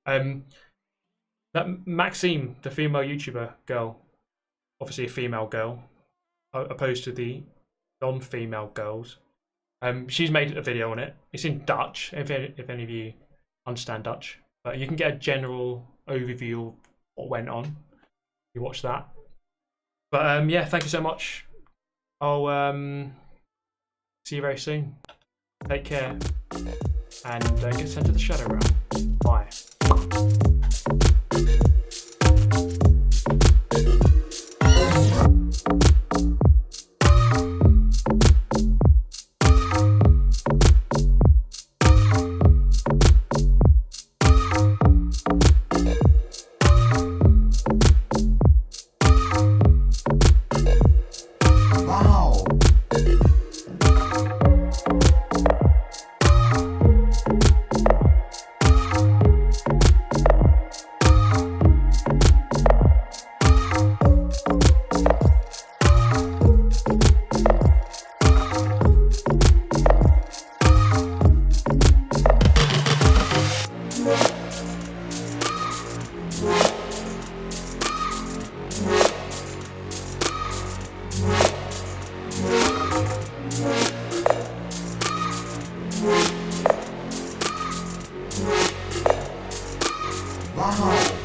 That Maxime, the female YouTuber girl, obviously a female girl, opposed to the non-female girls. She's made a video on it. It's in Dutch, if any of you understand Dutch. But you can get a general overview of what went on. You watch that. But yeah, thank you so much. I'll see you very soon. Take care. And get sent to the Shadow Realm. Bye. Wow.